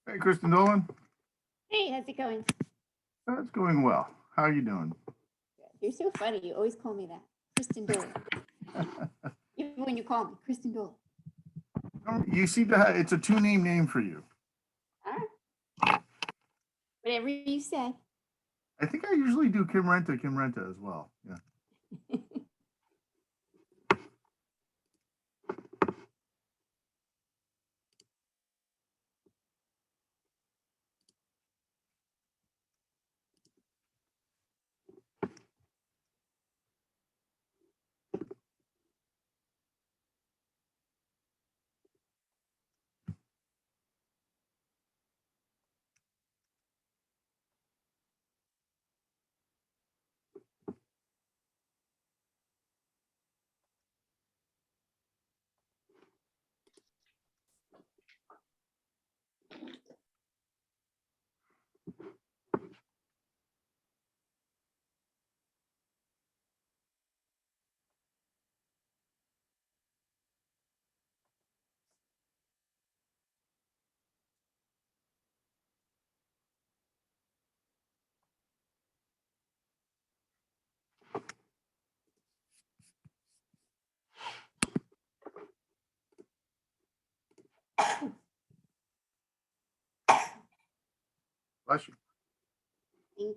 Hey, Kristen Dolan. Hey, how's it going? It's going well. How are you doing? You're so funny. You always call me that. Kristen Dole. Even when you call me, Kristen Dole. You seem to have, it's a two-name name for you. All right. Whatever you say. I think I usually do Kim Renta as well. Yeah. Bless you. Thank you.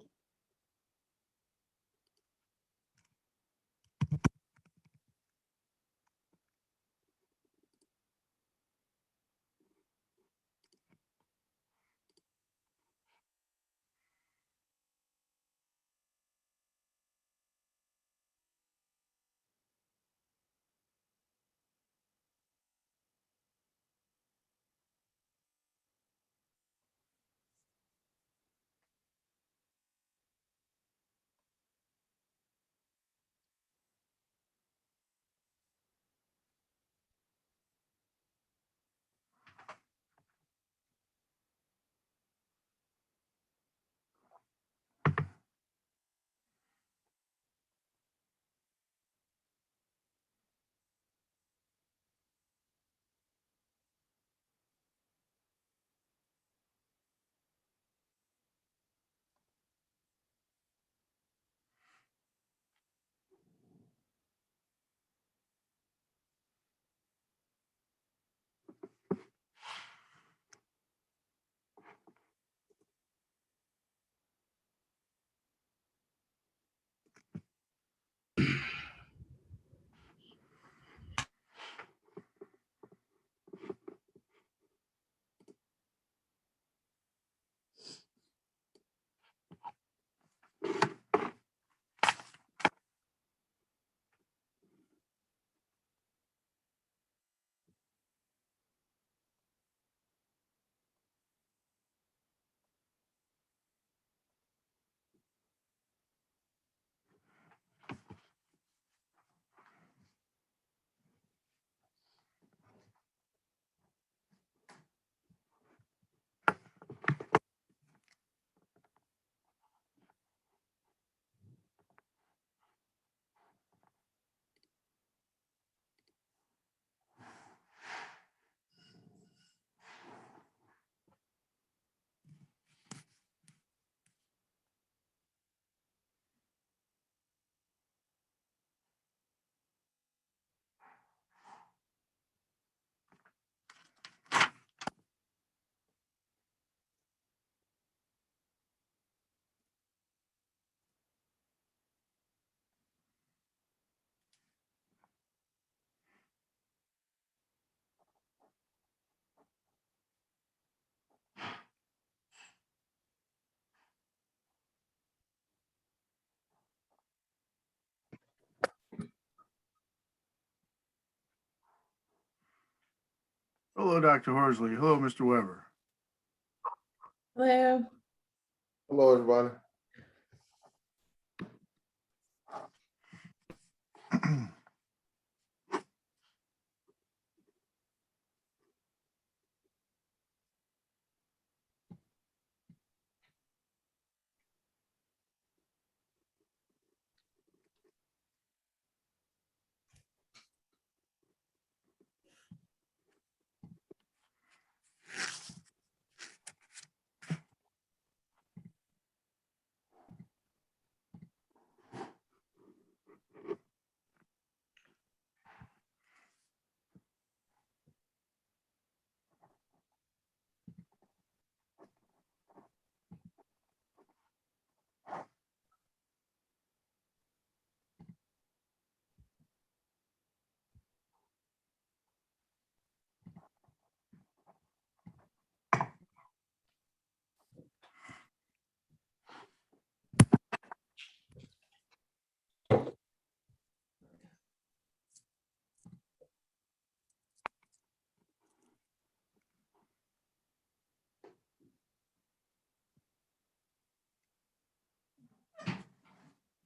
Hello, Dr. Horsley. Hello, Mr. Weber. Hello. Hello, everybody.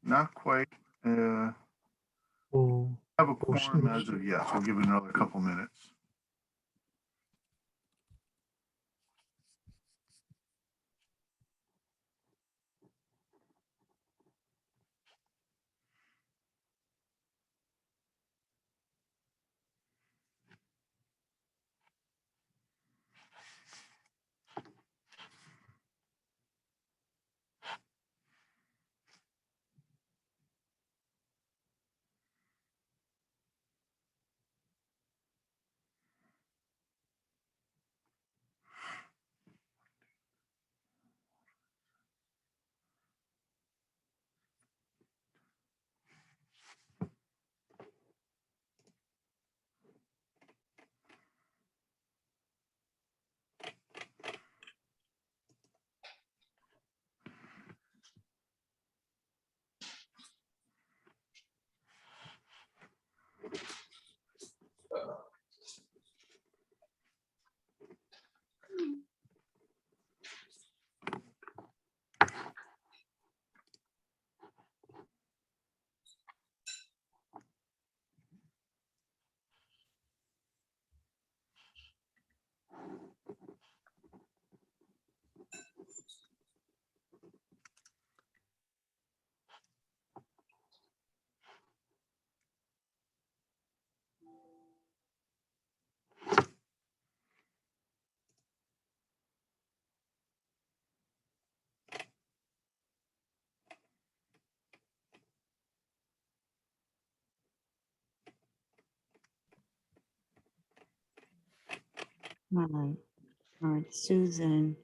not quite. Oh, Have a quorum as of yet, so we'll give it another couple minutes. All right, Susan.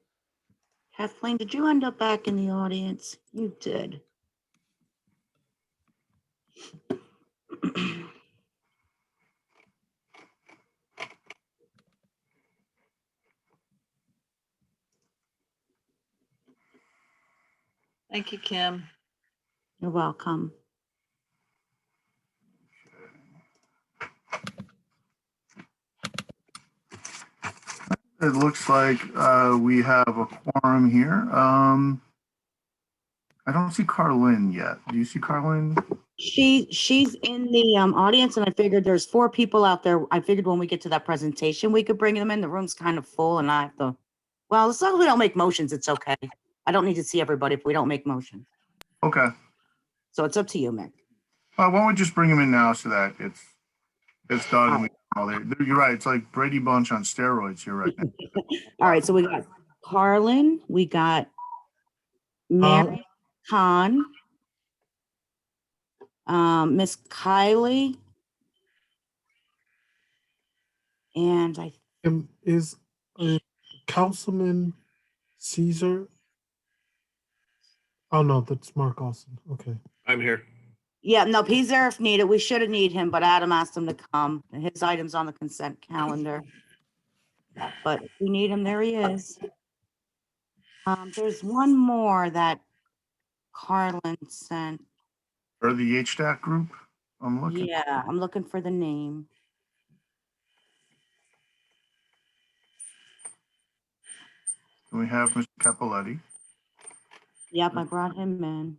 Kathleen, did you end up back in the audience? You did. Thank you, Kim. You're welcome. It looks like we have a quorum here. I don't see Carlin yet. Do you see Carlin? She's in the audience, and I figured there's 4 people out there. I figured when we get to that presentation, we could bring them in. The room's kind of full, and I have to. Well, as long as we don't make motions, it's okay. I don't need to see everybody if we don't make motions. Okay. So it's up to you, Mick. Why don't we just bring him in now so that it's done. And you're right. It's like Brady Bunch on steroids here right now. All right, so we got Carlin, we got Mary Khan, Miss Kylie, and I is Councilman Caesar? Oh no, that's Mark Austin. Okay. I'm here. yeah, nope, he's there if needed. We shouldn't need him, but Adam asked him to come. His item's on the consent calendar. But if we need him, there he is. There's one more that Carlin sent. Or the HDAC group. I'm looking. Yeah, I'm looking for the name. We have Mr. Capoletti. Yep, I brought him in.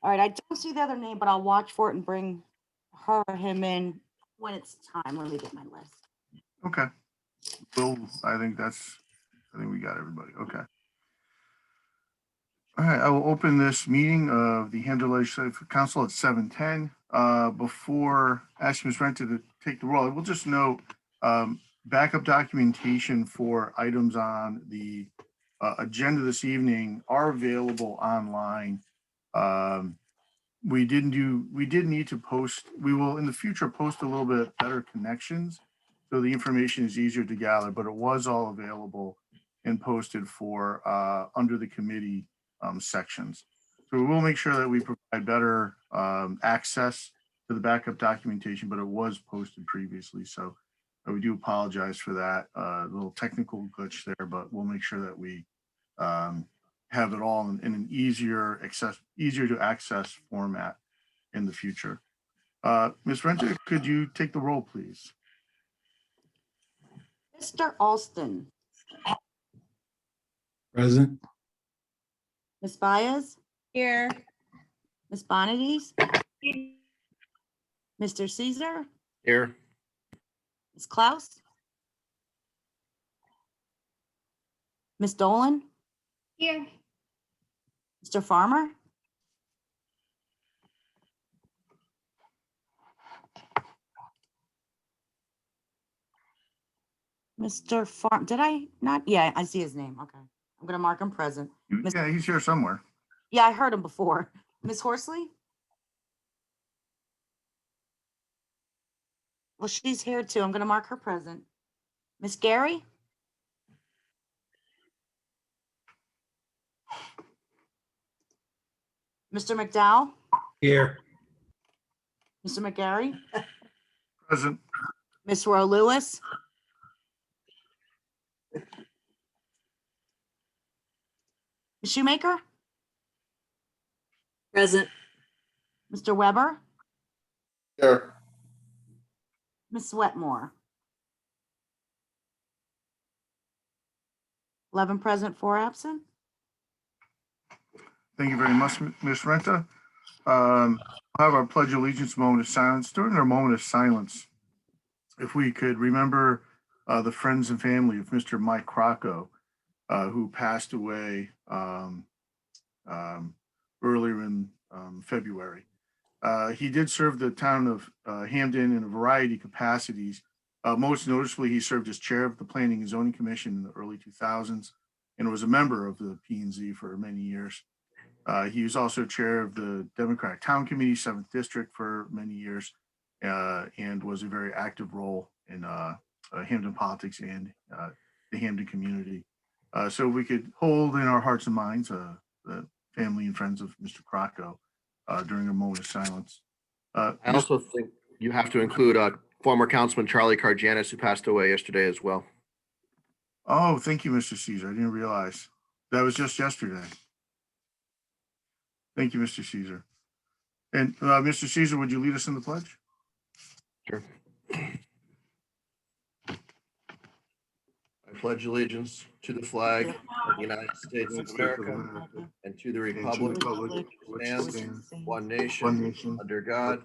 All right, I don't see the other name, but I'll watch for it and bring her or him in when it's time. Let me get my list. Okay. I think we got everybody. Okay. All right, I will open this meeting of the Hamden Legislative Council at 7:10. Before asking Ms. Renta to take the roll, I will just note backup documentation for items on the agenda this evening are available online. We did need to post, we will in the future post a little bit better connections so the information is easier to gather, but it was all available and posted for under the committee sections. So we will make sure that we provide better access to the backup documentation, but it was posted previously. So we do apologize for that little technical glitch there, but we'll make sure that we have it all in an easier to access format in the future. Ms. Renta, could you take the roll, please? Mr. Alston, Present. Ms. Baez, Here. Ms. Bonadies? Mr. Caesar? Here. Ms. Klaus? Ms. Dolan? Here. Mr. Farmer? Mr. Farm, did I not? Yeah, I see his name. Okay. I'm gonna mark him present. Yeah, he's here somewhere. Yeah, I heard him before. Ms. Horsley? Well, she's here too. I'm gonna mark her present. Miss Gary? Mr. McDowell? Here. Mr. McGarry? Present. Miss Rowe Lewis? Ms. Shoemaker? Present. Mr. Weber? Here. Miss Wetmore? 11 present, 4 absent. Thank you very much, Ms. Renta. I'll have our pledge of allegiance moment of silence. During our moment of silence, if we could remember the friends and family of Mr. Mike Crocco, who passed away earlier in February. He did serve the town of Hamden in a variety of capacities. Most noticeably, he served as chair of the Planning and Zoning Commission in the early 2000s and was a member of the P&Z for many years. He was also chair of the Democratic Town Committee, 7th District for many years, and was a very active role in Hamden politics and the Hamden community. So we could hold in our hearts and minds the family and friends of Mr. Crocco during a moment of silence. I also think you have to include former Councilman Charlie Carjanis, who passed away yesterday as well. Oh, thank you, Mr. Caesar. I didn't realize. That was just yesterday. Thank you, Mr. Caesar. And Mr. Caesar, would you lead us in the pledge? Sure. I pledge allegiance to the flag of the United States of America and to the republic which stands one nation under God,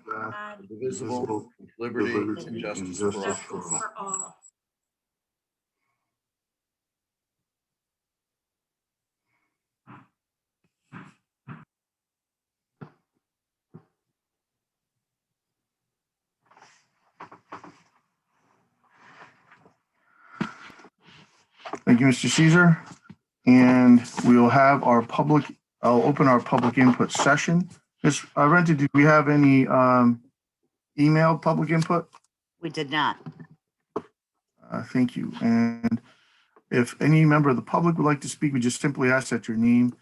indivisible, with liberty and justice for all. Thank you, Mr. Caesar. And we will have I'll open our public input session. Ms. Renta, did we have any email public input? We did not. Thank you. And if any member of the public would like to speak, we just simply ask that your name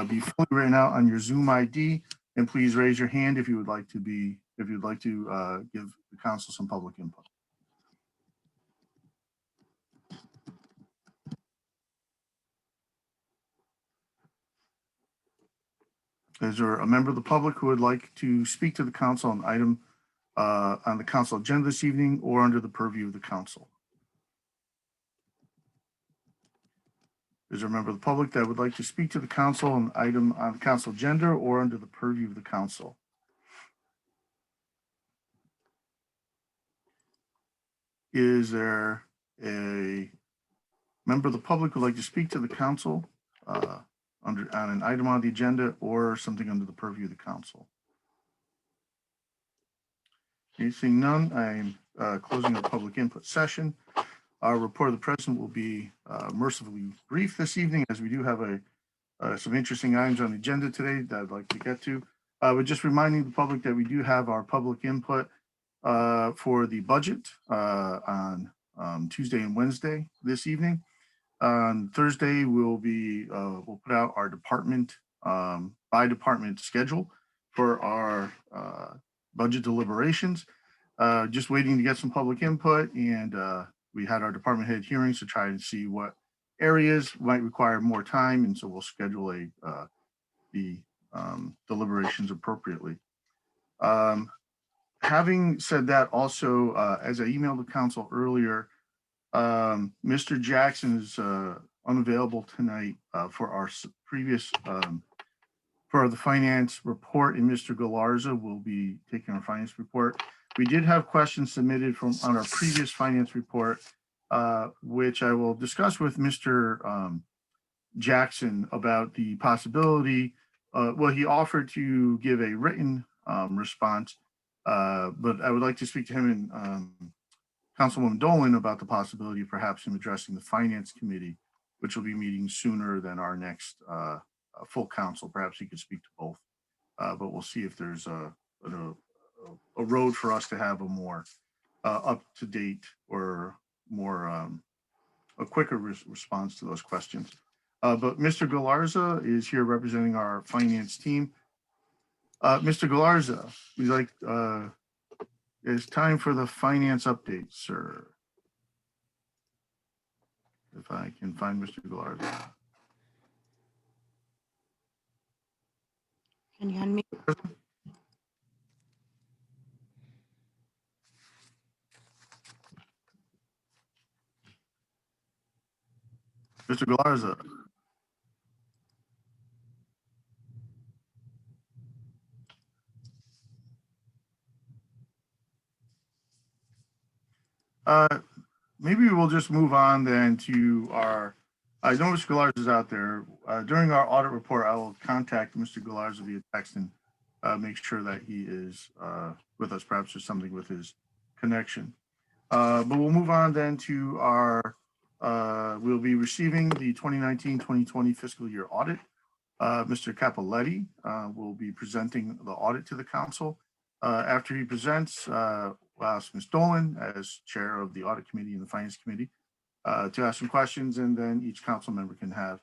be fully written out on your Zoom ID, and please raise your hand if you'd like to give the council some public input. Is there a member of the public who would like to speak to the council on item on the council agenda this evening or under the purview of the council? Is there a member of the public that would like to speak to the council on item on the council agenda or under the purview of the council? Is there a member of the public who would like to speak to the council on an item on the agenda or something under the purview of the council? Seeing none, I'm closing the public input session. Our report of the president will be mercifully brief this evening, as we do have some interesting items on the agenda today that I'd like to get to. But just reminding the public that we do have our public input for the budget on Tuesday and Wednesday this evening. On Thursday, we'll put out our department by department schedule for our budget deliberations. Just waiting to get some public input, and we had our department head hearings to try and see what areas might require more time, and so we'll schedule the deliberations appropriately. Having said that, also, as I emailed the council earlier, Mr. Jackson is unavailable tonight for our previous For the finance report, and Mr. Galarza will be taking our finance report. We did have questions submitted from on our previous finance report, which I will discuss with Mr. Jackson about the possibility. Well, he offered to give a written response, but I would like to speak to him and Councilwoman Dolan about the possibility of perhaps him addressing the finance committee, which will be meeting sooner than our next full council. Perhaps he could speak to both, but we'll see if there's a road for us to have a more up to date or more a quicker response to those questions. But Mr. Galarza is here representing our finance team. Mr. Galarza, we'd like, it's time for the finance update, sir. If I can find Mr. Galarza. Can you unmute? Mr. Galarza. Maybe we'll just move on then to our, I know Mr. Galarza is out there. During our audit report, I will contact Mr. Galarza via text and make sure that he is with us. Perhaps there's something with his connection. But we'll move on then to our, we'll be receiving the 2019-2020 fiscal year audit. Mr. Capoletti will be presenting the audit to the council. After he presents, we'll ask Ms. Dolan, as chair of the audit committee and the finance committee, to ask some questions, and then each council member can have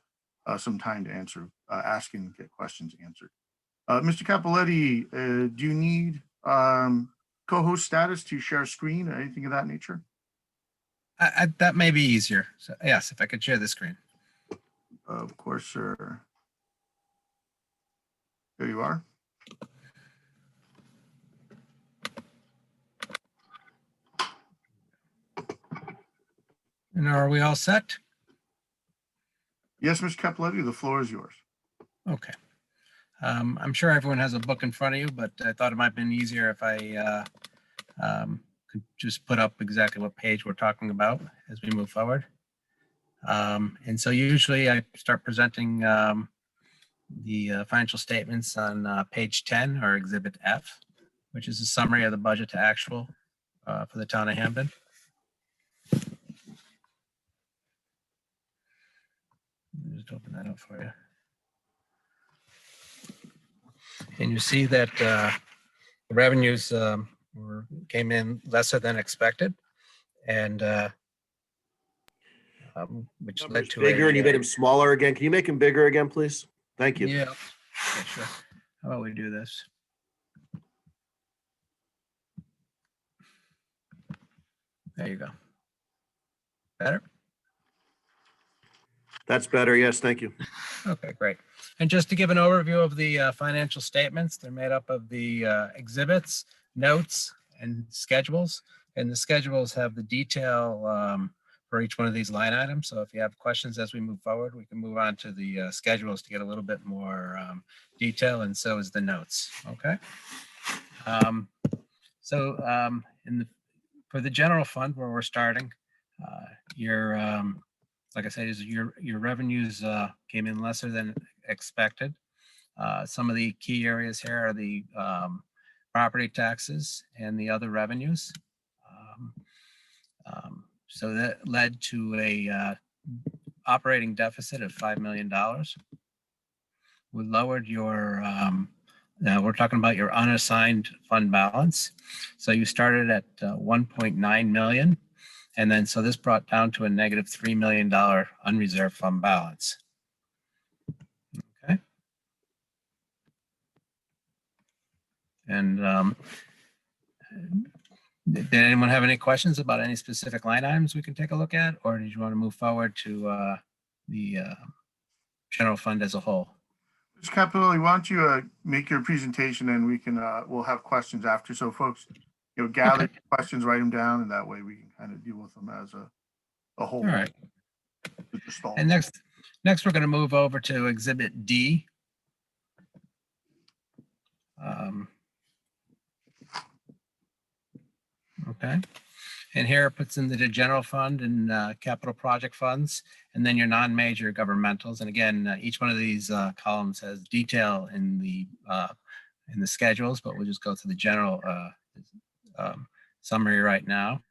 some time to answer, ask and get questions answered. Mr. Capoletti, do you need co-host status to share screen or anything of that nature? That may be easier. So yes, if I could share the screen. Of course, sir. There you are. And are we all set? Yes, Mr. Capoletti, the floor is yours. Okay. I'm sure everyone has a book in front of you, but I thought it might have been easier if I could just put up exactly what page we're talking about as we move forward. And so usually I start presenting the financial statements on page 10 or exhibit F, which is a summary of the budget to actual for the town of Hamden. Let me just open that up for you. And you see that the revenues came in lesser than expected, and which led to Bigger, and you made him smaller again. Can you make him bigger again, please? Thank you. Yeah, sure. How about we do this? There you go. Better? That's better. Yes, thank you. Okay, great. And just to give an overview of the financial statements, they're made up of the exhibits, notes, and schedules. And the schedules have the detail for each one of these line items. So if you have questions as we move forward, we can move on to the schedules to get a little bit more detail, and so is the notes. Okay. For the general fund where we're starting, like I said, is your revenues came in lesser than expected. Some of the key areas here are the property taxes and the other revenues. So that led to a operating deficit of $5 million. We lowered your, now we're talking about your unassigned fund balance. So you started at 1.9 million. And then, so this brought down to a negative $3 million unreserved fund balance. Okay. And did anyone have any questions about any specific line items we can take a look at? Or did you want to move forward to the general fund as a whole? Mr. Capoletti, why don't you make your presentation, and we can, we'll have questions after. So folks, gather questions, write them down, and that way we can kind of deal with them as a whole. All right. And next we're going to move over to Exhibit D. Okay. And here it puts in the general fund and capital project funds, and then your non-major governmentals. And again, each one of these columns has detail in the schedules, but we'll just go through the general summary right now.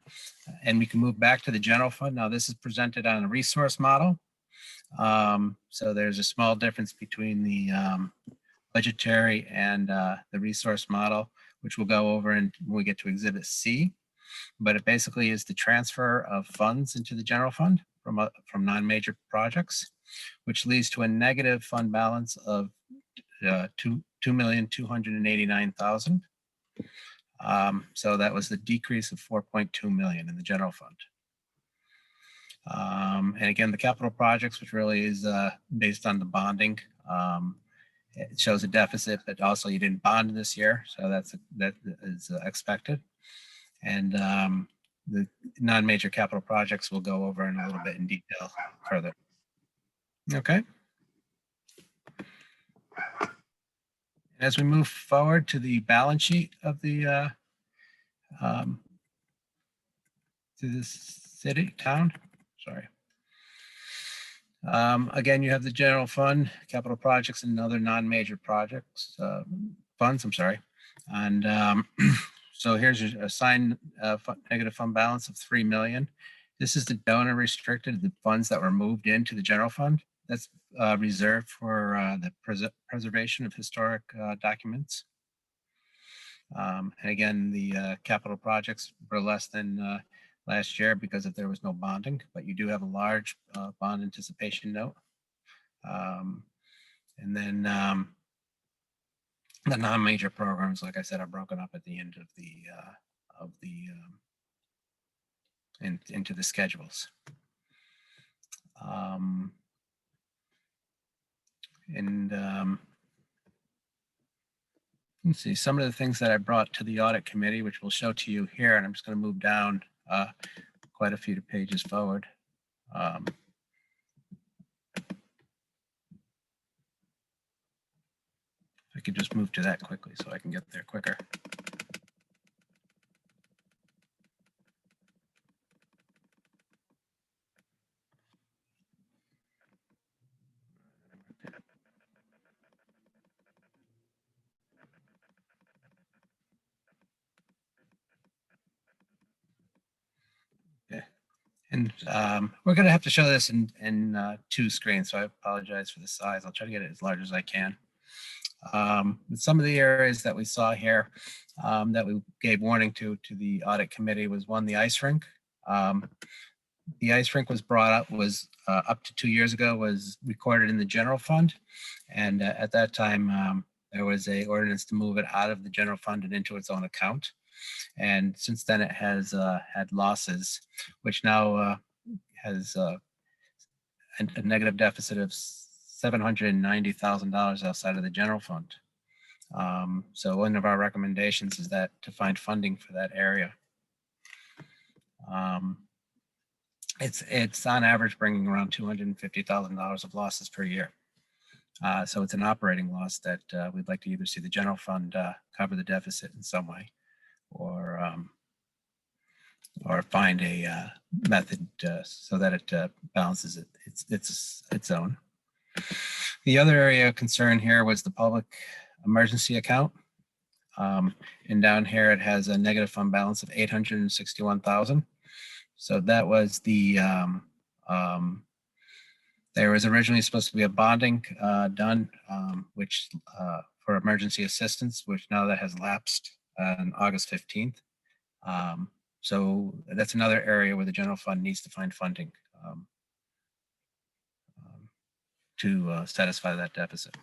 And we can move back to the general fund. Now this is presented on a resource model. So there's a small difference between the budgetary and the resource model, which we'll go over when we get to Exhibit C. But it basically is the transfer of funds into the general fund from non-major projects, which leads to a negative fund balance of $2,289,000. So that was the decrease of 4.2 million in the general fund. And again, the capital projects, which really is based on the bonding, it shows a deficit, but also you didn't bond this year, so that is expected. And the non-major capital projects we'll go over in a little bit in detail further. Okay. As we move forward to the balance sheet of the to this town, sorry. Again, you have the general fund, capital projects, and other non-major projects funds. I'm sorry, and so here's a assigned negative fund balance of 3 million. This is the donor restricted, the funds that were moved into the general fund. That's reserved for the preservation of historic documents. And again, the capital projects were less than last year because there was no bonding, but you do have a large bond anticipation note. And then the non-major programs, like I said, are broken up at the end of the into the schedules. Let's see some of the things that I brought to the audit committee, which we'll show to you here, and I'm just going to move down quite a few pages forward. I could just move to that quickly so I can get there quicker. Okay. And we're going to have to show this in 2 screens, so I apologize for the size. I'll try to get it as large as I can. Some of the areas that we saw here that we gave warning to the audit committee was one, the ice rink. The ice rink was brought up, was up to 2 years ago, was recorded in the general fund. And at that time, there was a ordinance to move it out of the general fund and into its own account. And since then it has had losses, which now has a negative deficit of $790,000 outside of the general fund. So one of our recommendations is that to find funding for that area. It's on average bringing around $250,000 of losses per year. So it's an operating loss that we'd like to either see the general fund cover the deficit in some way, or find a method so that it balances its own. The other area of concern here was the public emergency account. And down here it has a negative fund balance of 861,000. So that was the there was originally supposed to be a bonding done, which for emergency assistance, which now that has lapsed on August 15th. So that's another area where the general fund needs to find funding to satisfy that deficit.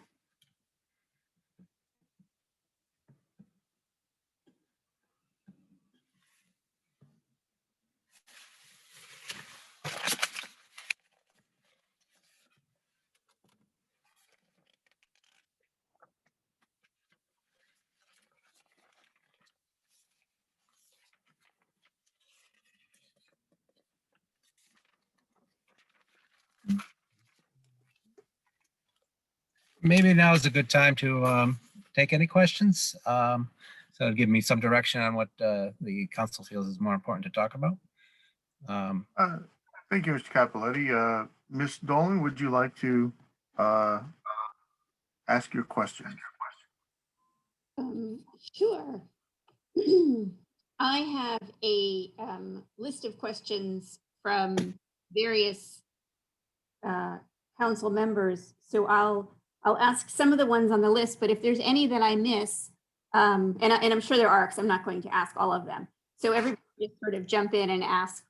Maybe now is a good time to take any questions. So give me some direction on what the council feels is more important to talk about. Thank you, Mr. Capoletti. Ms. Dolan, would you like to ask your question? Sure. I have a list of questions from various council members. So I'll ask some of the ones on the list, but if there's any that I miss, and I'm sure there are, because I'm not going to ask all of them. So everybody just sort of jump in and ask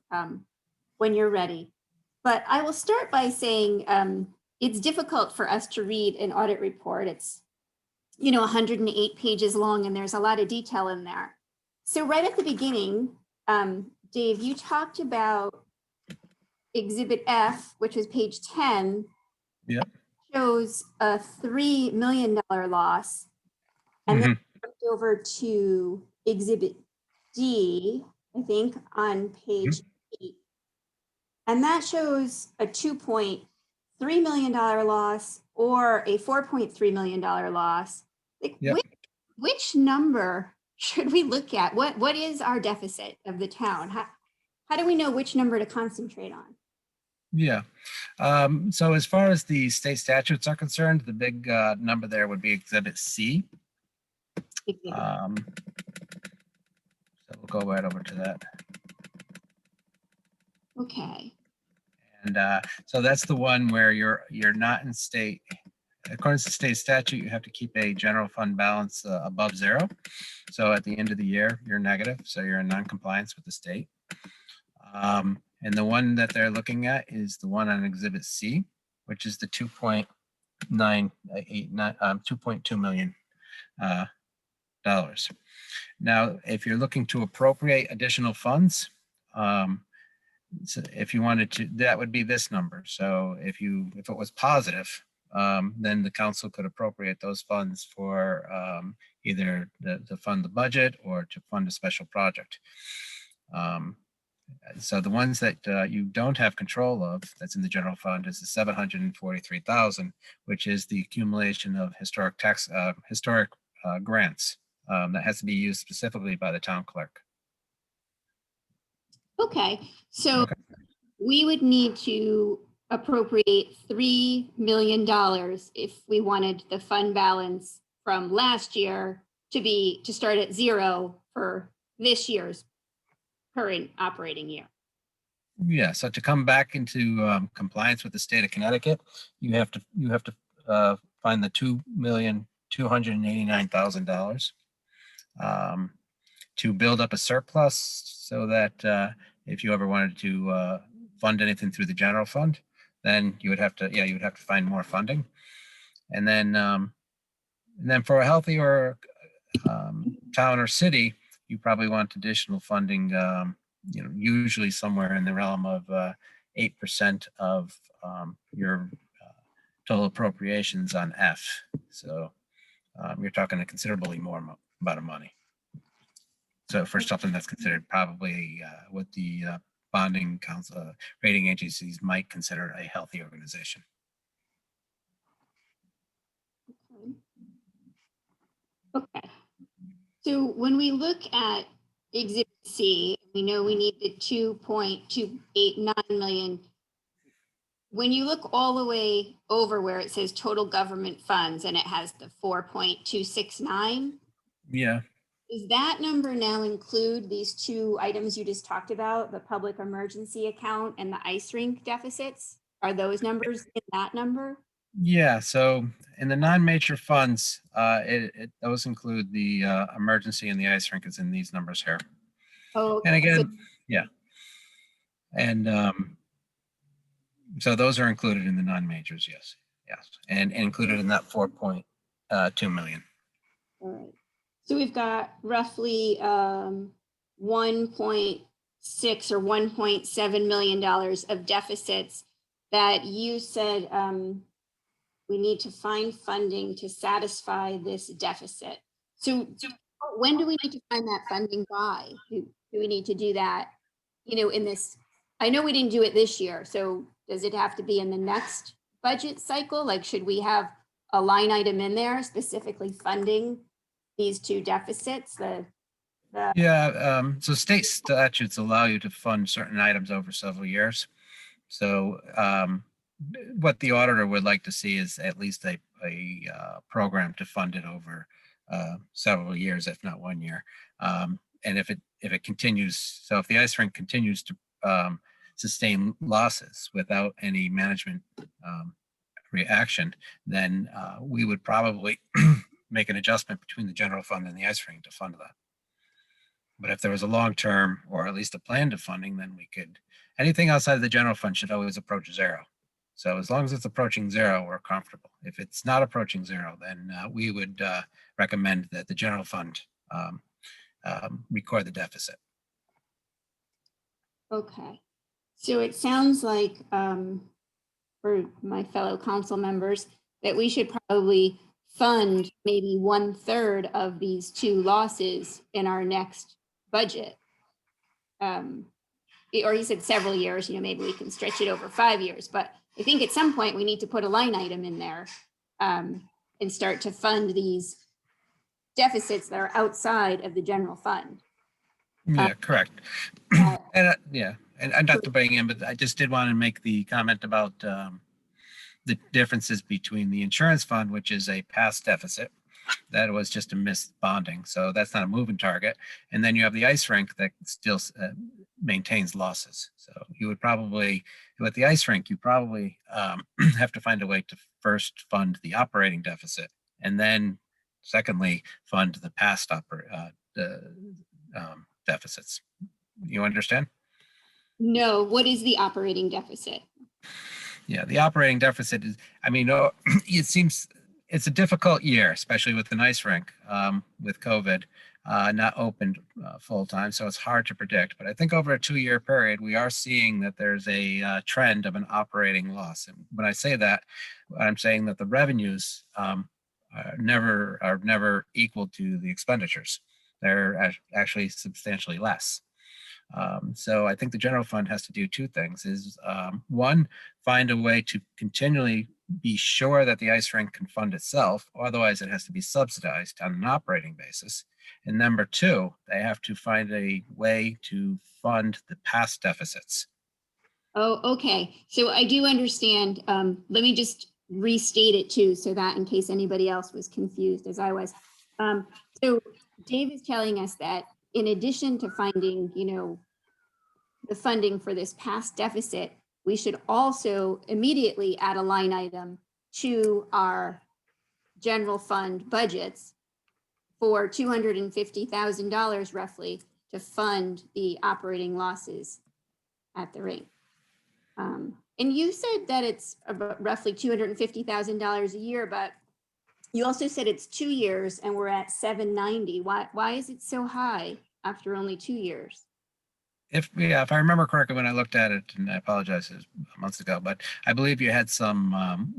when you're ready. But I will start by saying it's difficult for us to read an audit report. It's 108 pages long, and there's a lot of detail in there. So right at the beginning, Dave, you talked about Exhibit F, which was page 10. Yep. Shows a $3 million loss. And then jumped over to Exhibit D, I think, on page 8. And that shows a $2.3 million loss or a $4.3 million loss. Like, Yep. which number should we look at? What is our deficit of the town? How do we know which number to concentrate on? Yeah. So as far as the state statutes are concerned, the big number there would be Exhibit C. So we'll go right over to that. Okay. And so that's the one where you're not in state. According to state statute, you have to keep a general fund balance above 0. So at the end of the year, you're negative. So you're in non-compliance with the state. And the one that they're looking at is the one on Exhibit C, which is the $2.2 million dollars. Now, if you're looking to appropriate additional funds, so if you wanted to, that would be this number. So if it was positive, then the council could appropriate those funds for either to fund the budget or to fund a special project. So the ones that you don't have control of, that's in the general fund, is the 743,000, which is the accumulation of historic grants that has to be used specifically by the town clerk. Okay, so we would need to appropriate $3 million if we wanted the fund balance from last year to start at 0 for this year's current operating year. Yeah, so to come back into compliance with the state of Connecticut, you have to find the $2,289,000 to build up a surplus, so that if you ever wanted to fund anything through the general fund, then you would have to find more funding, and then for a healthier town or city, you probably want additional funding. Usually somewhere in the realm of 8% of your total appropriations on F. So you're talking a considerably more amount of money. So for something that's considered probably what the bonding council rating agencies might consider a healthy organization. Okay. So when we look at Exhibit C, we know we need the 2.289 million. When you look all the way over where it says total government funds and it has the 4.269. Yeah. Does that number now include these two items you just talked about, the public emergency account and the ice rink deficits? Are those numbers in that number? Yeah, so in the non-major funds, those include the emergency and the ice rink is in these numbers here. Oh, okay. And again, yeah. And so those are included in the non-majors, yes. And included in that 4.2 million. All right. So we've got roughly 1.6 or $1.7 million of deficits that you said we need to find funding to satisfy this deficit. So when do we need to find that funding by? Do we need to do that, in this? I know we didn't do it this year. So does it have to be in the next budget cycle? Like, should we have a line item in there specifically funding these two deficits, Yeah, so state statutes allow you to fund certain items over several years. So what the auditor would like to see is at least a program to fund it over several years, if not 1 year. And if it continues, so if the ice rink continues to sustain losses without any management reaction, then we would probably make an adjustment between the general fund and the ice rink to fund that. But if there was a long-term or at least a plan to funding, then we could, anything outside of the general fund should always approach zero. So as long as it's approaching zero, we're comfortable. If it's not approaching zero, then we would recommend that the general fund record the deficit. okay. So it sounds like, for my fellow council members, that we should probably fund maybe 1/3 of these two losses in our next budget. Or you said several years, maybe we can stretch it over 5 years, but I think at some point we need to put a line item in there and start to fund these deficits that are outside of the general fund. Yeah, correct. And yeah, and I'm not debating in, but I just did want to make the comment about the differences between the insurance fund, which is a past deficit. That was just a missed bonding. So that's not a moving target. And then you have the ice rink that still maintains losses. So you would probably, with the ice rink, you probably have to find a way to first fund the operating deficit and then secondly, fund the past deficits. You understand? No, what is the operating deficit? Yeah, the operating deficit is, I mean, it seems it's a difficult year, especially with the ice rink, with COVID not opened full time. So it's hard to predict. But I think over a 2-year period, we are seeing that there's a trend of an operating loss. And when I say that, I'm saying that the revenues are never equal to the expenditures. They're actually substantially less. So I think the general fund has to do two things: is one, find a way to continually be sure that the ice rink can fund itself, otherwise it has to be subsidized on an operating basis. And number two, they have to find a way to fund the past deficits. Oh, okay. So I do understand. Let me just restate it too, so that in case anybody else was confused as I was. So Dave is telling us that in addition to finding, the funding for this past deficit, we should also immediately add a line item to our general fund budgets for $250,000 roughly to fund the operating losses at the rink. And you said that it's about roughly $250,000 a year, but you also said it's 2 years and we're at 790. Why is it so high after only 2 years? If I remember correctly, when I looked at it, and I apologize, it was months ago, but I believe you had some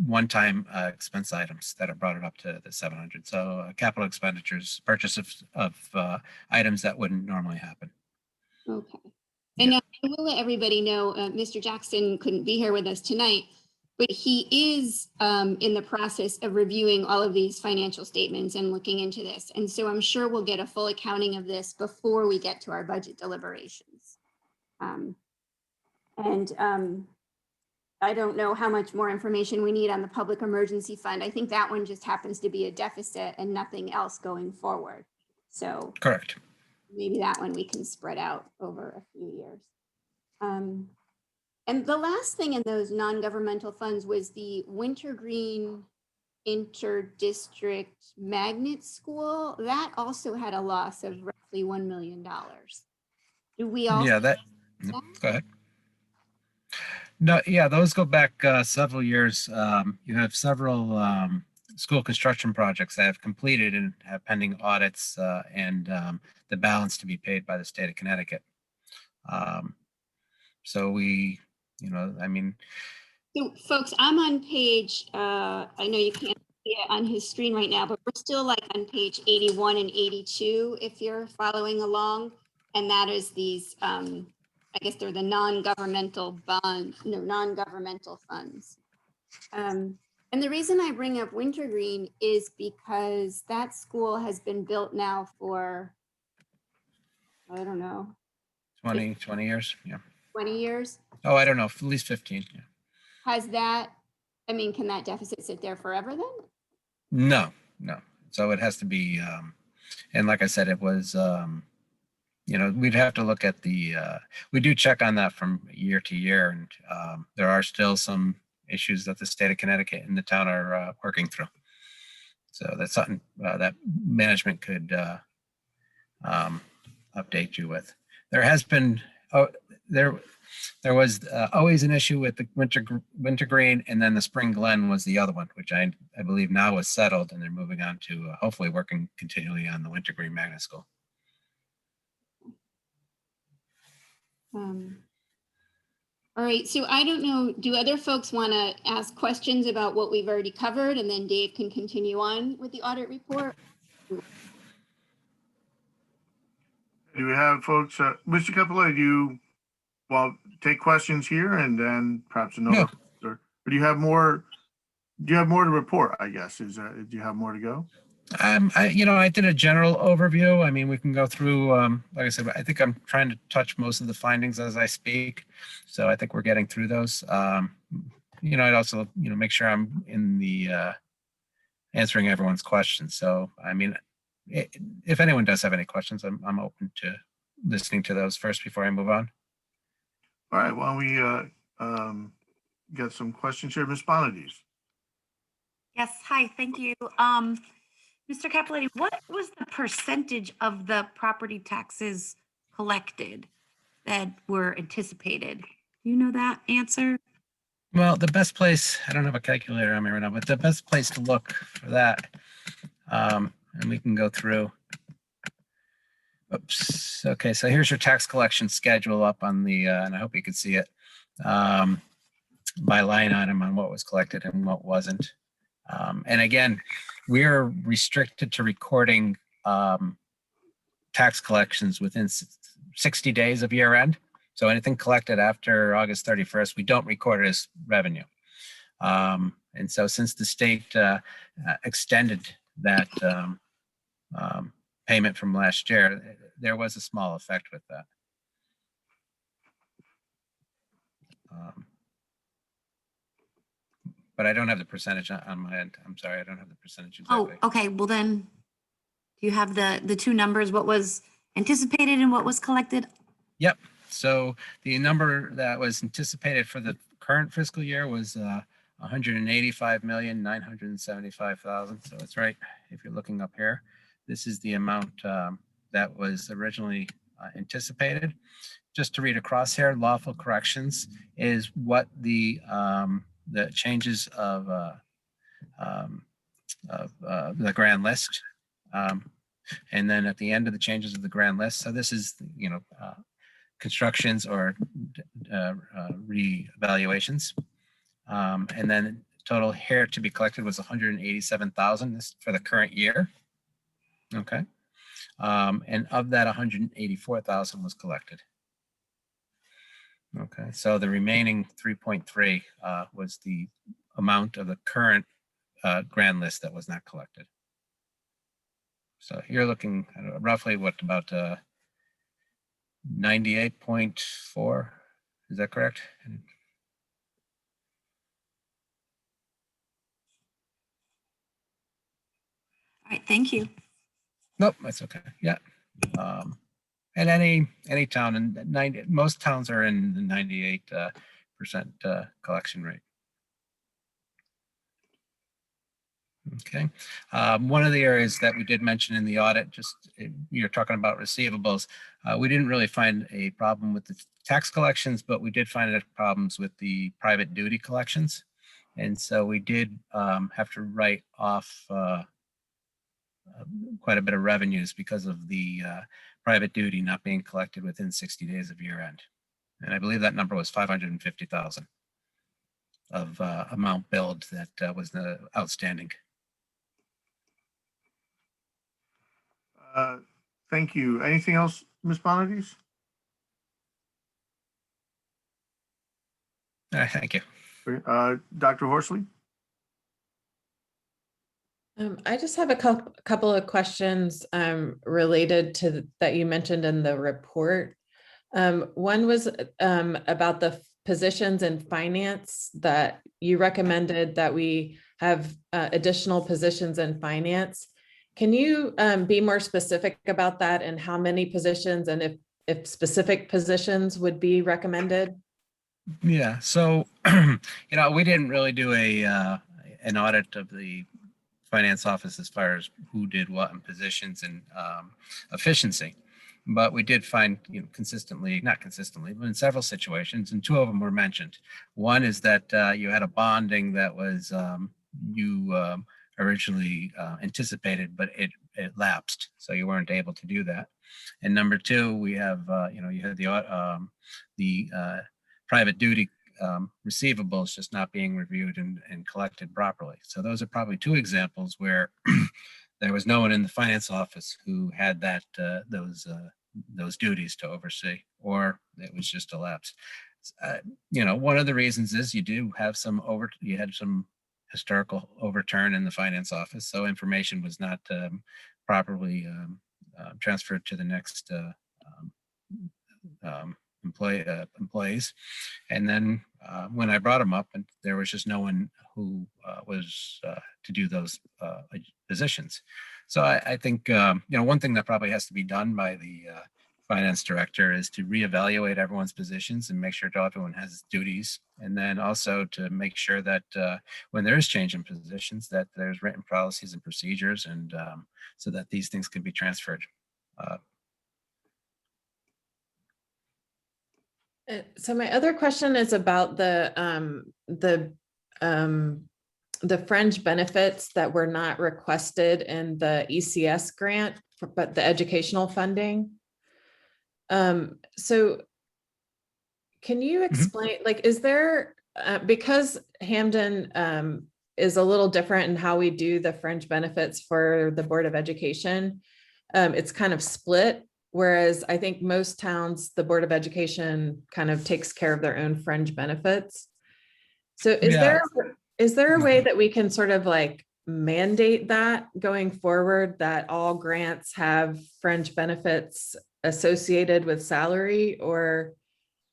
one-time expense items that have brought it up to the 700. So capital expenditures, purchase of items that wouldn't normally happen. Okay. And I will let everybody know, Mr. Jackson couldn't be here with us tonight, but he is in the process of reviewing all of these financial statements and looking into this. And so I'm sure we'll get a full accounting of this before we get to our budget deliberations. I don't know how much more information we need on the public emergency fund. I think that one just happens to be a deficit and nothing else going forward. So correct. Maybe that one we can spread out over a few years. And the last thing in those non-governmental funds was the Wintergreen Interdistrict Magnet School. That also had a loss of roughly $1 million. Do we all? Yeah, go ahead. No, yeah, those go back several years. You have several school construction projects that have completed and have pending audits and the balance to be paid by the state of Connecticut. So we, I mean. So folks, I'm on page, I know you can't see it on his screen right now, but we're still like on page 81 and 82 if you're following along. And that is these, I guess they're the non-governmental funds. And the reason I bring up Wintergreen is because that school has been built now for, I don't know, 20 years. Yeah. 20 years. Oh, I don't know, at least 15. Yeah. Has that, I mean, can that deficit sit there forever then? No, no. So it has to be, and like I said, it was, we'd have to look at we do check on that from year to year. And there are still some issues that the state of Connecticut and the town are working through. So that's something that management could update you with. There has been, there was always an issue with the Wintergreen, and then the Spring Glen was the other one, which I believe now is settled, and they're moving on to hopefully working continually on the Wintergreen Magnet School. All right, so I don't know, do other folks want to ask questions about what we've already covered, and then Dave can continue on with the audit report? Do we have folks, Mr. Capola, take questions here and then perhaps another, or do you have more to report, I guess, do you have more to go? I did a general overview. I mean, we can go through, like I said, I think I'm trying to touch most of the findings as I speak. So I think we're getting through those. I'd also, make sure I'm in the answering everyone's questions. So, I mean, if anyone does have any questions, I'm open to listening to those first before I move on. All right, well, we get some questions here. Ms. Bonadies. Yes, hi, thank you. Mr. Capoletti, what was the percentage of the property taxes collected that were anticipated? Do you know that answer? Well, the best place, I don't have a calculator on me right now, but the best place to look for that, and we can go through. Oops. Okay, so here's your tax collection schedule up on the, and I hope you can see it, by line item on what was collected and what wasn't. And again, we're restricted to recording tax collections within 60 days of year end. So anything collected after August 31st, we don't record it as revenue. And so since the state extended that payment from last year, there was a small effect with that. But I don't have the percentage on my end. I'm sorry, I don't have the percentage exactly. Oh, okay, well then, do you have the two numbers, what was anticipated and what was collected? Yep. So the number that was anticipated for the current fiscal year was 185,975,000. So it's right if you're looking up here. This is the amount that was originally anticipated. Just to read across here, lawful corrections is what the changes of the grand list, and then at the end of the changes of the grand list. So this is constructions or reevaluations. And then total here to be collected was 187,000 this for the current year. Okay. And of that 184,000 was collected. Okay. So the remaining 3.3 was the amount of the current grand list that was not collected. So you're looking at roughly what, about 98.4, is that correct? All right, thank you. Nope, that's okay. Yeah. And any town, and most towns are in the 98% collection rate. Okay. One of the areas that we did mention in the audit, you're talking about receivables. We didn't really find a problem with the tax collections, but we did find problems with the private duty collections. And so we did have to write off quite a bit of revenues because of the private duty not being collected within 60 days of year end. And I believe that number was 550,000 of amount billed that was outstanding. Thank you. Anything else, Ms. Bonadies? Thank you. Dr. Horsley? I just have a couple of questions related to that you mentioned in the report. One was about the positions in finance that you recommended that we have additional positions in finance. Can you be more specific about that and how many positions and if specific positions would be recommended? Yeah, so, we didn't really do an audit of the finance office as far as who did what in positions and efficiency. But we did find, not consistently, but in several situations, and two of them were mentioned. One is that you had a bonding that was you originally anticipated, but it lapsed, so you weren't able to do that. And number two, we have, you had the private duty receivables just not being reviewed and collected properly. So those are probably two examples where there was no one in the finance office who had that those duties to oversee, or it was just a lapse. One of the reasons is you had some historical overturn in the finance office, so information was not properly transferred to the next employees. And then when I brought them up, and there was just no one who was to do those positions. So I think one thing that probably has to be done by the finance director is to reevaluate everyone's positions and make sure everyone has duties, and then also to make sure that when there is change in positions, that there's written policies and procedures, and so that these things can be transferred. So my other question is about the fringe benefits that were not requested in the ECS grant, but the educational funding. So can you explain, like, is there, because Hamden is a little different in how we do the fringe benefits for the Board of Education, it's kind of split. Whereas I think most towns, the Board of Education kind of takes care of their own fringe benefits. So is there a way that we can sort of like mandate that going forward, that all grants have fringe benefits associated with salary? Or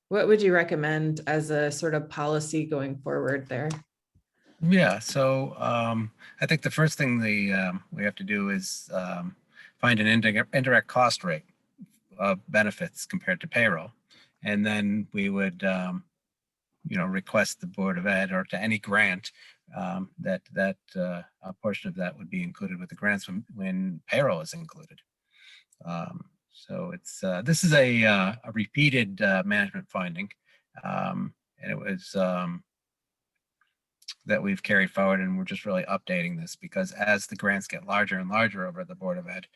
what would you recommend as a sort of policy going forward there? Yeah, so I think the first thing we have to do is find an indirect cost rate of benefits compared to payroll. And then we would, request the Board of Ed or to any grant that a portion of that would be included with the grants when payroll is included. So this is a repeated management finding, and it was that we've carried forward, and we're just really updating this because as the grants get larger and larger over the Board of Ed,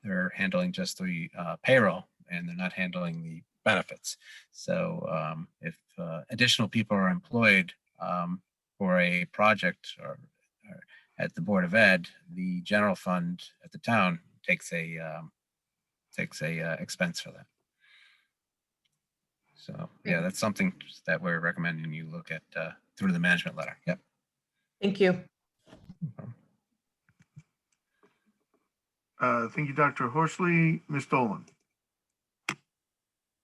they're handling just the payroll and they're not handling the benefits. So if additional people are employed for a project or at the Board of Ed, the general fund at the town takes a expense for that. So yeah, that's something that we're recommending you look at through the management letter. Yep. Thank you. Thank you, Dr. Horsley. Ms. Dolan.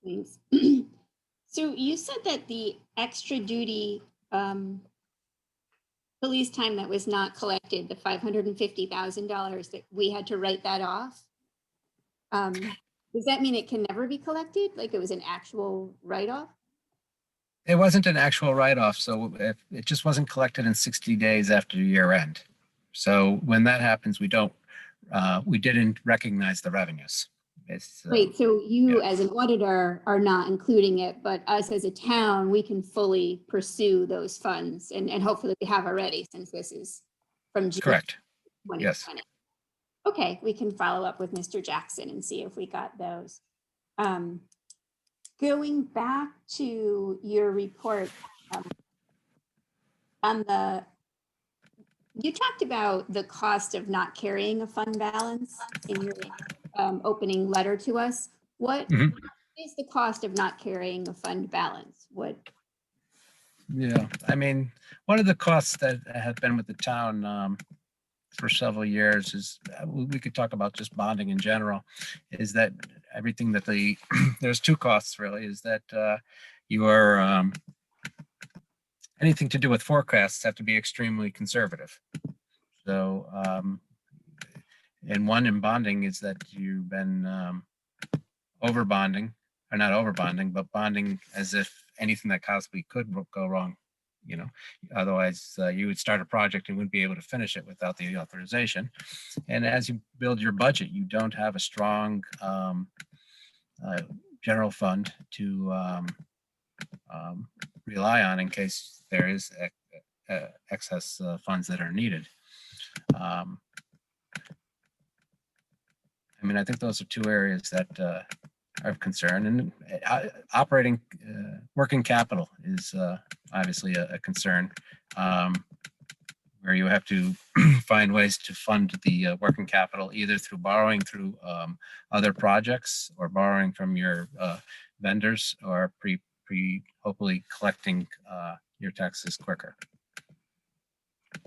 Thanks. So you said that the extra duty police time that was not collected, the $550,000, that we had to write that off. Does that mean it can never be collected? Like it was an actual write-off? It wasn't an actual write-off, so it just wasn't collected in 60 days after year end. So when that happens, we didn't recognize the revenues. Wait, so you as an auditor are not including it, but us as a town, we can fully pursue those funds, and hopefully we have already, since this is from June. Correct. 2020. Yes. Okay, we can follow up with Mr. Jackson and see if we got those. Going back to your report, you talked about the cost of not carrying a fund balance in your opening letter to us. What is the cost of not carrying a fund balance? Yeah, I mean, one of the costs that have been with the town for several years is, we could talk about just bonding in general, is that everything that there's two costs really, is that your anything to do with forecasts have to be extremely conservative. So, and one in bonding is that you've been over bonding, or not over bonding, but bonding as if anything that possibly could go wrong. You know, otherwise you would start a project and wouldn't be able to finish it without the authorization. And as you build your budget, you don't have a strong general fund to rely on in case there is excess funds that are needed. I mean, I think those are two areas that are of concern, and operating working capital is obviously a concern, where you have to find ways to fund the working capital either through borrowing through other projects or borrowing from your vendors, or hopefully collecting your taxes quicker.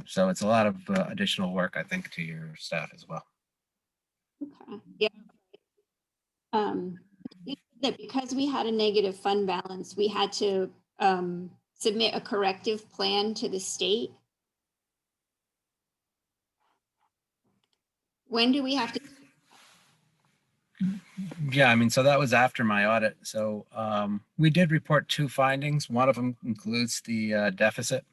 So it's a lot of additional work, I think, to your staff as well. Okay, yeah. That because we had a negative fund balance, we had to submit a corrective plan to the state. When do we have to? Yeah, I mean, so that was after my audit. So we did report two findings. One of them includes the deficit.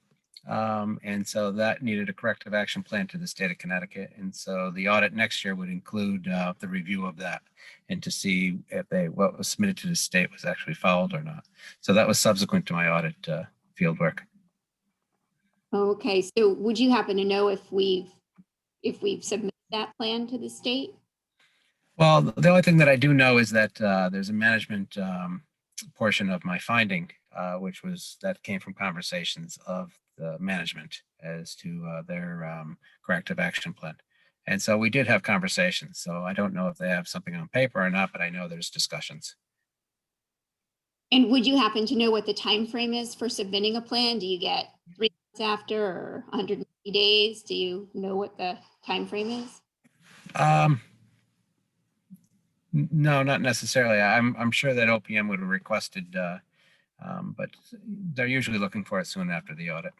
And so that needed a corrective action plan to the state of Connecticut. And so the audit next year would include the review of that and to see if what was submitted to the state was actually followed or not. So that was subsequent to my audit field work. Okay, so would you happen to know if we've submitted that plan to the state? Well, the only thing that I do know is that there's a management portion of my finding, which came from conversations of the management as to their corrective action plan. And so we did have conversations. So I don't know if they have something on paper or not, but I know there's discussions. And would you happen to know what the time frame is for submitting a plan? Do you get 3 months after or 180 days? Do you know what the time frame is? No, not necessarily. I'm sure that OPM would have requested, but they're usually looking for it soon after the audit.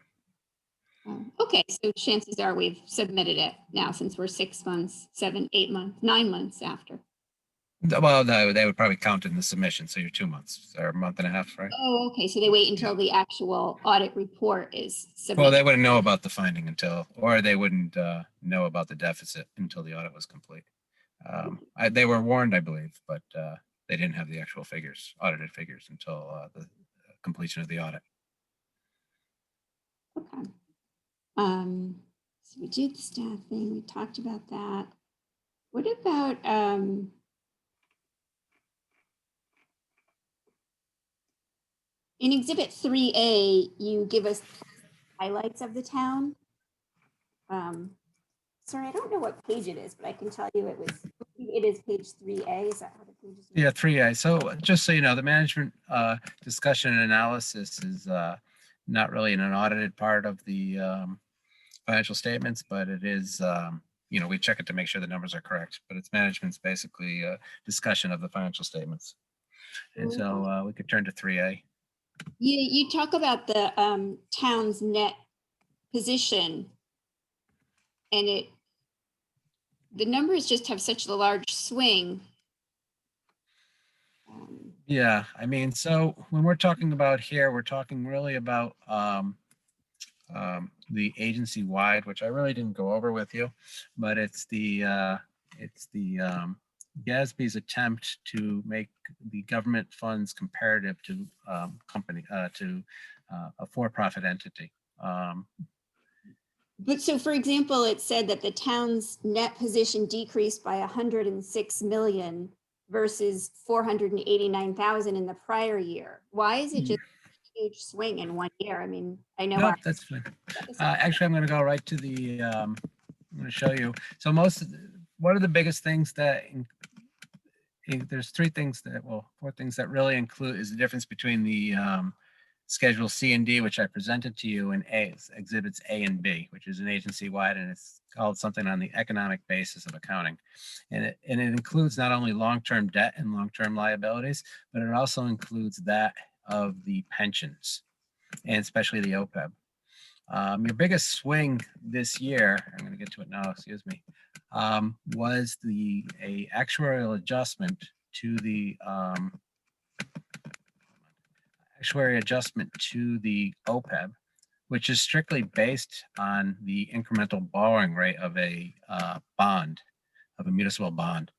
Okay, so chances are we've submitted it now since we're 6 months, 7, 8 months, 9 months after. Well, no, they would probably count in the submission. So you're 2 months or a month and a half, right? Oh, okay, so they wait until the actual audit report is submitted. Well, they wouldn't know about the finding or they wouldn't know about the deficit until the audit was complete. They were warned, I believe, but they didn't have the actual figures, audited figures, until the completion of the audit. Okay. So we did the staffing, we talked about that. What about in Exhibit 3A, you give us highlights of the town. Sorry, I don't know what page it is, but I can tell you it is page 3A. Is that how the page is? Yeah, 3A. So just so you know, the management discussion and analysis is not really an audited part of the financial statements, but it is, we check it to make sure the numbers are correct, but it's management's basically a discussion of the financial statements. And so we could turn to 3A. You talk about the town's net position, and the numbers just have such a large swing. Yeah, I mean, so when we're talking about here, we're talking really about the agency wide, which I really didn't go over with you, but it's the GASB's attempt to make the government funds comparative to a for-profit entity. But so, for example, it said that the town's net position decreased by 106 million versus 489,000 in the prior year. Why is it just a huge swing in 1 year? I mean, I know. No, that's fine. Actually, I'm going to go right to the. I'm going to show you. So one of the biggest things that there's 4 things that really include is the difference between the Schedule C and D, which I presented to you in exhibits A and B, which is an agency-wide, and it's called something on the economic basis of accounting. And it includes not only long-term debt and long-term liabilities, but it also includes that of the pensions, and especially the OPEB. Your biggest swing this year, I'm going to get to it now, excuse me, was a actuarial adjustment to the OPEB, which is strictly based on the incremental borrowing rate of a bond, of a municipal bond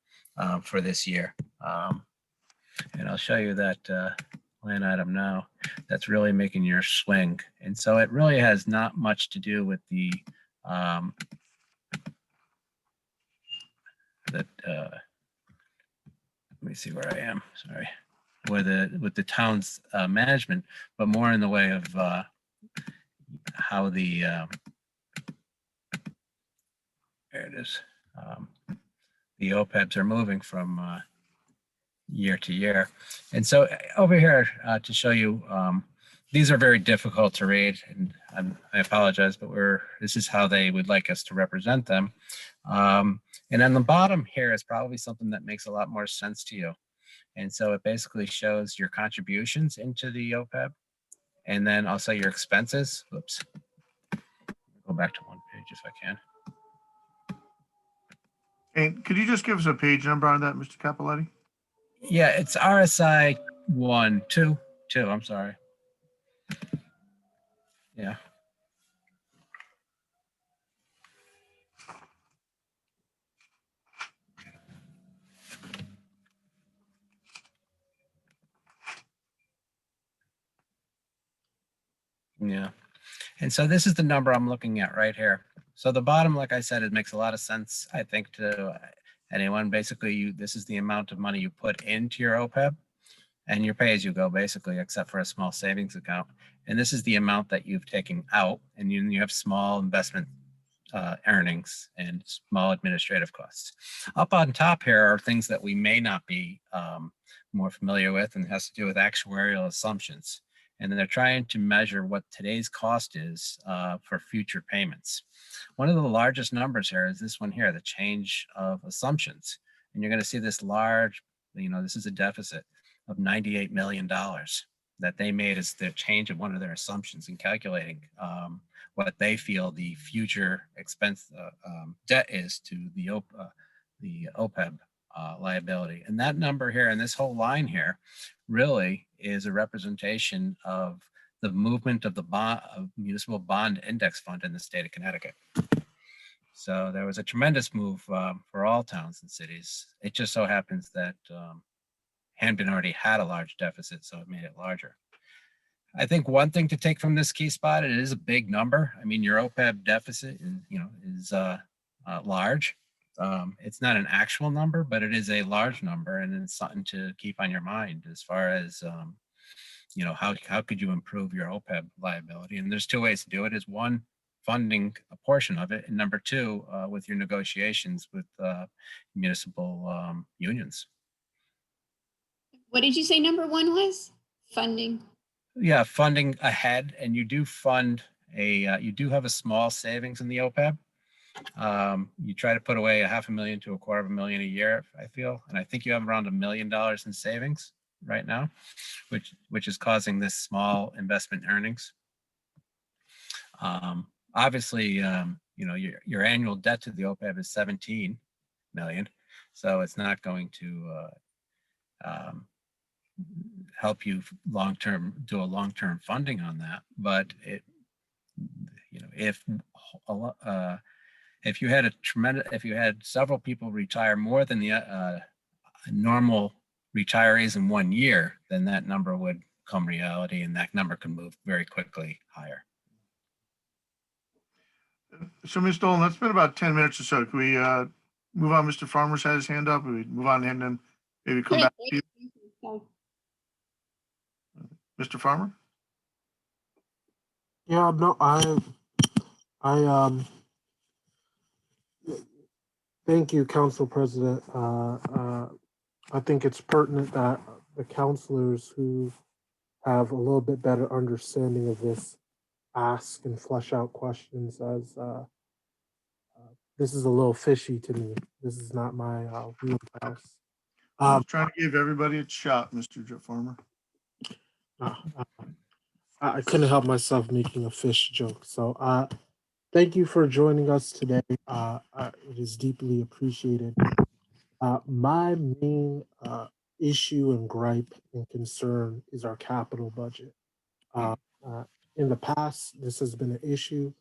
for this year. And I'll show you that line item now. That's really making your swing. And so it really has not much to do with the let me see where I am, sorry, with the town's management, but more in the way of how the there it is, the OPEBs are moving from year to year. And so over here to show you, these are very difficult to read, and I apologize, but this is how they would like us to represent them. And on the bottom here is probably something that makes a lot more sense to you. And so it basically shows your contributions into the OPEB, and then also your expenses. Whoops. Go back to one page if I can. And could you just give us a page number on that, Mr. Capoletti? Yeah, it's RSI 2, I'm sorry. Yeah. Yeah. And so this is the number I'm looking at right here. So the bottom, like I said, it makes a lot of sense, I think, to anyone. Basically, this is the amount of money you put into your OPEB, and your pay as you go, basically, except for a small savings account. And this is the amount that you've taken out, and you have small investment earnings and small administrative costs. Up on top here are things that we may not be more familiar with, and it has to do with actuarial assumptions. And then they're trying to measure what today's cost is for future payments. One of the largest numbers here is this one here, the change of assumptions. And you're going to see this large, this is a deficit of $98 million that they made as their change of one of their assumptions in calculating what they feel the future expense debt is to the OPEB liability. And that number here and this whole line here really is a representation of the movement of the municipal bond index fund in the state of Connecticut. So there was a tremendous move for all towns and cities. It just so happens that Hamden already had a large deficit, so it made it larger. I think one thing to take from this key spot, it is a big number. I mean, your OPEB deficit is large. It's not an actual number, but it is a large number, and it's something to keep on your mind as far as how could you improve your OPEB liability? And there's two ways to do it. Is one, funding a portion of it, and number two, with your negotiations with municipal unions. What did you say number one was? Funding? Yeah, funding ahead, and you do fund you do have a small savings in the OPEB. You try to put away $500,000 to $250,000 a year, I feel, and I think you have around $1 million in savings right now, which is causing this small investment earnings. Obviously, your annual debt to the OPEB is $17 million, so it's not going to help you do a long-term funding on that. But if you had several people retire more than the normal retirees in 1 year, then that number would become reality, and that number can move very quickly higher. So, Ms. Dolan, that's been about 10 minutes or so. Can we move on? Mr. Farmer's had his hand up. We move on to him, then maybe come back to you. Mr. Farmer? Yeah, no, thank you, Council President. I think it's pertinent that the councilors who have a little bit better understanding of this, ask and flesh out questions as this is a little fishy to me. This is not my wheelhouse. I'm trying to give everybody a shot, Mr. Farmer. Uh, I couldn't help myself making a fish joke. So thank you for joining us today. It is deeply appreciated. My main issue and gripe and concern is our capital budget. Uh, in the past, this has been an issue.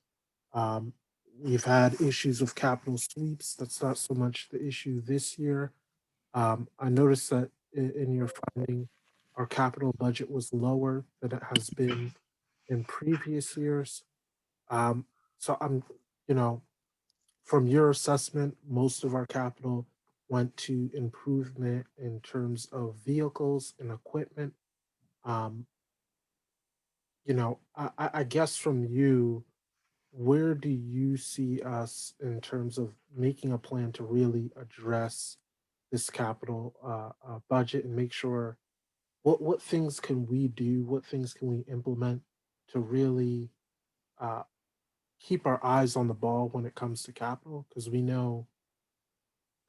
Um, we've had issues with capital sweeps. That's not so much the issue this year. I noticed that in your finding, our capital budget was lower than it has been in previous years. So I'm, you know, from your assessment, most of our capital went to improvement in terms of vehicles and equipment. Um, I guess from you, where do you see us in terms of making a plan to really address this capital budget and make sure what things can we do, what things can we implement to really uh, keep our eyes on the ball when it comes to capital? Because we know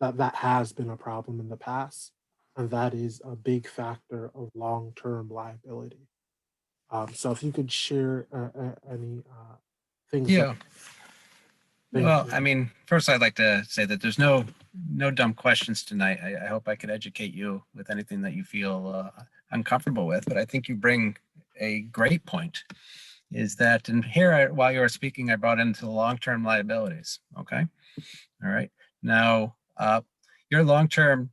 that that has been a problem in the past, and that is a big factor of long-term liability. So if you could share any things Yeah. Thank Well, you. I mean, first I'd like to say that there's no dumb questions tonight. I hope I could educate you with anything that you feel uncomfortable with, but I think you bring a great point. Is that, and here while you were speaking, I brought into the long-term liabilities. Okay, all right. Now, your long-term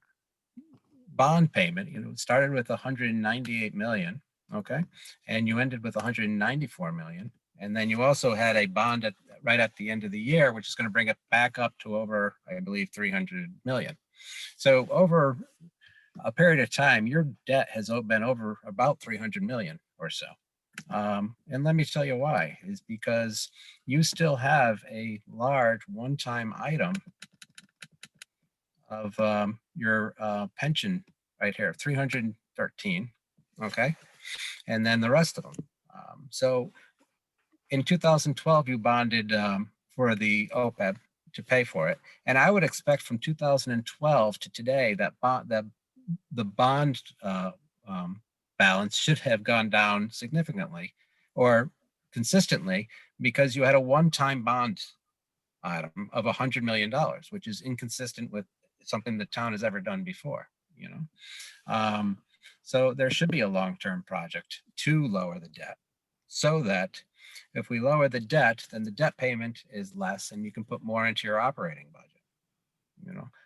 bond payment, started with 198 million. Okay, and you ended with 194 million. And then you also had a bond right at the end of the year, which is going to bring it back up to over, I believe, 300 million. So over a period of time, your debt has been over about 300 million or so. And let me tell you why, is because you still have a large one-time item of your pension right here, 313, okay? And then the rest of them. So in 2012, you bonded for the OPEB to pay for it. And I would expect from 2012 to today that the bond balance should have gone down significantly or consistently, because you had a one-time bond item of $100 million, which is inconsistent with something the town has ever done before, so there should be a long-term project to lower the debt, so that if we lower the debt, then the debt payment is less and you can put more into your operating budget.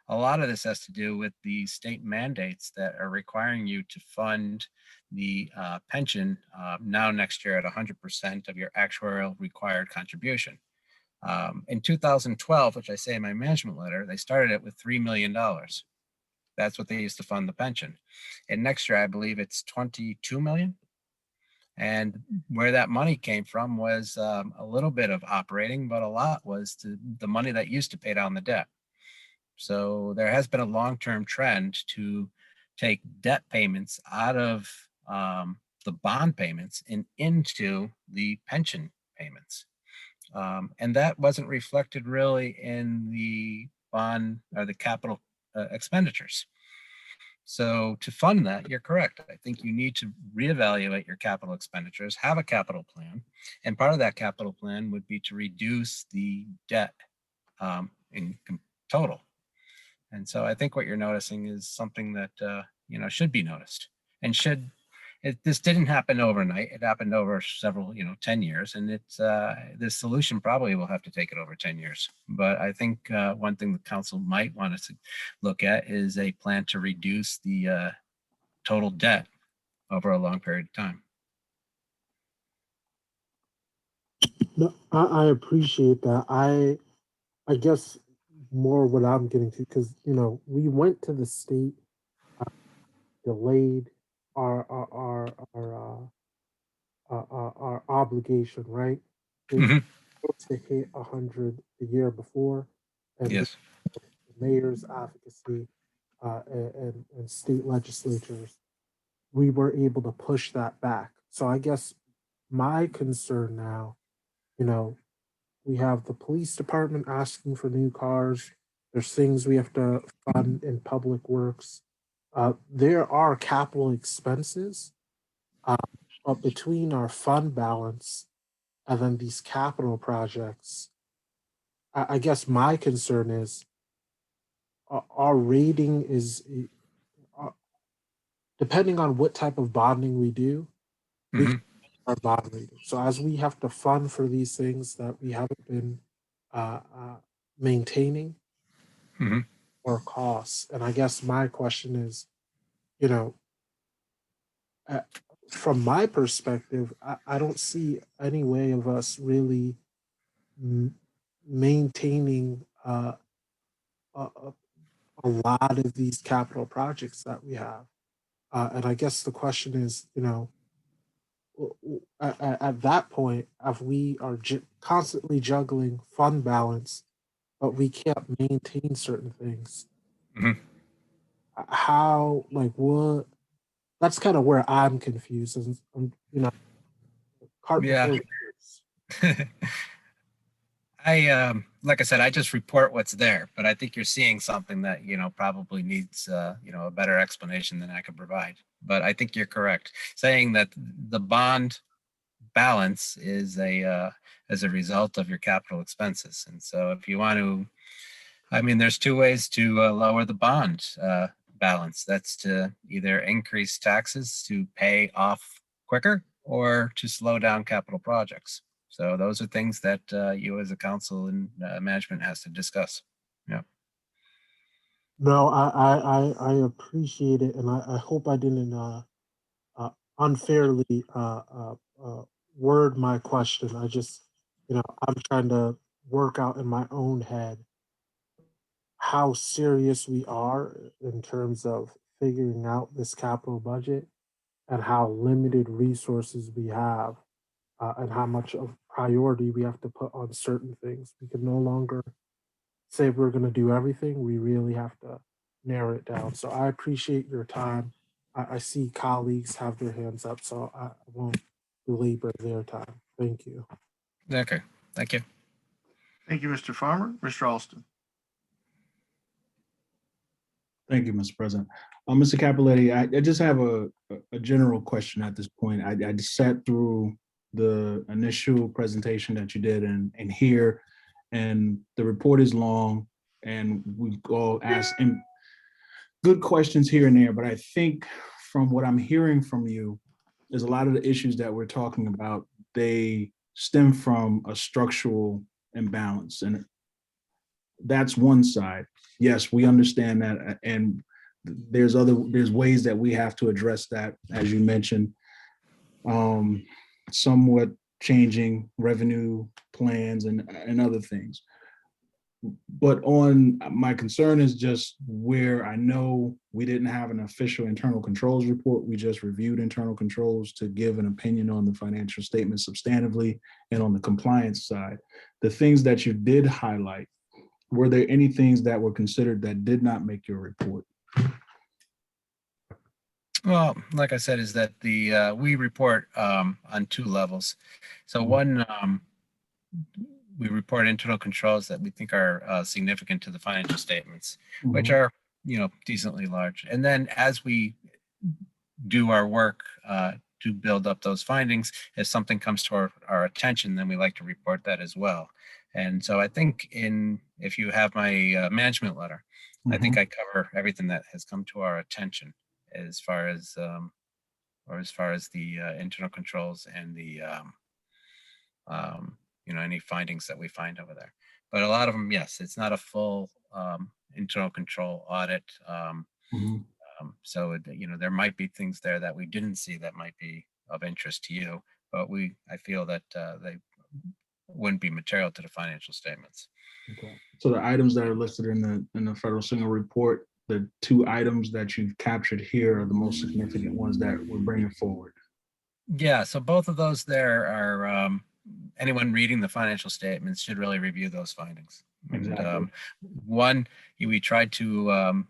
A lot of this has to do with the state mandates that are requiring you to fund the pension now next year at 100% of your actuarial required contribution. In 2012, which I say in my management letter, they started it with $3 million. That's what they used to fund the pension. And next year, I believe it's 22 million. And where that money came from was a little bit of operating, but a lot was the money that used to pay down the debt. So there has been a long-term trend to take debt payments out of the bond payments and into the pension payments. And that wasn't reflected really in the bond or the capital expenditures. So to fund that, you're correct. I think you need to reevaluate your capital expenditures, have a capital plan. And part of that capital plan would be to reduce the debt in total. And so I think what you're noticing is something that, should be noticed and this didn't happen overnight. It happened over several, 10 years, and this solution probably will have to take it over 10 years. But I think one thing the council might want us to look at is a plan to reduce the total debt over a long period of time. No, I appreciate that. I guess more what I'm getting to, because we went to the state, delayed our obligation, right? They Mhm. to hit 100 the year before, and Yes. the mayor's advocacy and state legislatures, we were able to push that back. So I guess my concern now, you know, we have the police department asking for new cars. There's things we have to fund in public works. There are capital expenses, uh, but between our fund balance and then these capital projects, I guess my concern is our rating is uh, depending on what type of bonding we do, we Mhm. can our bond rating. So as we have to fund for these things that we haven't been maintaining, Mhm. or costs. And I guess my question is, you know, uh, from my perspective, I don't see any way of us really maintaining a, a lot of these capital projects that we have. And I guess the question is, you know, at that point, if we are constantly juggling fund balance, but we can't maintain certain things, Mhm. how, like, what? That's kind of where I'm confused. And you know, cart Yeah. before the horse. Like I said, I just report what's there, but I think you're seeing something that, probably needs, a better explanation than I could provide. But I think you're correct, saying that the bond balance is as a result of your capital expenses. And so if you want to, there's two ways to lower the bond balance. That's to either increase taxes to pay off quicker or to slow down capital projects. So those are things that you as a council and management has to discuss. Yeah. No, I appreciate it, and I hope I didn't unfairly word my question. I just, I'm trying to work out in my own head how serious we are in terms of figuring out this capital budget and how limited resources we have, and how much of priority we have to put on certain things. We can no longer say we're going to do everything. We really have to narrow it down. So I appreciate your time. I see colleagues have their hands up, so I won't belabor their time. Thank you. Okay. Thank you. Thank you, Mr. Farmer. Mr. Alston. Thank you, Mr. President. Mr. Capoletti, I just have a general question at this point. I just sat through the initial presentation that you did and here, and the report is long, and we've all asked good questions here and there, but I think from what I'm hearing from you, there's a lot of the issues that we're talking about, they stem from a structural imbalance, and that's one side. Yes, we understand that, and there's ways that we have to address that, as you mentioned, somewhat changing revenue plans and other things. But my concern is just where I know we didn't have an official internal controls report. We just reviewed internal controls to give an opinion on the financial statement substantively and on the compliance side. The things that you did highlight, were there any things that were considered that did not make your report? Well, like I said, is that we report on two levels. So one, we report internal controls that we think are significant to the financial statements, which are, decently large. And then as we do our work to build up those findings, if something comes to our attention, then we like to report that as well. And so I think if you have my management letter, I think I cover everything that has come to our attention as far as the internal controls and the any findings that we find over there. But a lot of them, yes, it's not a full internal control audit. So there might be things there that we didn't see that might be of interest to you, but I feel that they wouldn't be material to the financial statements. Okay. So the items that are listed in the federal single report, the two items that you've captured here are the most significant ones that we're bringing forward. Yeah, so both of those there are, anyone reading the financial statements should really review those findings. Exactly. And one, we tried to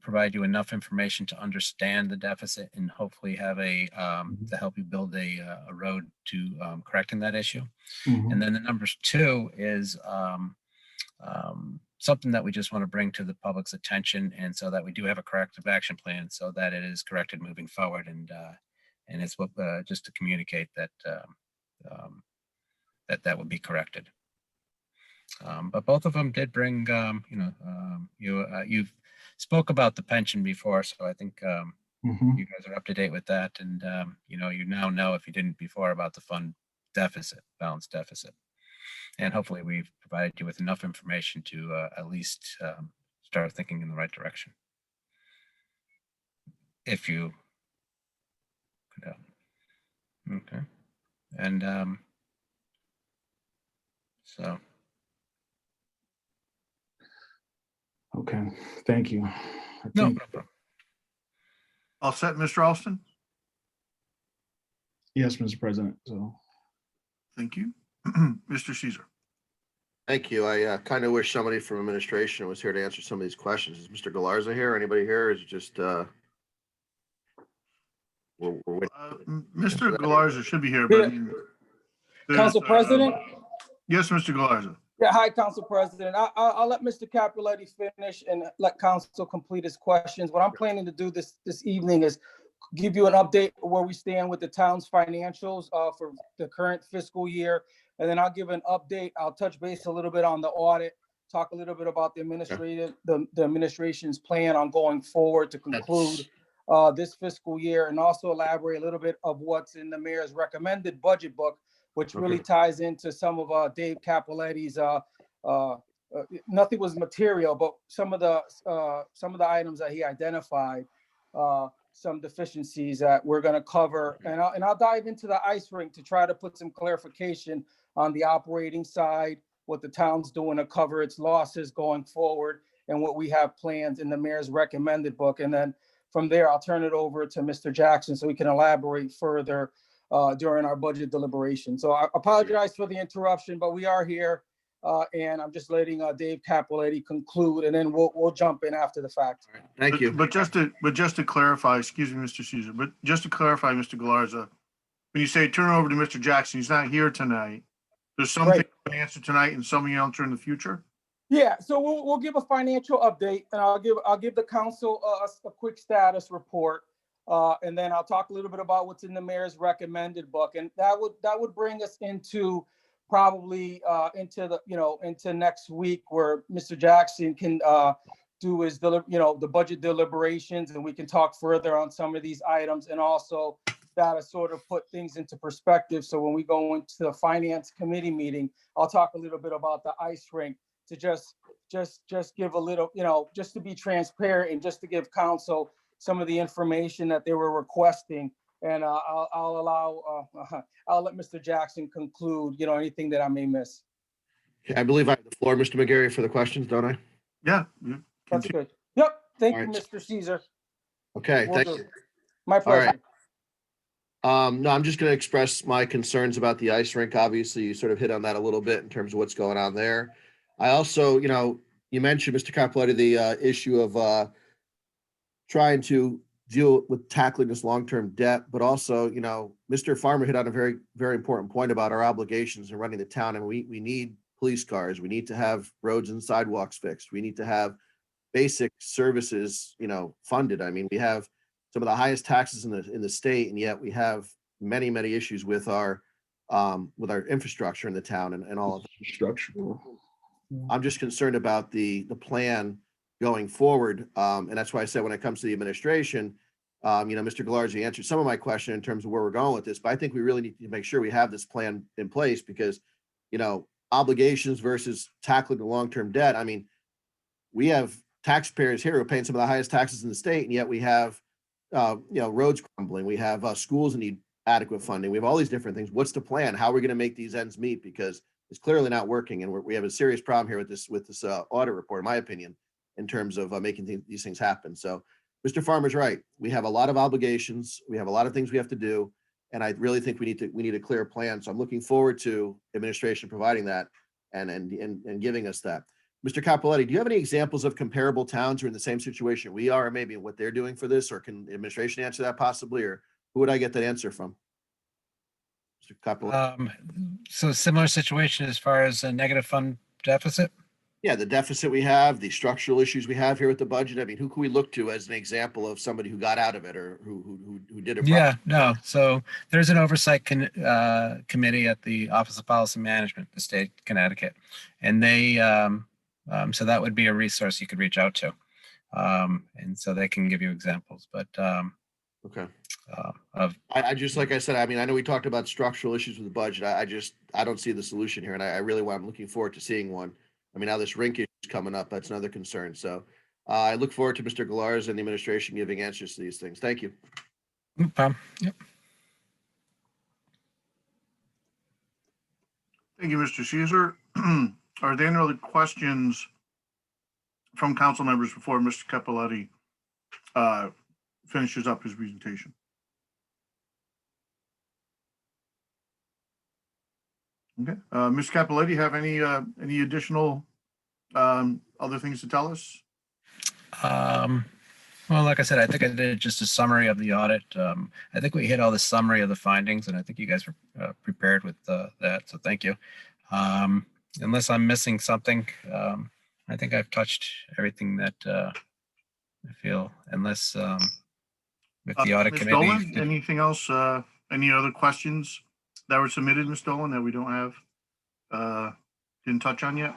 provide you enough information to understand the deficit and hopefully have to help you build a road to correcting that issue. Mhm. And then the numbers 2 is something that we just want to bring to the public's attention, and so that we do have a corrective action plan so that it is corrected moving forward. And it's what just to communicate that that would be corrected. But both of them did bring, you've spoke about the pension before, so I think Mhm. you guys are up to date with that. And, you now know, if you didn't before, about the fund deficit, balance deficit. And hopefully we've provided you with enough information to at least start thinking in the right direction. If you could, okay. And so. Okay, thank you. No think- problem. All set, Mr. Alston? Yes, Mr. President, so. Thank you. Mr. Caesar. Thank you. I kind of wish somebody from administration was here to answer some of these questions. Is Mr. Galarza here? Anybody here? Or is it just we're waiting? Mr. Galarza should be here, but I mean, there's, Council President? Yes, Mr. Galarza. Yeah, hi, Council President. I'll let Mr. Capuletti finish and let Council complete his questions. What I'm planning to do this evening is give you an update where we stand with the town's financials for the current fiscal year. And then I'll give an update. I'll touch base a little bit on the audit, talk a little bit about the administration's plan on going forward to conclude this fiscal year, and also elaborate a little bit of what's in the mayor's recommended budget book, which really ties into some of Dave Capuletti's, nothing was material, but some of the items that he identified, some deficiencies that we're going to cover. And I'll dive into the ice rink to try to put some clarification on the operating side, what the town's doing to cover its losses going forward, and what we have planned in the mayor's recommended book. And then from there, I'll turn it over to Mr. Jackson so we can elaborate further during our budget deliberation. So I apologize for the interruption, but we are here, and I'm just letting Dave Capuletti conclude, and then we'll jump in after the fact. Thank you. But just to clarify, excuse me, Mr. Caesar, but just to clarify, Mr. Galarza, when you say turn it over to Mr. Jackson, he's not here tonight. There's something Right. to answer tonight and something else in the future? Yeah, so we'll give a financial update, and I'll give the council a quick status report, and then I'll talk a little bit about what's in the mayor's recommended book, and that would bring us into probably into next week, where Mr. Jackson can do his the budget deliberations, and we can talk further on some of these items, and also that'll sort of put things into perspective. So when we go into the finance committee meeting, I'll talk a little bit about the ice rink, to just give a little, just to be transparent and just to give council some of the information that they were requesting. And I'll let Mr. Jackson conclude, anything that I may miss. Okay, I believe I have the floor, Mr. McGarry, for the questions, don't I? Yeah. That's good. Yep. Thank All you, right. Mr. Caesar. Okay, Will thank do. you. My All pleasure. right. No, I'm just going to express my concerns about the ice rink. Obviously, you sort of hit on that a little bit in terms of what's going on there. I also, you mentioned, Mr. Capuletti, the issue of trying to deal with tackling this long-term debt, but also, Mr. Farmer hit on a very, very important point about our obligations in running the town. And we need police cars. We need to have roads and sidewalks fixed. We need to have basic services, funded. I mean, we have some of the highest taxes in the state, and yet we have many, many issues with our infrastructure in the town and all of that. Structural. I'm just concerned about the plan going forward. And that's why I said when it comes to the administration, Mr. Galarza answered some of my question in terms of where we're going with this, but I think we really need to make sure we have this plan in place because, obligations versus tackling the long-term debt. I mean, we have taxpayers here who are paying some of the highest taxes in the state, and yet we have, roads crumbling. We have schools that need adequate funding. We have all these different things. What's the plan? How are we going to make these ends meet? Because it's clearly not working, and we have a serious problem here with this audit report, in my opinion, in terms of making these things happen. So, Mr. Farmer's right. We have a lot of obligations. We have a lot of things we have to do, and I really think we need a clear plan. So I'm looking forward to administration providing that and giving us that. Mr. Capoletti, do you have any examples of comparable towns who are in the same situation we are, or maybe what they're doing for this, or can the administration answer that possibly, or who would I get that answer from? Mr. Capoletti? So similar situation as far as a negative fund deficit? Yeah, the deficit we have, the structural issues we have here with the budget. I mean, who can we look to as an example of somebody who got out of it or who did it? Yeah, no. So there's an oversight committee at the Office of Policy Management, the state of Connecticut, and they so that would be a resource you could reach out to, and so they can give you examples. But Okay. Of I just, like I said, I mean, I know we talked about structural issues with the budget. I don't see the solution here, and I really I'm looking forward to seeing one. I mean, now this rink issue is coming up. That's another concern. So I look forward to Mr. Gallarz and the administration giving answers to these things. Thank you. no problem. Yep. Thank you, Mr. Caesar. Are there any other questions from council members before Mr. Capoletti finishes up his presentation? Okay, Ms. Capoletti, have any additional other things to tell us? Well, like I said, I think I did just a summary of the audit. I think we hit all the summary of the findings, and I think you guys were prepared with that. So thank you. Unless I'm missing something, I think I've touched everything that I feel. Unless with the audit Ms. committee, Dolan, anything else? Any other questions that were submitted, Ms. Dolan, that we don't have, didn't touch on yet?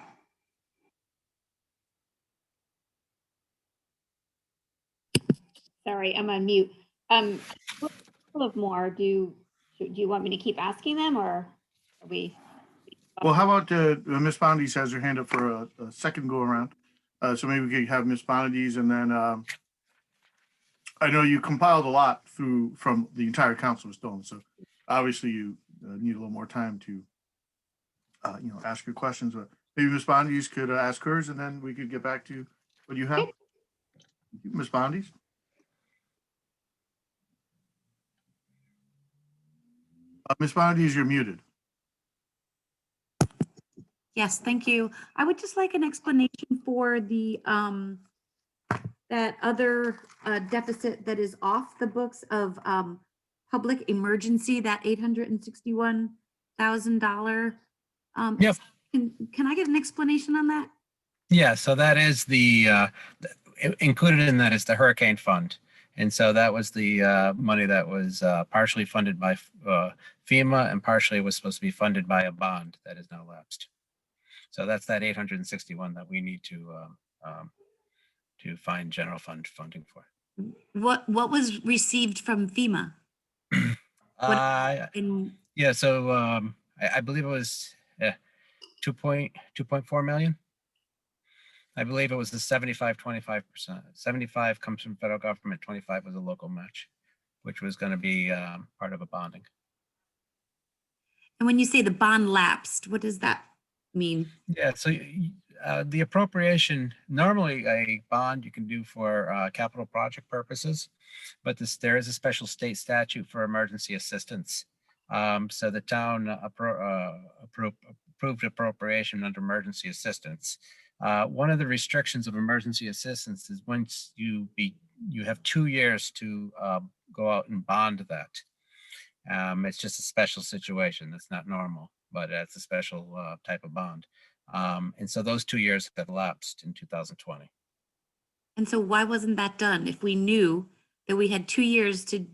Sorry, I'm on mute. A couple of more. Do you want me to keep asking them, or are we? Well, how about Ms. Bondi's has her hand up for a second go around. So maybe we could have Ms. Bondi's, and then I know you compiled a lot from the entire council, Ms. Dolan. So obviously you need a little more time to ask your questions. But maybe Ms. Bondi's could ask hers, and then we could get back to what you have. Ms. Bondi's. Ms. Bondi's, you're muted. Yes, thank you. I would just like an explanation for the that other deficit that is off the books of public emergency, that $861,000. Yep. Can I get an explanation on that? yeah. So that is the included in that is the hurricane fund. And so that was the money that was partially funded by FEMA and partially was supposed to be funded by a bond that is now lapsed. So that's that 861 that we need to find general fund funding for. What was received from FEMA? Yeah, so I believe it was 2.4 million. I believe it was the 75-25%. 75 comes from federal government, 25 was a local match, which was going to be part of a bonding. And when you say the bond lapsed, what does that mean? Yeah, so the appropriation, normally a bond you can do for capital project purposes, but there is a special state statute for emergency assistance. So the town approved appropriation under emergency assistance. One of the restrictions of emergency assistance is once you have 2 years to go out and bond that. It's just a special situation. That's not normal, but it's a special type of bond. And so those 2 years have lapsed in 2020. And so why wasn't that done? If we knew that we had 2 years to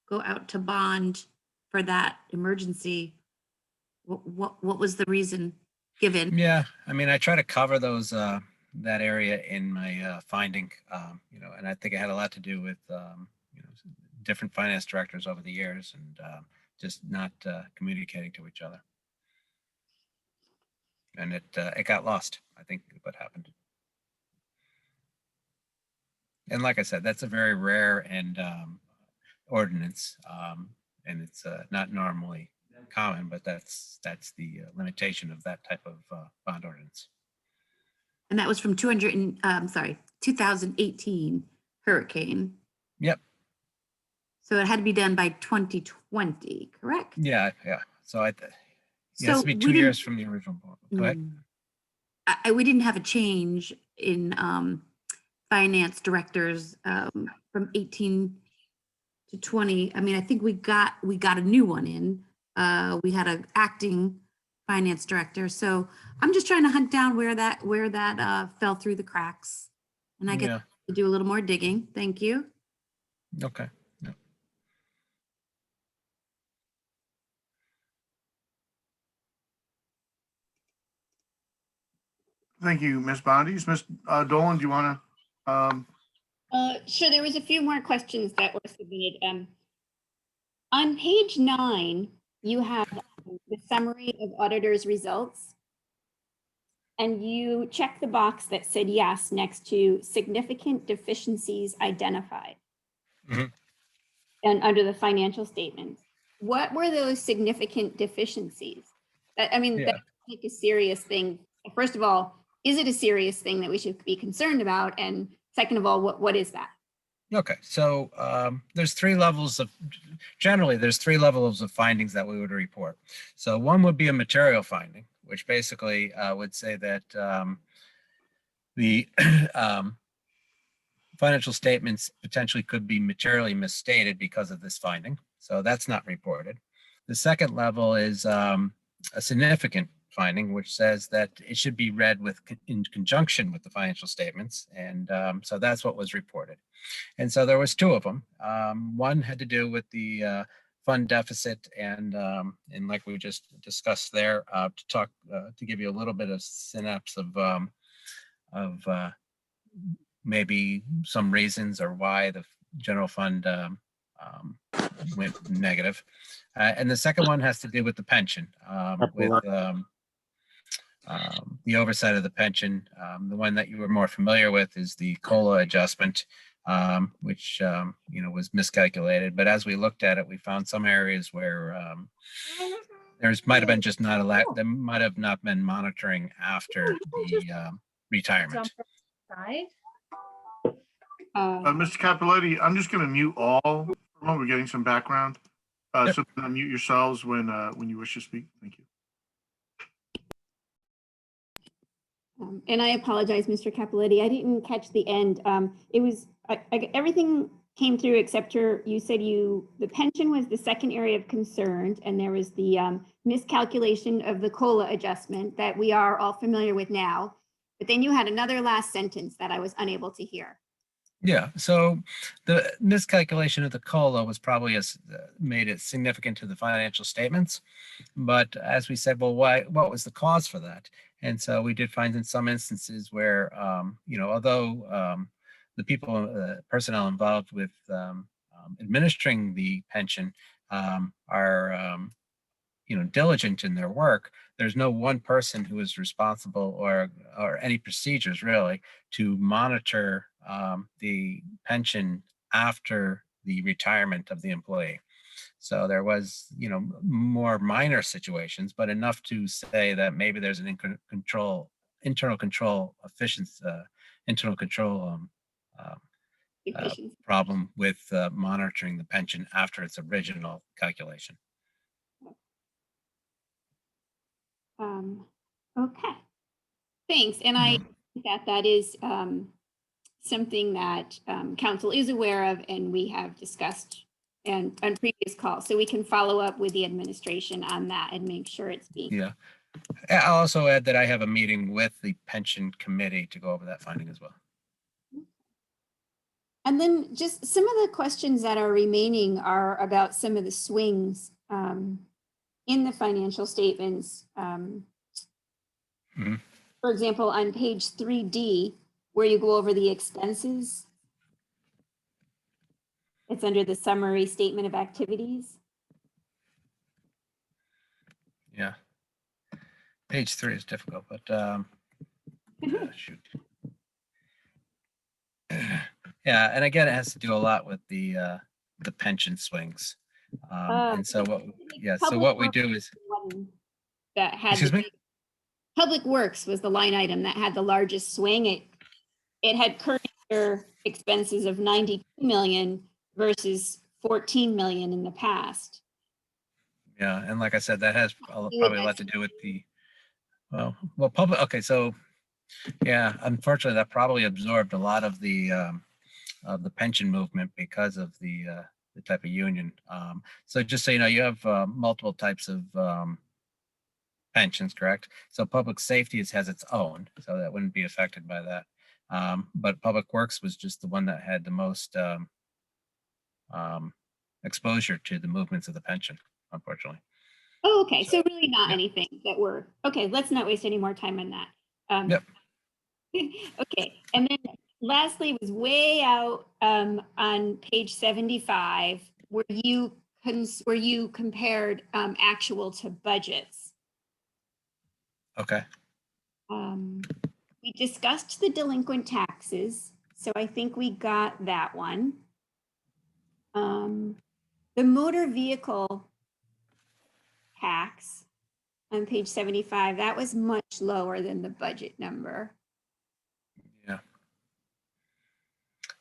go out to bond for that emergency, what was the reason given? Yeah, I mean, I try to cover those that area in my finding, and I think it had a lot to do with different finance directors over the years and just not communicating to each other. And it got lost, I think, what happened. And like I said, that's a very rare and ordinance, and it's not normally common, but that's the limitation of that type of bond ordinance. And that was from 2018 hurricane. Yep. So it had to be done by 2020, correct? Yeah. So it has to be 2 years from the original bond. Go ahead. we didn't have a change in finance directors from 18 to 20. I mean, I think we got a new one in. We had an acting finance director. So I'm just trying to hunt down where that fell through the cracks. And I get Yeah. to do a little more digging. Thank you. Okay. Yeah. Thank you, Ms. Bondi's. Ms. Dolan, do you want to? Sure, there was a few more questions that were submitted. On page 9, you have the summary of auditor's results. And you check the box that said yes next to significant deficiencies identified. Mhm. And under the financial statements. What were those significant deficiencies? I mean, Yeah. that's like a serious thing. First of all, is it a serious thing that we should be concerned about? And second of all, what is that? Okay, so there's generally there's three levels of findings that we would report. So one would be a material finding, which basically would say that the financial statements potentially could be materially misstated because of this finding. So that's not reported. The second level is a significant finding, which says that it should be read in conjunction with the financial statements. And so that's what was reported. And so there was two of them. One had to do with the fund deficit, and like we just discussed there, to give you a little bit of synapse of maybe some reasons or why the general fund went negative. And the second one has to do with the pension, with the oversight of the pension. The one that you were more familiar with is the COLA adjustment, which was miscalculated. But as we looked at it, we found some areas where there's might have been just not a lot. There might have not been monitoring after the retirement. Mr. Capoletti, I'm just going to mute all for a moment. We're getting some background. Yep. So unmute yourselves when you wish to speak. Thank you. And I apologize, Mr. Capoletti. I didn't catch the end. It was everything came through except you said the pension was the second area of concern, and there was the miscalculation of the COLA adjustment that we are all familiar with now. But then you had another last sentence that I was unable to hear. Yeah, so the miscalculation of the COLA was probably made it significant to the financial statements. But as we said, well, what was the cause for that? And so we did find in some instances where, although the personnel involved with administering the pension are, diligent in their work, there's no one person who is responsible or any procedures really to monitor the pension after the retirement of the employee. So there was, more minor situations, but enough to say that maybe there's an internal control problem with monitoring the pension after its original calculation. Okay, thanks. And I think that is something that council is aware of and we have discussed and on previous calls. So we can follow up with the administration on that and make sure it's being. Yeah. I'll also add that I have a meeting with the pension committee to go over that finding as well. And then just some of the questions that are remaining are about some of the swings in the financial statements. For example, on page 3D, where you go over the expenses, it's under the summary statement of activities. Yeah. Page 3 is difficult, but shoot. Yeah, and again, it has to do a lot with the pension swings. And so what we do is that had excuse me? Public Works was the line item that had the largest swing. It had current year expenses of 92 million versus 14 million in the past. Yeah, and like I said, that has probably a lot to do with the public. Okay, so Yeah, unfortunately, that probably absorbed a lot of the pension movement because of the type of union. So just so you know, you have multiple types of pensions, correct? So public safety has its own, so that wouldn't be affected by that. But public works was just the one that had the most exposure to the movements of the pension, unfortunately. Oh, okay. So So, really not yeah. anything that we're, okay, let's not waste any more time on that. Yep. Okay, and then lastly was way out on page 75, where you compared actual to budgets. Okay. We discussed the delinquent taxes, so I think we got that one. The motor vehicle tax on page 75, that was much lower than the budget number. Yeah.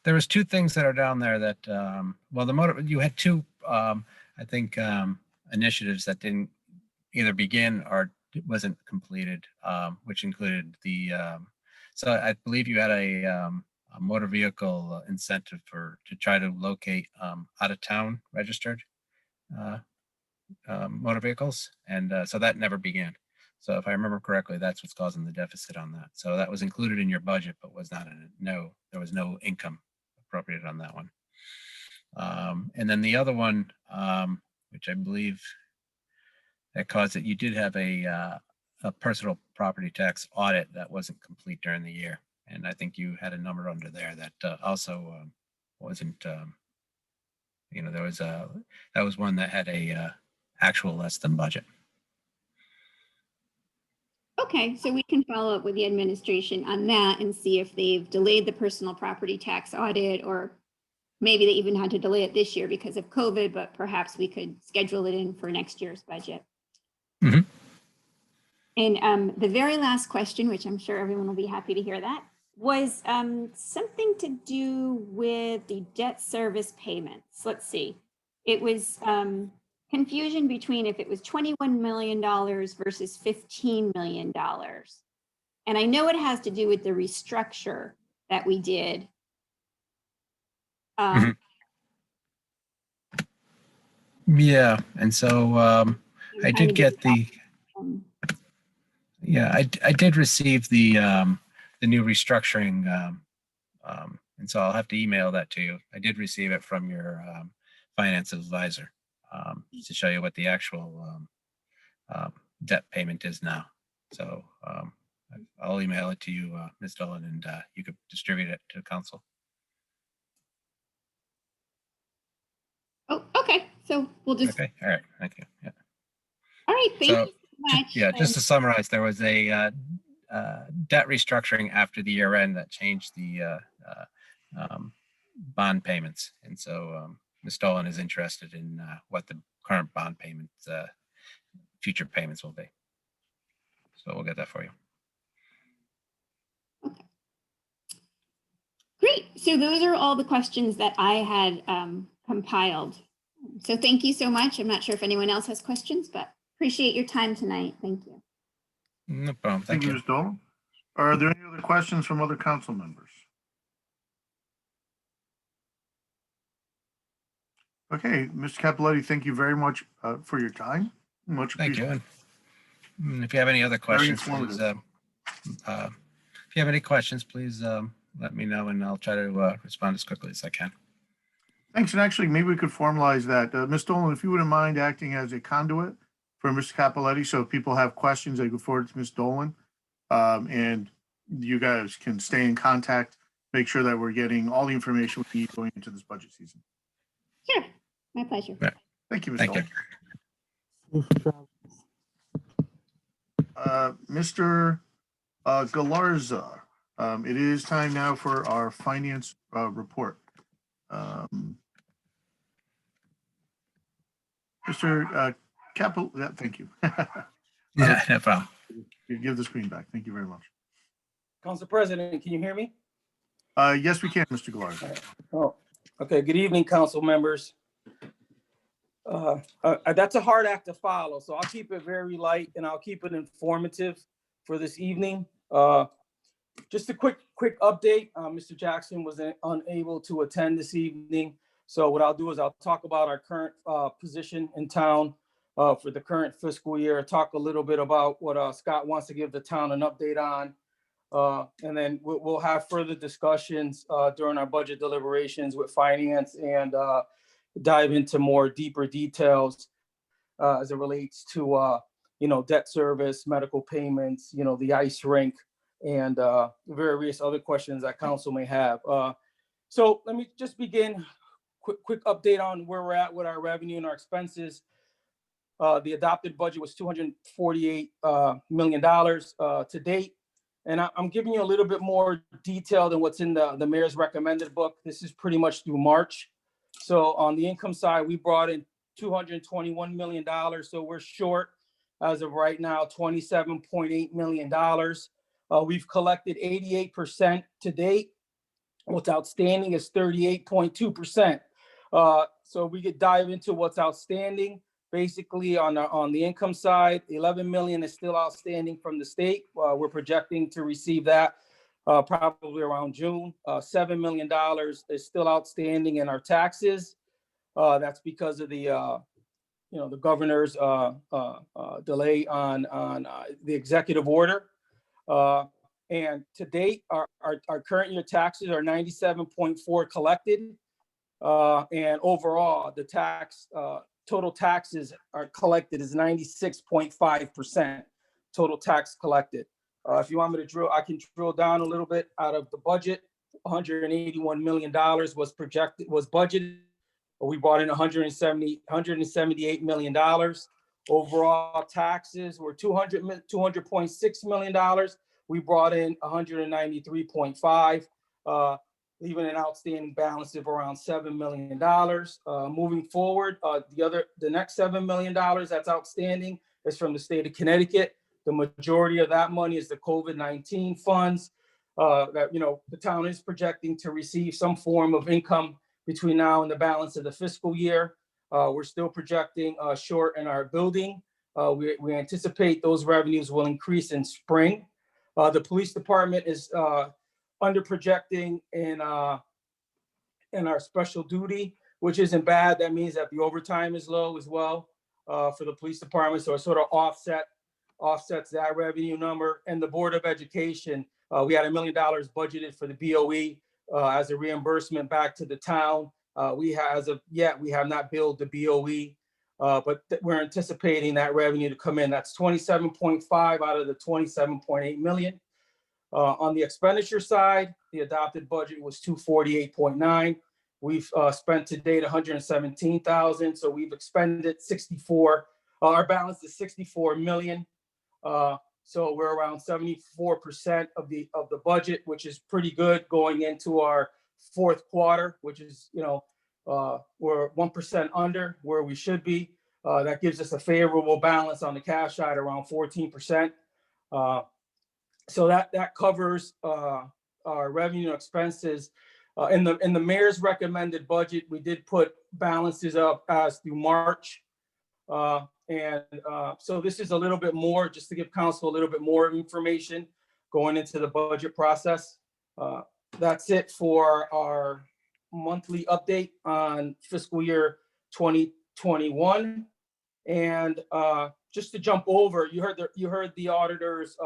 There was two things that are down there that, well, you had two, I think, initiatives that didn't either begin or wasn't completed, which included so I believe you had a motor vehicle incentive to try to locate out of town registered motor vehicles. And so that never began. So if I remember correctly, that's what's causing the deficit on that. So that was included in your budget, but was not there was no income appropriated on that one. And then the other one, which I believe that caused it, you did have a personal property tax audit that wasn't complete during the year. And I think you had a number under there that also wasn't, there was that was one that had a actual less than budget. Okay, so we can follow up with the administration on that and see if they've delayed the personal property tax audit, or maybe they even had to delay it this year because of COVID, but perhaps we could schedule it in for next year's budget. Mhm. And the very last question, which I'm sure everyone will be happy to hear that, was something to do with the debt service payments. Let's see. It was confusion between if it was $21 million versus $15 million. And I know it has to do with the restructure that we did. Yeah, and so I did get the I did receive the new restructuring, and so I'll have to email that to you. I did receive it from your finance advisor to show you what the actual debt payment is now. So I'll email it to you, Ms. Dolan, and you could distribute it to council. Oh, okay. So we'll just. Okay. All right. Thank you. Yeah. All right. Thank you so much. Yeah. Just to summarize, there was a debt restructuring after the year end that changed the bond payments, and so Ms. Dolan is interested in what the current bond payments, future payments will be. So we'll get that for you. Okay. Great. So those are all the questions that I had compiled. So thank you so much. I'm not sure if anyone else has questions, but appreciate your time tonight. Thank you. No problem. Thank you. Ms. Dolan. Are there any other questions from other council members? Okay, Mr. Capoletti, thank you very much for your time. Much appreciated. Thank you. And if you have any other questions, please, if you have any questions, please let me know, and I'll try to respond as quickly as I can. Thanks. And actually, maybe we could formalize that. Ms. Dolan, if you wouldn't mind acting as a conduit for Mr. Capoletti, so if people have questions, they go forward to Ms. Dolan, and you guys can stay in contact, make sure that we're getting all the information we need going into this budget season. Sure. My pleasure. Yeah. Thank you, Ms. Thank Dolan. you. Mr. Galarza, it is time now for our finance report. Mr. Capel, thank you. Yeah, no problem. You give the screen back. Thank you very much. Council President, can you hear me? Yes, we can, Mr. Galarza. Oh, okay. Good evening, council members. That's a hard act to follow, so I'll keep it very light and I'll keep it informative for this evening. Just a quick update. Mr. Jackson was unable to attend this evening. So what I'll do is I'll talk about our current position in town for the current fiscal year, talk a little bit about what Scott wants to give the town an update on. And then we'll have further discussions during our budget deliberations with finance and dive into more deeper details as it relates to, debt service, medical payments, the ice rink, and various other questions that council may have. So let me just begin. Quick update on where we're at with our revenue and our expenses. The adopted budget was $248 million to date. And I'm giving you a little bit more detail than what's in the mayor's recommended book. This is pretty much through March. So on the income side, we brought in $221 million. So we're short as of right now, $27.8 million. We've collected 88% to date. What's outstanding is 38.2%. So we could dive into what's outstanding. Basically, on the income side, 11 million is still outstanding from the state. We're projecting to receive that probably around June. $7 million is still outstanding in our taxes. That's because of the the governor's delay on the executive order. And to date, our current year taxes are 97.4 collected. And overall, the total taxes are collected is 96.5% total tax collected. If you want me to I can drill down a little bit out of the budget. $181 million was budgeted. We brought in $178 million. Overall taxes were $200.6 million. We brought in 193.5, leaving an outstanding balance of around $7 million. Moving forward, the next $7 million that's outstanding is from the state of Connecticut. The majority of that money is the COVID-19 funds that the town is projecting to receive some form of income between now and the balance of the fiscal year. We're still projecting short in our building. We anticipate those revenues will increase in spring. The police department is under projecting in our special duty, which isn't bad. That means that the overtime is low as well for the police department. So it sort of offsets that revenue number. And the Board of Education, we had $1 million budgeted for the BOE as a reimbursement back to the town. As of yet, we have not billed the BOE, but we're anticipating that revenue to come in. That's 27.5 out of the 27.8 million. On the expenditure side, the adopted budget was 248.9. We've spent to date 117,000, so we've expended 64. Our balance is 64 million. So we're around 74% of the budget, which is pretty good going into our fourth quarter, which is we're 1% under where we should be. That gives us a favorable balance on the cash side, around 14%. So that covers our revenue and expenses. In the mayor's recommended budget, we did put balances up as through March. So this is a little bit more, just to give council a little bit more information going into the budget process. That's it for our monthly update on fiscal year 2021. And just to jump over, you heard the auditor's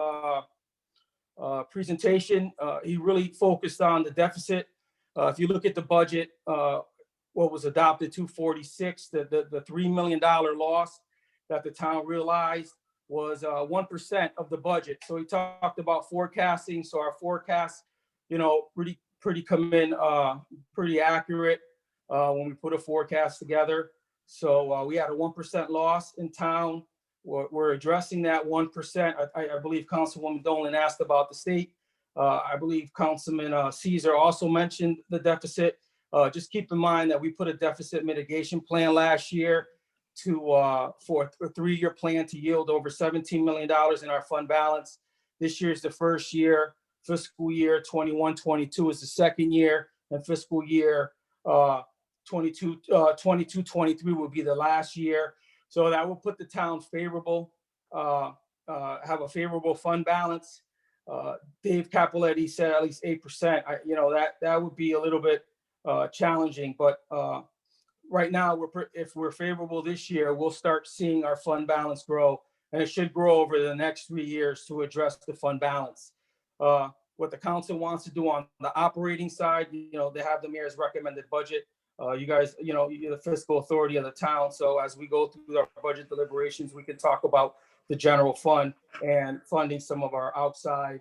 presentation. He really focused on the deficit. If you look at the budget, what was adopted, 246, the $3 million loss that the town realized was 1% of the budget. So he talked about forecasting. So our forecasts, pretty come in pretty accurate when we put a forecast together. So we had a 1% loss in town. We're addressing that 1%. I believe Councilwoman Dolan asked about the state. I believe Councilman Caesar also mentioned the deficit. Just keep in mind that we put a deficit mitigation plan last year for a 3-year plan to yield over $17 million in our fund balance. This year is the first year. Fiscal year 21-22 is the second year, and fiscal year 22-23 will be the last year. So that will put the town favorable, have a favorable fund balance. Dave Capoletti said at least 8%. That would be a little bit challenging, but right now, if we're favorable this year, we'll start seeing our fund balance grow, and it should grow over the next 3 years to address the fund balance. What the council wants to do on the operating side, they have the mayor's recommended budget. You guys, you're the fiscal authority of the town. So as we go through our budget deliberations, we can talk about the general fund and funding some of our outside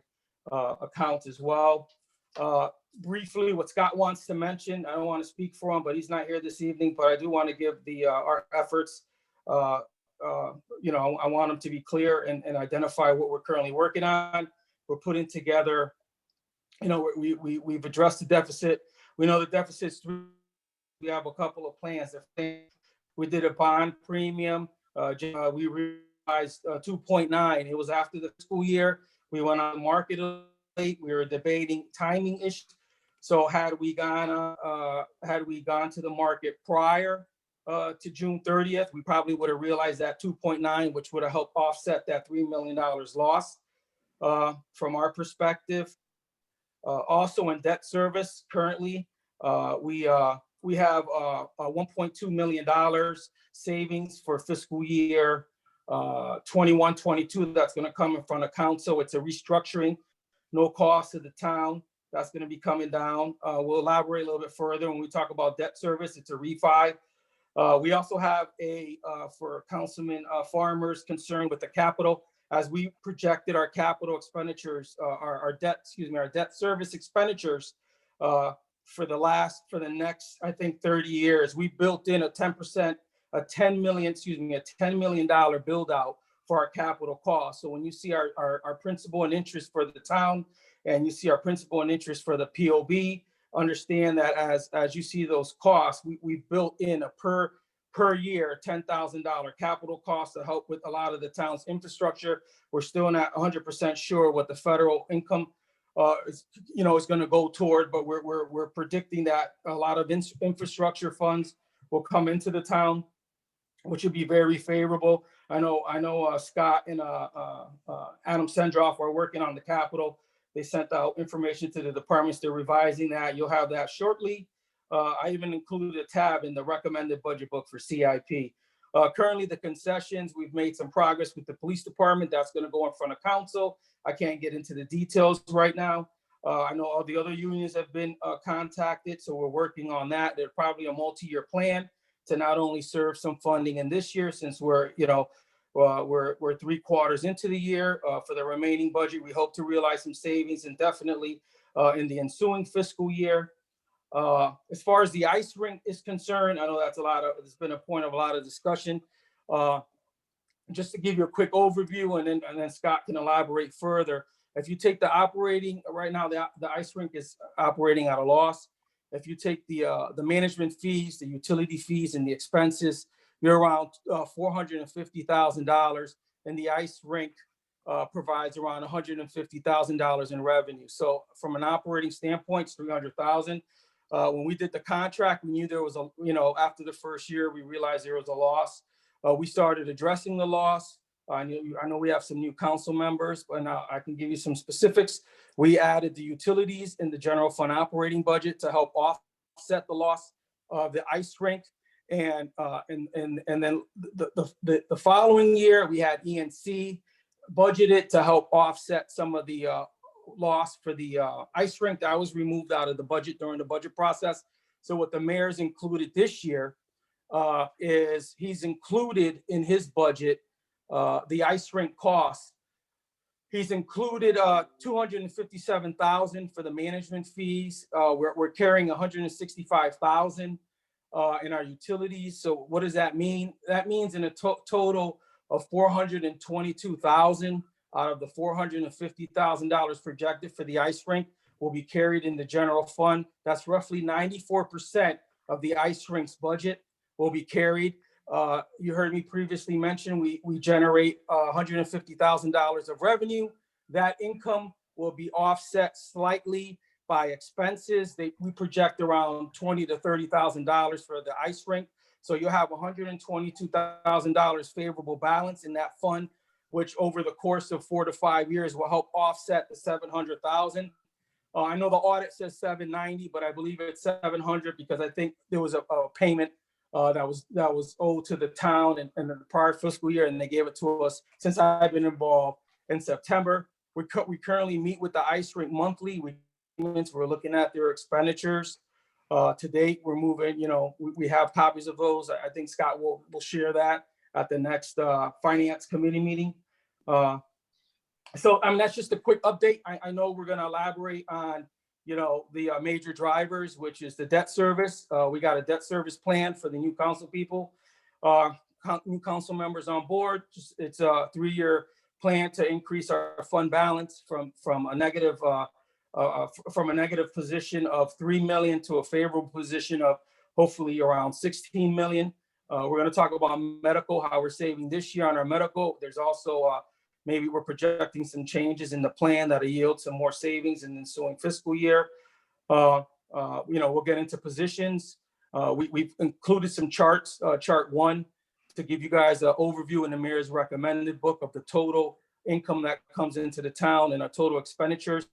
accounts as well. Briefly, what Scott wants to mention, I don't want to speak for him, but he's not here this evening, but I do want to give our efforts. I want them to be clear and identify what we're currently working on. We're putting together, we've addressed the deficit. We know the deficit's through. We have a couple of plans. We did a bond premium. We realized 2.9. It was after the school year. We went on the market late. We were debating timing issues. So had we gone to the market prior to June 30th, we probably would have realized that 2.9, which would have helped offset that $3 million loss from our perspective. Also in debt service, currently, we have $1.2 million savings for fiscal year 21-22. That's going to come in front of council. It's a restructuring, no cost to the town. That's going to be coming down. We'll elaborate a little bit further when we talk about debt service. It's a refi. We also have for Councilman Farmer's concern with the capital. As we projected our capital expenditures, our debt service expenditures for the next, I think, 30 years, we built in a $10 million build out for our capital costs. So when you see our principal and interest for the town, and you see our principal and interest for the POB, understand that as you see those costs, we built in a per year $10,000 capital cost to help with a lot of the town's infrastructure. We're still not 100% sure what the federal income is going to go toward, but we're predicting that a lot of infrastructure funds will come into the town, which would be very favorable. I know Scott and Adam Sendroff are working on the capital. They sent out information to the departments. They're revising that. You'll have that shortly. I even included a tab in the recommended budget book for CIP. Currently, the concessions, we've made some progress with the police department. That's going to go in front of council. I can't get into the details right now. I know all the other unions have been contacted, so we're working on that. There's probably a multi-year plan to not only serve some funding in this year, since we're 3 quarters into the year. For the remaining budget, we hope to realize some savings, and definitely in the ensuing fiscal year. As far as the ice rink is concerned, I know it's been a point of a lot of discussion. Just to give you a quick overview, and then Scott can elaborate further. If you take the operating, right now the ice rink is operating at a loss. If you take the management fees, the utility fees, and the expenses, you're around $450,000, and the ice rink provides around $150,000 in revenue. So from an operating standpoint, it's $300,000. When we did the contract, we knew there was after the first year, we realized there was a loss. We started addressing the loss. I know we have some new council members, but I can give you some specifics. We added the utilities in the general fund operating budget to help offset the loss of the ice rink. And then the following year, we had ENC budgeted to help offset some of the loss for the ice rink. That was removed out of the budget during the budget process. So what the mayor's included this year is he's included in his budget the ice rink costs. He's included $257,000 for the management fees. We're carrying $165,000 in our utilities. So what does that mean? That means in a total of $422,000 out of the $450,000 projected for the ice rink will be carried in the general fund. That's roughly 94% of the ice rink's budget will be carried. You heard me previously mention we generate $150,000 of revenue. That income will be offset slightly by expenses. We project around $20,000 to $30,000 for the ice rink. So you'll have $122,000 favorable balance in that fund, which over the course of 4 to 5 years will help offset the 700,000. I know the audit says 790, but I believe it's 700 because I think there was a payment that was owed to the town in the prior fiscal year, and they gave it to us since I've been involved in September. We currently meet with the ice rink monthly. We're looking at their expenditures. To date, we're moving, we have copies of those. I think Scott will share that at the next finance committee meeting. So, that's just a quick update. I know we're going to elaborate on, the major drivers, which is the debt service. We got a debt service plan for the new council people, new council members on board. It's a 3-year plan to increase our fund balance from a negative position of 3 million to a favorable position of hopefully around 16 million. We're going to talk about medical, how we're saving this year on our medical. There's also maybe we're projecting some changes in the plan that'll yield some more savings in the ensuing fiscal year. We'll get into positions. We've included some charts, chart 1, to give you guys an overview in the mayor's recommended book of the total income that comes into the town and our total expenditures.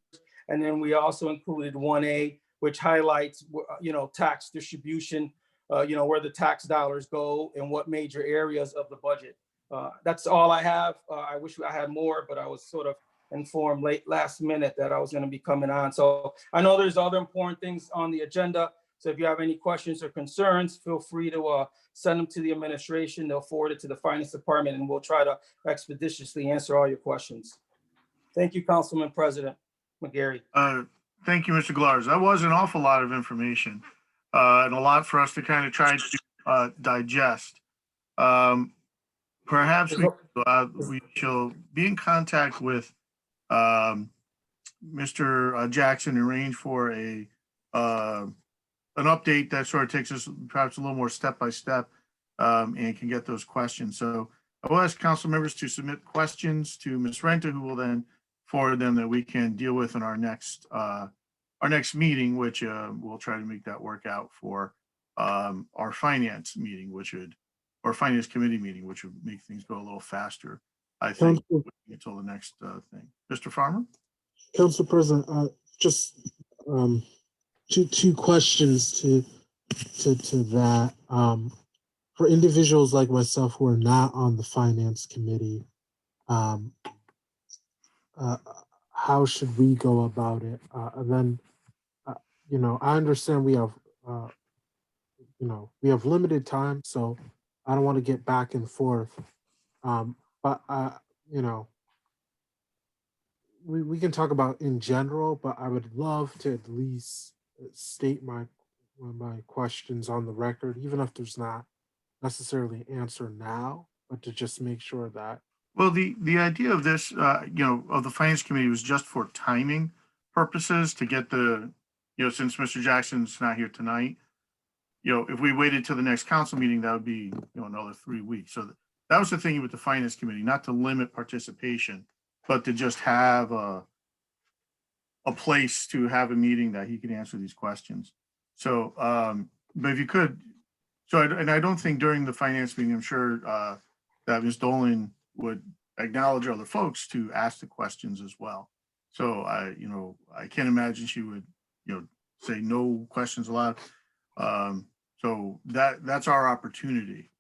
And then we also included 1A, which highlights, tax distribution, where the tax dollars go and what major areas of the budget. That's all I have. I wish I had more, but I was sort of informed last minute that I was going to be coming on. So I know there's other important things on the agenda. So if you have any questions or concerns, feel free to send them to the administration. They'll forward it to the finance department, and we'll try to expeditiously answer all your questions. Thank you, Councilman President McGarry. Thank you, Mr. Glars. That was an awful lot of information and a lot for us to kind of try to digest. Perhaps we shall be in contact with Mr. Jackson, arrange for an update that sort of takes us perhaps a little more step by step and can get those questions. So I will ask council members to submit questions to Ms. Renta, who will then forward them that we can deal with in our next meeting, which we'll try to make that work out for our finance meeting, or finance committee meeting, which would make things go a little faster, I think, until the next thing. Mr. Farmer? Council President, just two questions to that. For individuals like myself who are not on the finance committee, how should we go about it? And then, I understand we have, we have limited time, so I don't want to get back and forth. But we can talk about in general, but I would love to at least state my questions on the record, even if there's not necessarily an answer now, but to just make sure that. Well, the idea of this, of the finance committee was just for timing purposes to get since Mr. Jackson's not here tonight, if we waited till the next council meeting, that would be, another 3 weeks. So that was the thing with the finance committee, not to limit participation, but to just have a place to have a meeting that he can answer these questions. So, but if you could, and I don't think during the finance meeting, I'm sure that Ms. Dolan would acknowledge other folks to ask the questions as well. So I can't imagine she would, say no questions allowed. So that's our opportunity.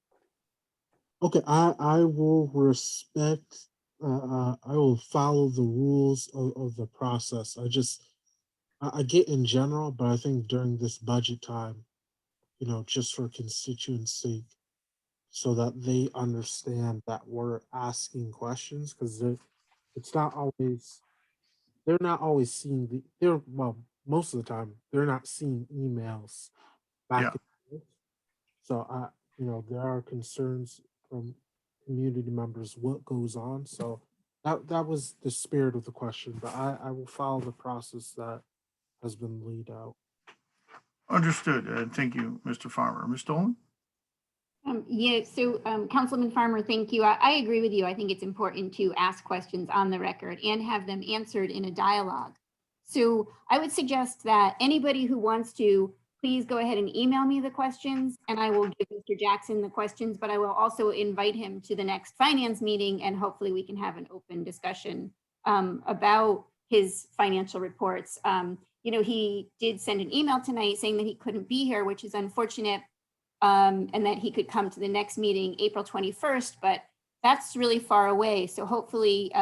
Okay, I will respect, I will follow the rules of the process. I get in general, but I think during this budget time, just for constituents' sake, so that they understand that we're asking questions, because it's not always, they're not always seeing most of the time, they're not seeing emails back. Yeah. So there are concerns from community members, what goes on. So that was the spirit of the question, but I will follow the process that has been laid out. Understood. Thank you, Mr. Farmer. Ms. Dolan? Councilman Farmer, thank you. I agree with you. I think it's important to ask questions on the record and have them answered in a dialogue. So I would suggest that anybody who wants to please go ahead and email me the questions and I will give Mr. Jackson the questions, but I will also invite him to the next finance meeting and hopefully we can have an open discussion about his financial reports. You know, he did send an email tonight saying that he couldn't be here, which is unfortunate, and that he could come to the next meeting, April 21st, but that's really far away. So hopefully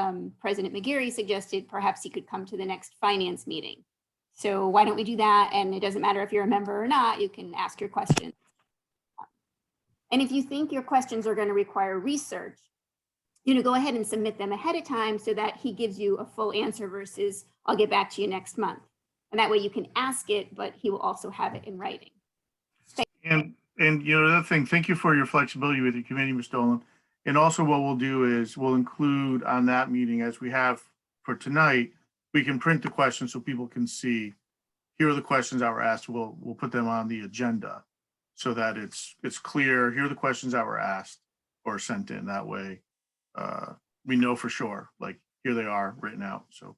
President McGarry suggested perhaps he could come to the next finance meeting. So why don't we do that? And it doesn't matter if you're a member or not, you can ask your questions. And if you think your questions are going to require research, you know, go ahead and submit them ahead of time so that he gives you a full answer versus I'll get back to you next month. And that way you can ask it, but he will also have it in writing. And you know, the other thing, thank you for your flexibility with your committee, Ms. Dolan. And also what we'll do is we'll include on that meeting, as we have for tonight, we can print the questions so people can see, here are the questions that were asked. We'll put them on the agenda so that it's clear. Here are the questions that were asked or sent in. That way we know for sure, like here they are written out. So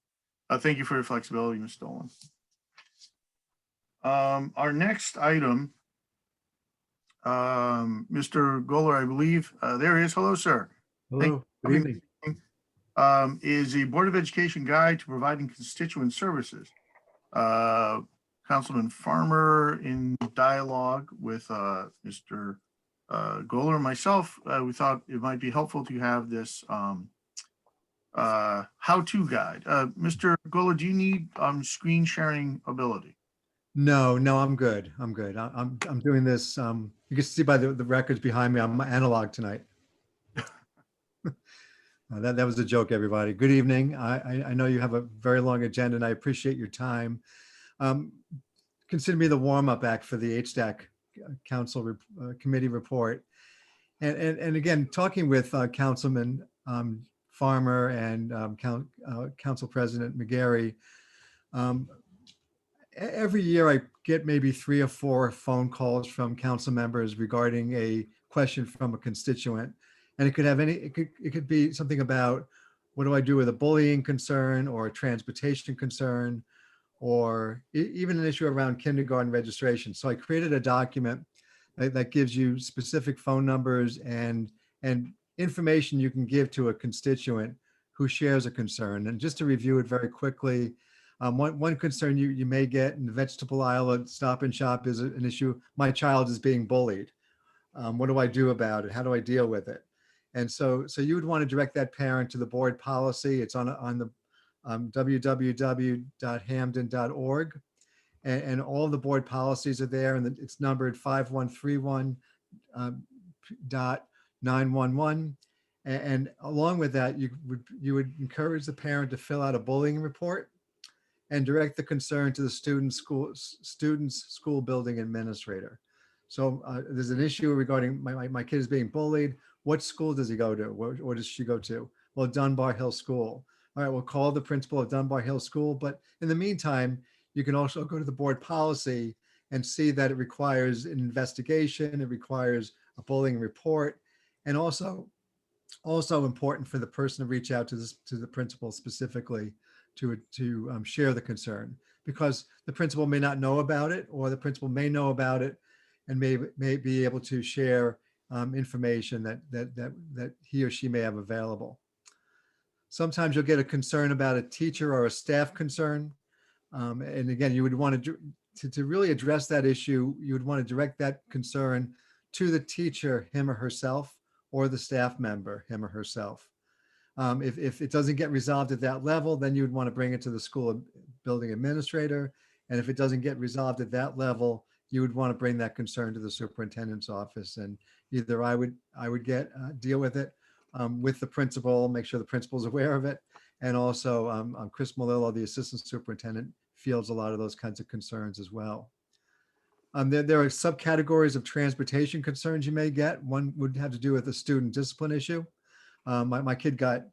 thank you for your flexibility, Ms. Dolan. Our next item, Mr. Goller, I believe, there he is. Hello, sir. Hello, good evening. Is the Board of Education Guide to Providing Constituent Services. Councilman Farmer in dialogue with Mr. Goller and myself, we thought it might be helpful to have this how-to guide. Mr. Goller, do you need screen sharing ability? No, I'm good. I'm good. I'm doing this. You can see by the records behind me, I'm analog tonight. That was a joke, everybody. Good evening. I know you have a very long agenda and I appreciate your time. Consider me the warm-up act for the HDAC Council Committee report. And again, talking with Councilman Farmer and Council President McGarry, every year I get maybe 3 or 4 phone calls from council members regarding a question from a constituent. And it could have it could be something about, what do I do with a bullying concern or a transportation concern, or even an issue around kindergarten registration. So I created a document that gives you specific phone numbers and information you can give to a constituent who shares a concern. And just to review it very quickly, one concern you may get in the vegetable aisle at Stop and Shop is an issue. My child is being bullied. What do I do about it? How do I deal with it? And so you would want to direct that parent to the board policy. It's on the www.hamden.org. And all the board policies are there, and it's numbered 5131.911. And along with that, you would encourage the parent to fill out a bullying report and direct the concern to the student's school building administrator. So there's an issue regarding my kid is being bullied. What school does he go to? Where does she go to? Well, Dunbar Hill School. All right, we'll call the principal of Dunbar Hill School. But in the meantime, you can also go to the board policy and see that it requires an investigation. It requires a bullying report, and also important for the person to reach out to the principal specifically to share the concern, because the principal may not know about it, or the principal may know about it and may be able to share information that he or she may have available. Sometimes you'll get a concern about a teacher or a staff concern. And again, you would want to really address that issue, you would want to direct that concern to the teacher, him or herself, or the staff member, him or herself. If it doesn't get resolved at that level, then you would want to bring it to the school building administrator. And if it doesn't get resolved at that level, you would want to bring that concern to the superintendent's office. And either I would deal with it with the principal, make sure the principal's aware of it. And also Chris Malillo, the assistant superintendent, fields a lot of those kinds of concerns as well. There are subcategories of transportation concerns you may get. One would have to do with a student discipline issue. My kid got,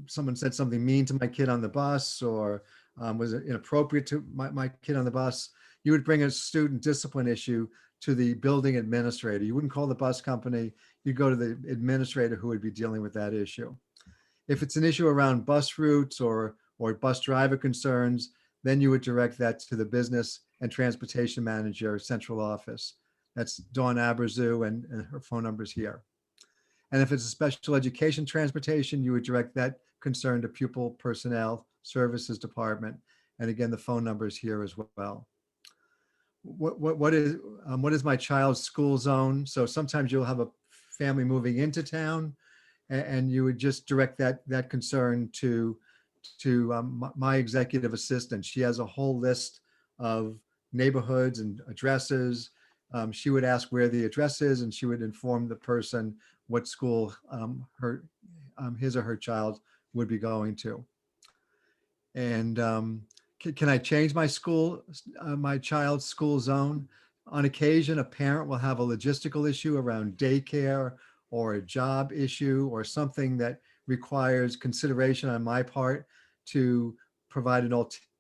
someone said something mean to my kid on the bus, or was inappropriate to my kid on the bus. You would bring a student discipline issue to the building administrator. You wouldn't call the bus company. You'd go to the administrator who would be dealing with that issue. If it's an issue around bus routes or bus driver concerns, then you would direct that to the business and transportation manager, central office. That's Dawn Aberzu, and her phone number is here. And if it's a special education transportation, you would direct that concern to pupil personnel services department. And again, the phone number is here as well. What is my child's school zone? So sometimes you'll have a family moving into town, and you would just direct that concern to my executive assistant. She has a whole list of neighborhoods and addresses. She would ask where the address is, and she would inform the person what school his or her child would be going to. And can I change my my child's school zone? On occasion, a parent will have a logistical issue around daycare or a job issue or something that requires consideration on my part to provide an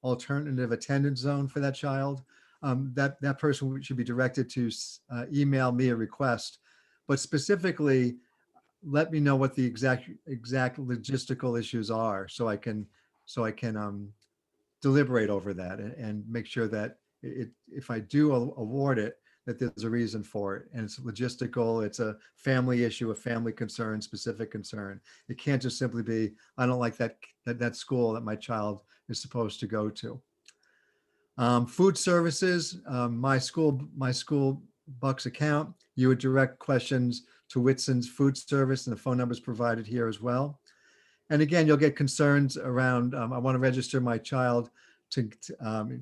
alternative attendance zone for that child. That person should be directed to email me a request, but specifically let me know what the exact logistical issues are, so I can deliberate over that and make sure that if I do award it, that there's a reason for it, and it's logistical, it's a family issue, a family concern, specific concern. It can't just simply be, I don't like that school that my child is supposed to go to. Food services, my school Bucks account, you would direct questions to Whitson's food service, and the phone number is provided here as well. And again, you'll get concerns around, I want to register my child to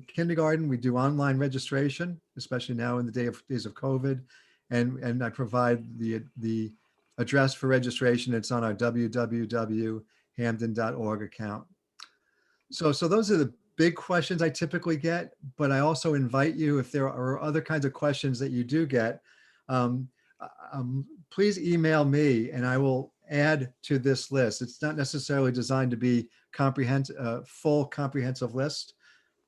kindergarten. We do online registration, especially now in the days of COVID. And I provide the address for registration. It's on our www.hamden.org account. So those are the big questions I typically get, but I also invite you, if there are other kinds of questions that you do get, please email me and I will add to this list. It's not necessarily designed to be full comprehensive list.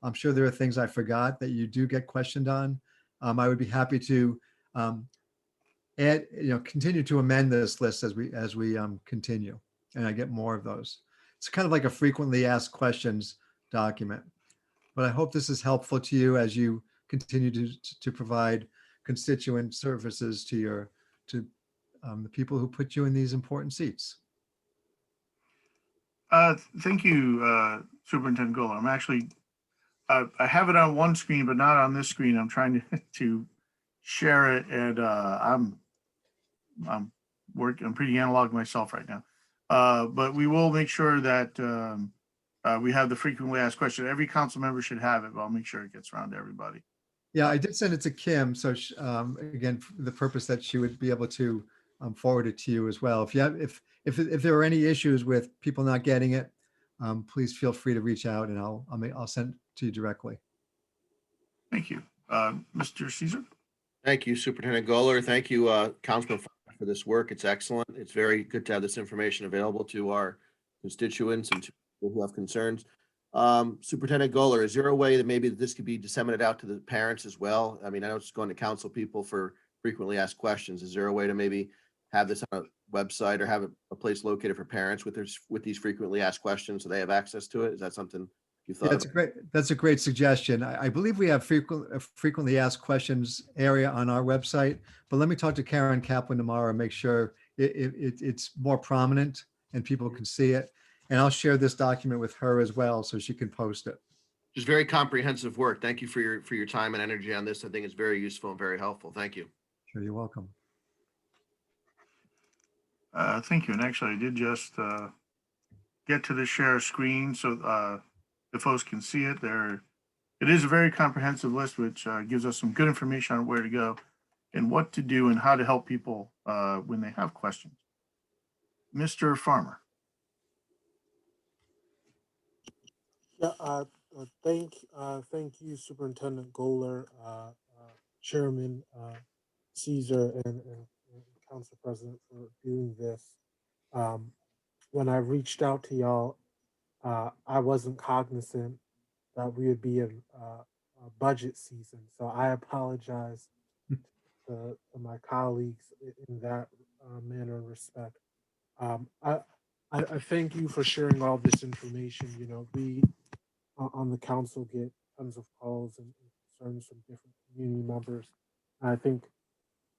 I'm sure there are things I forgot that you do get questioned on. I would be happy to add, continue to amend this list as we continue, and I get more of those. It's kind of like a frequently asked questions document. But I hope this is helpful to you as you continue to provide constituent services to the people who put you in these important seats. Thank you, Superintendent Goller. I'm actually, I have it on one screen, but not on this screen. I'm trying to share it, and I'm pretty analog myself right now. But we will make sure that we have the frequently asked question. Every council member should have it, but I'll make sure it gets around to everybody. Yeah, I did send it to Kim. So again, for the purpose that she would be able to forward it to you as well. If there are any issues with people not getting it, please feel free to reach out, and I'll send it to you directly. Thank you. Mr. Caesar? Thank you, Superintendent Goller. Thank you, Councilman, for this work. It's excellent. It's very good to have this information available to our constituents and to people who have concerns. Superintendent Goller, is there a way that maybe this could be disseminated out to the parents as well? I mean, I know it's going to council people for frequently asked questions. Is there a way to maybe have this on a website or have a place located for parents with these frequently asked questions so they have access to it? Is that something you thought? Yeah, that's a great suggestion. I believe we have frequently asked questions area on our website, but let me talk to Karen Kaplan tomorrow and make sure it's more prominent and people can see it. And I'll share this document with her as well, so she can post it. Just very comprehensive work. Thank you for your time and energy on this. I think it's very useful and very helpful. Thank you. Sure, you're welcome. Thank you. And actually, I did just get to the share screen so the folks can see it. It is a very comprehensive list, which gives us some good information on where to go and what to do and how to help people when they have questions. Mr. Farmer. Yeah, thank you, Superintendent Goller, Chairman Caesar, and Council President for doing this. When I reached out to y'all, I wasn't cognizant that we would be in a budget season, so I apologize to my colleagues in that manner and respect. I thank you for sharing all this information. We on the council get tons of calls and concerns from different community members. And I think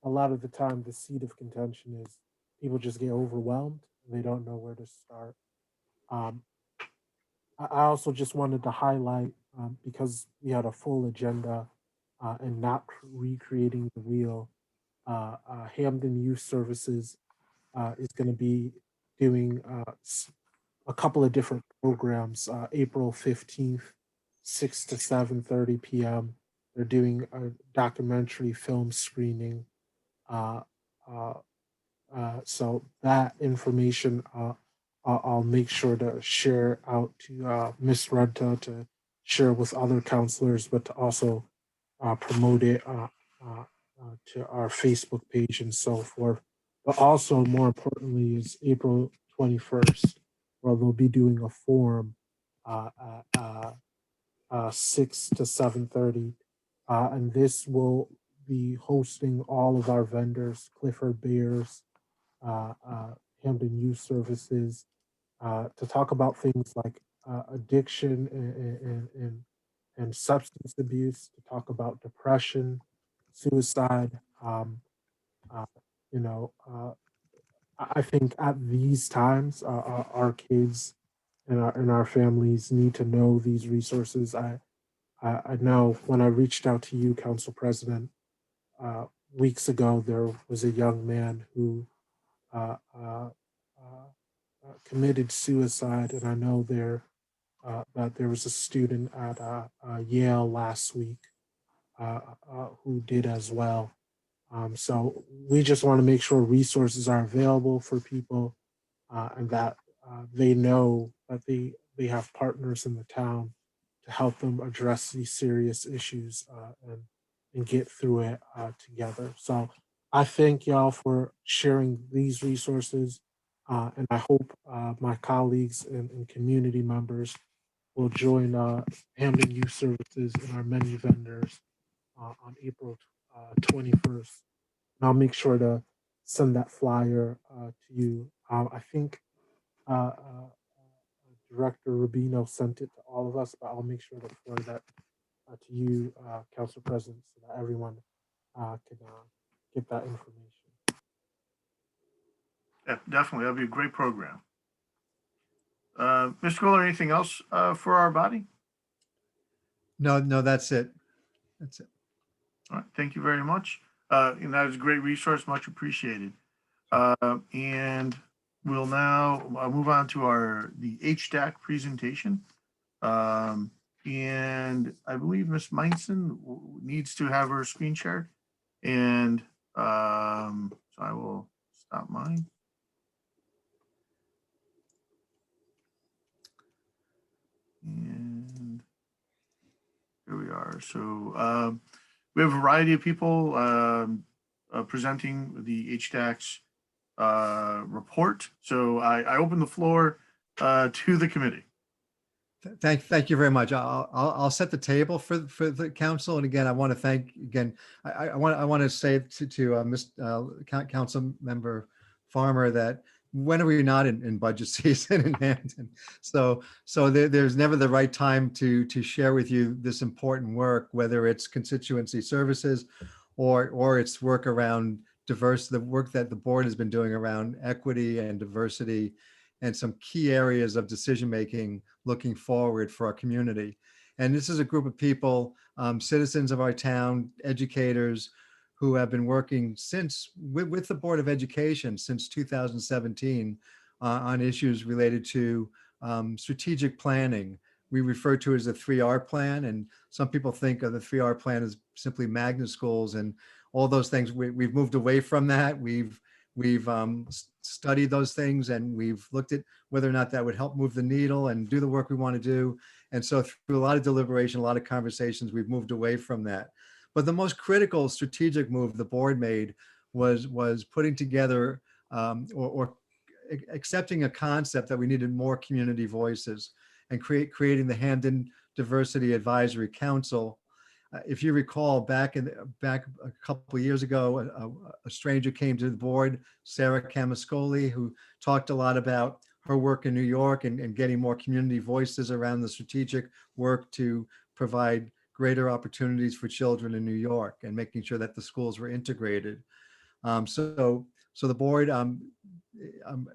a lot of the time the seat of contention is people just get overwhelmed and they don't know where to start. Um, I also just wanted to highlight, because we had a full agenda and not recreating the wheel, Hamden Youth Services is going to be doing a couple of different programs. April 15th, 6 to 7:30 p.m. They're doing a documentary film screening. Uh, uh, so that information I'll make sure to share out to Miss Renta to share with other counselors, but to also promote it to our Facebook page and so forth. But also, more importantly, is April 21st, where they'll be doing a forum at 6 to 7:30. And this will be hosting all of our vendors, Clifford Bears, uh, uh, Hamden Youth Services, to talk about things like addiction and substance abuse, to talk about depression, suicide. Uh, you know, I think at these times, our kids and our families need to know these resources. I know when I reached out to you, Council President, weeks ago, there was a young man who uh, uh, committed suicide, and I know that there was a student at Yale last week who did as well. So we just want to make sure resources are available for people and that they know that they have partners in the town to help them address these serious issues and get through it together. So I thank y'all for sharing these resources, and I hope my colleagues and community members will join Hamden Youth Services and our many vendors on April 21st. And I'll make sure to send that flyer to you. I think Director Rubino sent it to all of us, but I'll make sure to forward that to you, Council President, so that everyone can get that information. Yeah, definitely. That'd be a great program. Mr. Kohler, anything else for our body? No, that's it. That's it. All right, thank you very much. And that is a great resource, much appreciated. And we'll now move on to the HDAC presentation. And I believe Ms. Meinson needs to have her screen shared. And so I will stop mine. And here we are. So we have a variety of people presenting the HDAC's report. So I open the floor to the committee. Thank you very much. I'll set the table for the council. And again, I want to thank again. I want to say to Council Member Farmer that when are we not in budget season in Hamden? So there's never the right time to share with you this important work, whether it's constituency services or it's work around the work that the board has been doing around equity and diversity and some key areas of decision-making looking forward for our community. And this is a group of people, citizens of our town, educators, who have been working with the Board of Education since 2017 on issues related to strategic planning. We refer to it as the 3R plan, and some people think of the 3R plan as simply magnet schools and all those things. We've moved away from that. We've studied those things and we've looked at whether or not that would help move the needle and do the work we want to do. And so through a lot of deliberation, a lot of conversations, we've moved away from that. But the most critical strategic move the board made was putting together or accepting a concept that we needed more community voices and creating the Hamden Diversity Advisory Council. If you recall, back a couple of years ago, a stranger came to the board, Sarah Camascoli, who talked a lot about her work in New York and getting more community voices around the strategic work to provide greater opportunities for children in New York and making sure that the schools were integrated. So the board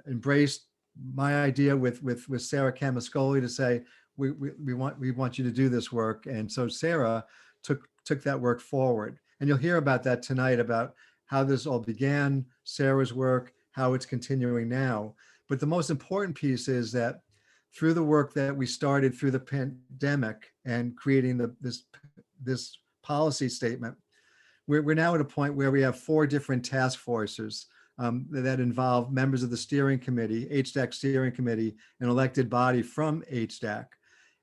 embraced my idea with Sarah Camascoli to say, we want you to do this work. And so Sarah took that work forward. And you'll hear about that tonight, about how this all began, Sarah's work, how it's continuing now. But the most important piece is that through the work that we started through the pandemic and creating this policy statement, we're now at a point where we have 4 different task forces that involve members of the steering committee, HDAC steering committee, an elected body from HDAC.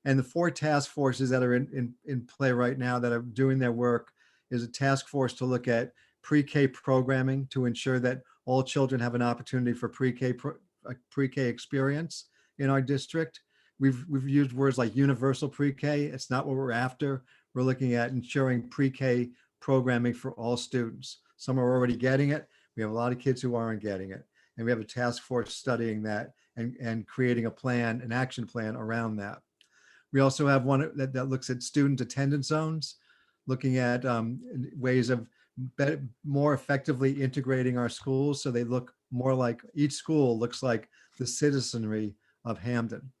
And the 4 task forces that are in play right now that are doing their work is a task force to look at pre-K programming to ensure that all children have an opportunity for pre-K experience in our district. We've used words like universal pre-K. It's not what we're after. We're looking at ensuring pre-K programming for all students. Some are already getting it. We have a lot of kids who aren't getting it. And we have a task force studying that and creating a plan, an action plan around that. We also have one that looks at student attendance zones, looking at ways of more effectively integrating our schools so they look more like, each school looks like the citizenry of Hamden.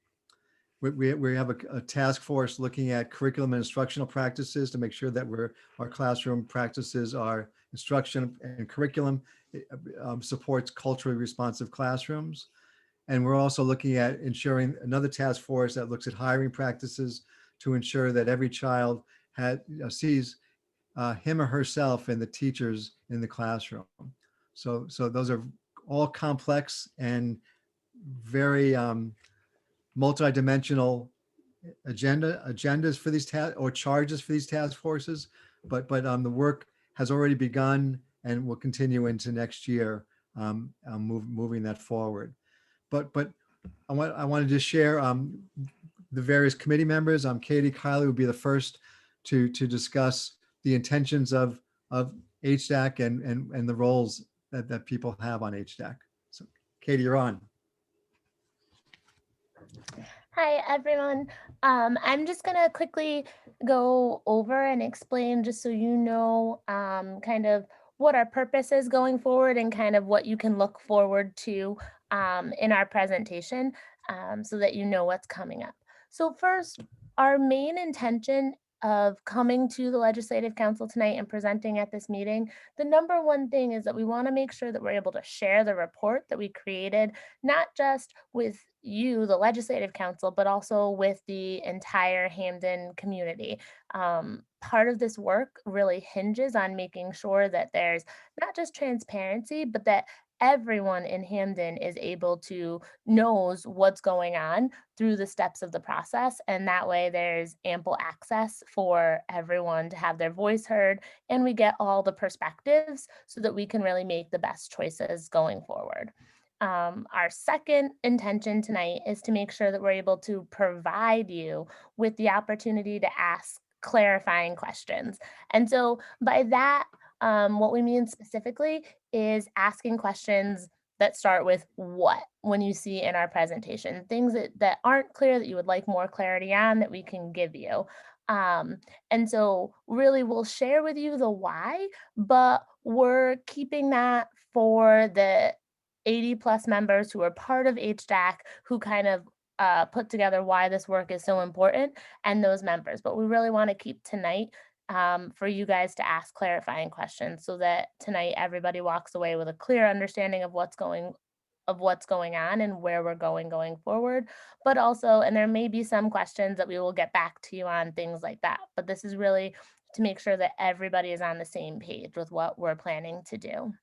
We have a task force looking at curriculum and instructional practices to make sure that our classroom practices, our instruction and curriculum supports culturally responsive classrooms. And we're also looking at ensuring another task force that looks at hiring practices to ensure that every child sees him or herself and the teachers in the classroom. So those are all complex and very multidimensional agendas for these charges for these task forces, but the work has already begun and will continue into next year, moving that forward. But I wanted to share the various committee members. Katie Kiley would be the first to discuss the intentions of HDAC and the roles that people have on HDAC. So Katie, you're on. Hi, everyone. I'm just going to quickly go over and explain, just so you know, kind of what our purpose is going forward and kind of what you can look forward to in our presentation, so that you know what's coming up. So first, our main intention of coming to the Legislative Council tonight and presenting at this meeting, the number one thing is that we want to make sure that we're able to share the report that we created, not just with you, the Legislative Council, but also with the entire Hamden community. Part of this work really hinges on making sure that there's not just transparency, but that everyone in Hamden is able to knows what's going on through the steps of the process. And that way there's ample access for everyone to have their voice heard, and we get all the perspectives so that we can really make the best choices going forward. Our second intention tonight is to make sure that we're able to provide you with the opportunity to ask clarifying questions. And so by that, what we mean specifically is asking questions that start with what when you see in our presentation, things that aren't clear that you would like more clarity on that we can give you. And so really we'll share with you the why, but we're keeping that for the 80 plus members who are part of HDAC who kind of put together why this work is so important, and those members. But we really want to keep tonight for you guys to ask clarifying questions so that tonight everybody walks away with a clear understanding of what's going on and where we're going forward. But also, and there may be some questions that we will get back to you on, things like that. But this is really to make sure that everybody is on the same page with what we're planning to do.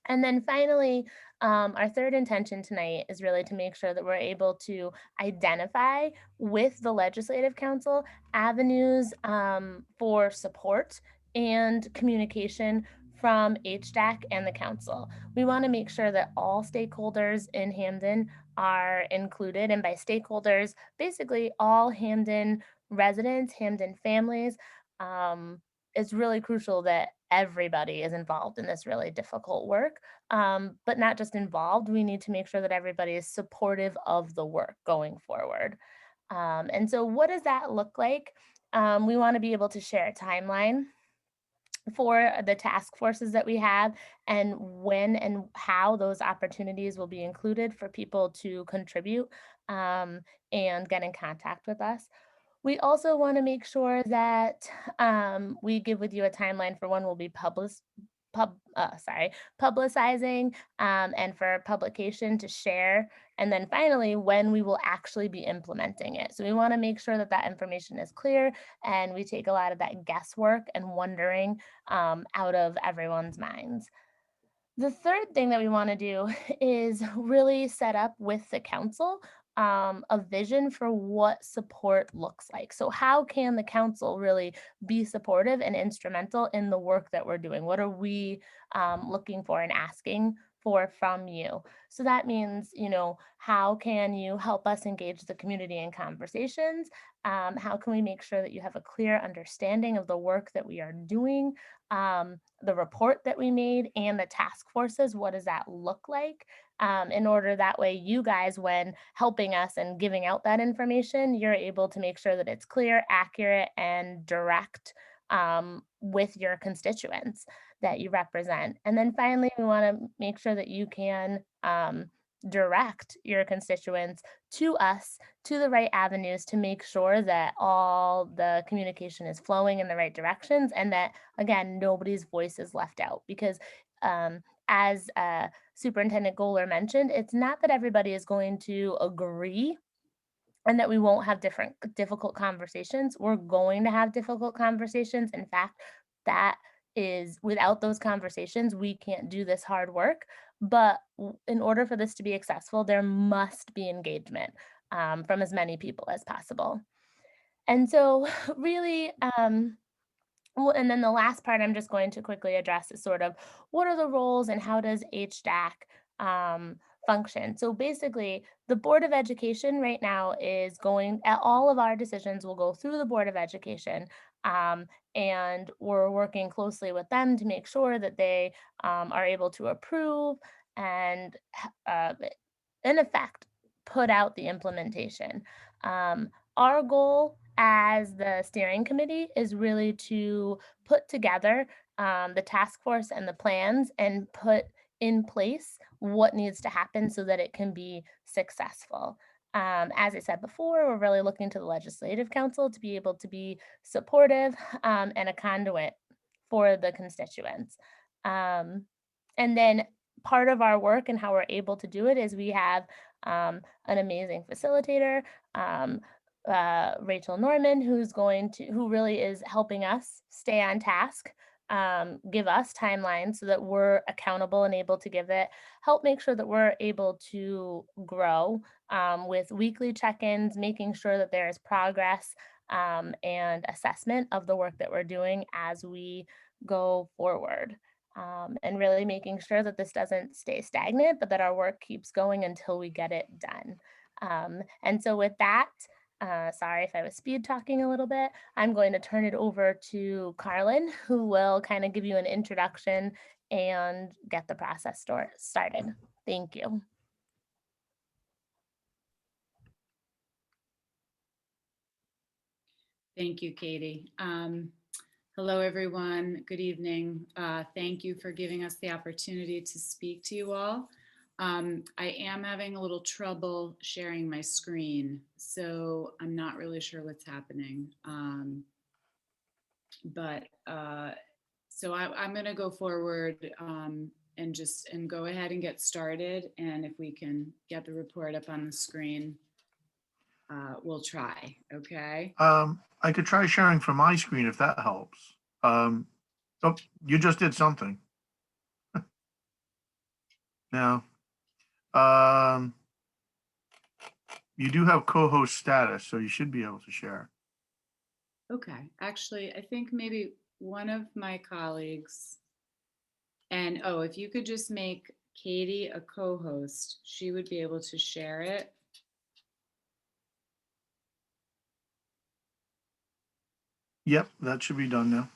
And then finally, our third intention tonight is really to make sure that we're able to identify with the Legislative Council avenues for support and communication from HDAC and the council. We want to make sure that all stakeholders in Hamden are included, and by stakeholders, basically all Hamden residents, Hamden families. It's really crucial that everybody is involved in this really difficult work, but not just involved. We need to make sure that everybody is supportive of the work going forward. And so what does that look like? we want to be able to share a timeline for the task forces that we have and when and how those opportunities will be included for people to contribute and get in contact with us. We also want to make sure that we give with you a timeline for when we'll be publicizing and for publication to share. And then finally, when we will actually be implementing it. So we want to make sure that that information is clear and we take a lot of that guesswork and wondering out of everyone's minds. The third thing that we want to do is really set up with the council a vision for what support looks like. So how can the council really be supportive and instrumental in the work that we're doing? What are we looking for and asking for from you? So that means, you know, how can you help us engage the community in conversations? How can we make sure that you have a clear understanding of the work that we are doing? The report that we made and the task forces, what does that look like? In order that way you guys, when helping us and giving out that information, you're able to make sure that it's clear, accurate, and direct with your constituents that you represent. And then finally, we want to make sure that you can direct your constituents to us, to the right avenues to make sure that all the communication is flowing in the right directions and that, again, nobody's voice is left out. Because as Superintendent Goler mentioned, it's not that everybody is going to agree and that we won't have difficult conversations. We're going to have difficult conversations. In fact, that is without those conversations, we can't do this hard work. But in order for this to be successful, there must be engagement from as many people as possible. And so really, well, and then the last part I'm just going to quickly address is sort of what are the roles and how does HDAC function? So basically, the Board of Education right now is going, all of our decisions will go through the Board of Education. And we're working closely with them to make sure that they are able to approve and in effect, put out the implementation. Our goal as the steering committee is really to put together the task force and the plans and put in place what needs to happen so that it can be successful. As I said before, we're really looking to the Legislative Council to be able to be supportive and a conduit for the constituents. And then part of our work and how we're able to do it is we have an amazing facilitator, Rachel Norman, who really is helping us stay on task, give us timelines so that we're accountable and able to give it, help make sure that we're able to grow with weekly check-ins, making sure that there is progress and assessment of the work that we're doing as we go forward. And really making sure that this doesn't stay stagnant, but that our work keeps going until we get it done. And so with that, sorry if I was speed talking a little bit, I'm going to turn it over to Carlin, who will kind of give you an introduction and get the process started. Thank you. Thank you, Katie. Hello, everyone. Good evening. Thank you for giving us the opportunity to speak to you all. I am having a little trouble sharing my screen, so I'm not really sure what's happening. So I'm going to go forward and go ahead and get started. And if we can get the report up on the screen, we'll try. Okay. I could try sharing from my screen if that helps. Oh, you just did something. Now, you do have co-host status, so you should be able to share. Okay. Actually, I think maybe one of my colleagues, and if you could just make Katie a co-host, she would be able to share it. Yep, that should be done now.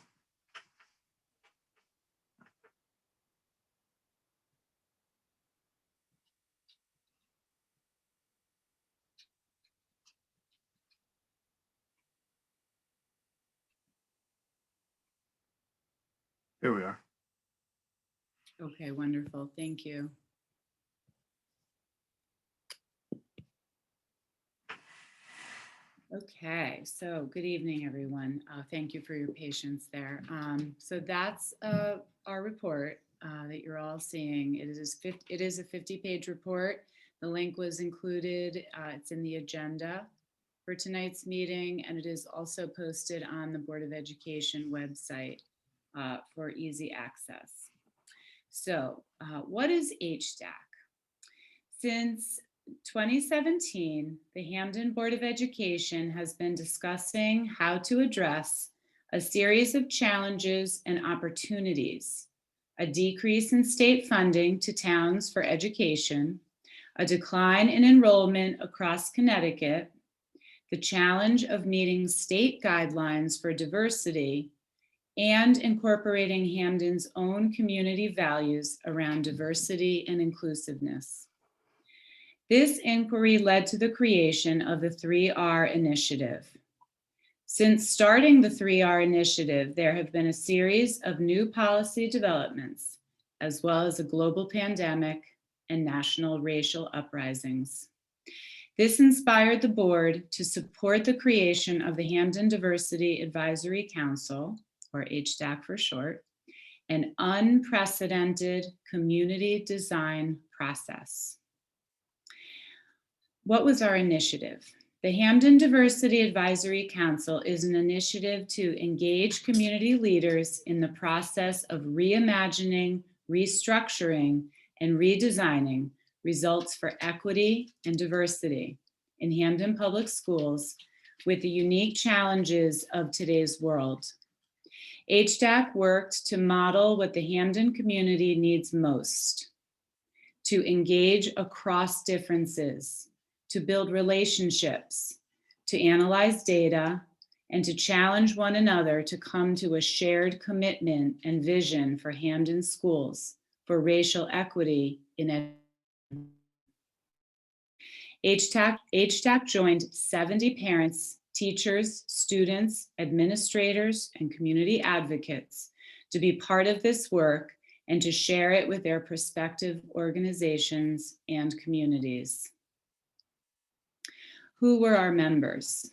Here we are. Okay, wonderful. Thank you. Okay, so good evening, everyone. Thank you for your patience there. So that's our report that you're all seeing. It is a 50-page report. The link was included. It's in the agenda for tonight's meeting, and it is also posted on the Board of Education website for easy access. So what is HDAC? Since 2017, the Hamden Board of Education has been discussing how to address a series of challenges and opportunities: a decrease in state funding to towns for education, a decline in enrollment across Connecticut, the challenge of meeting state guidelines for diversity, and incorporating Hamden's own community values around diversity and inclusiveness. This inquiry led to the creation of the 3R initiative. Since starting the 3R initiative, there have been a series of new policy developments, as well as a global pandemic and national racial uprisings. This inspired the board to support the creation of the Hamden Diversity Advisory Council, or HDAC for short, an unprecedented community design process. What was our initiative? The Hamden Diversity Advisory Council is an initiative to engage community leaders in the process of reimagining, restructuring, and redesigning results for equity and diversity in Hamden Public Schools with the unique challenges of today's world. HDAC worked to model what the Hamden community needs most: to engage across differences, to build relationships, to analyze data, and to challenge one another to come to a shared commitment and vision for Hamden schools for racial equity in education. HDAC joined 70 parents, teachers, students, administrators, and community advocates to be part of this work and to share it with their prospective organizations and communities. Who were our members?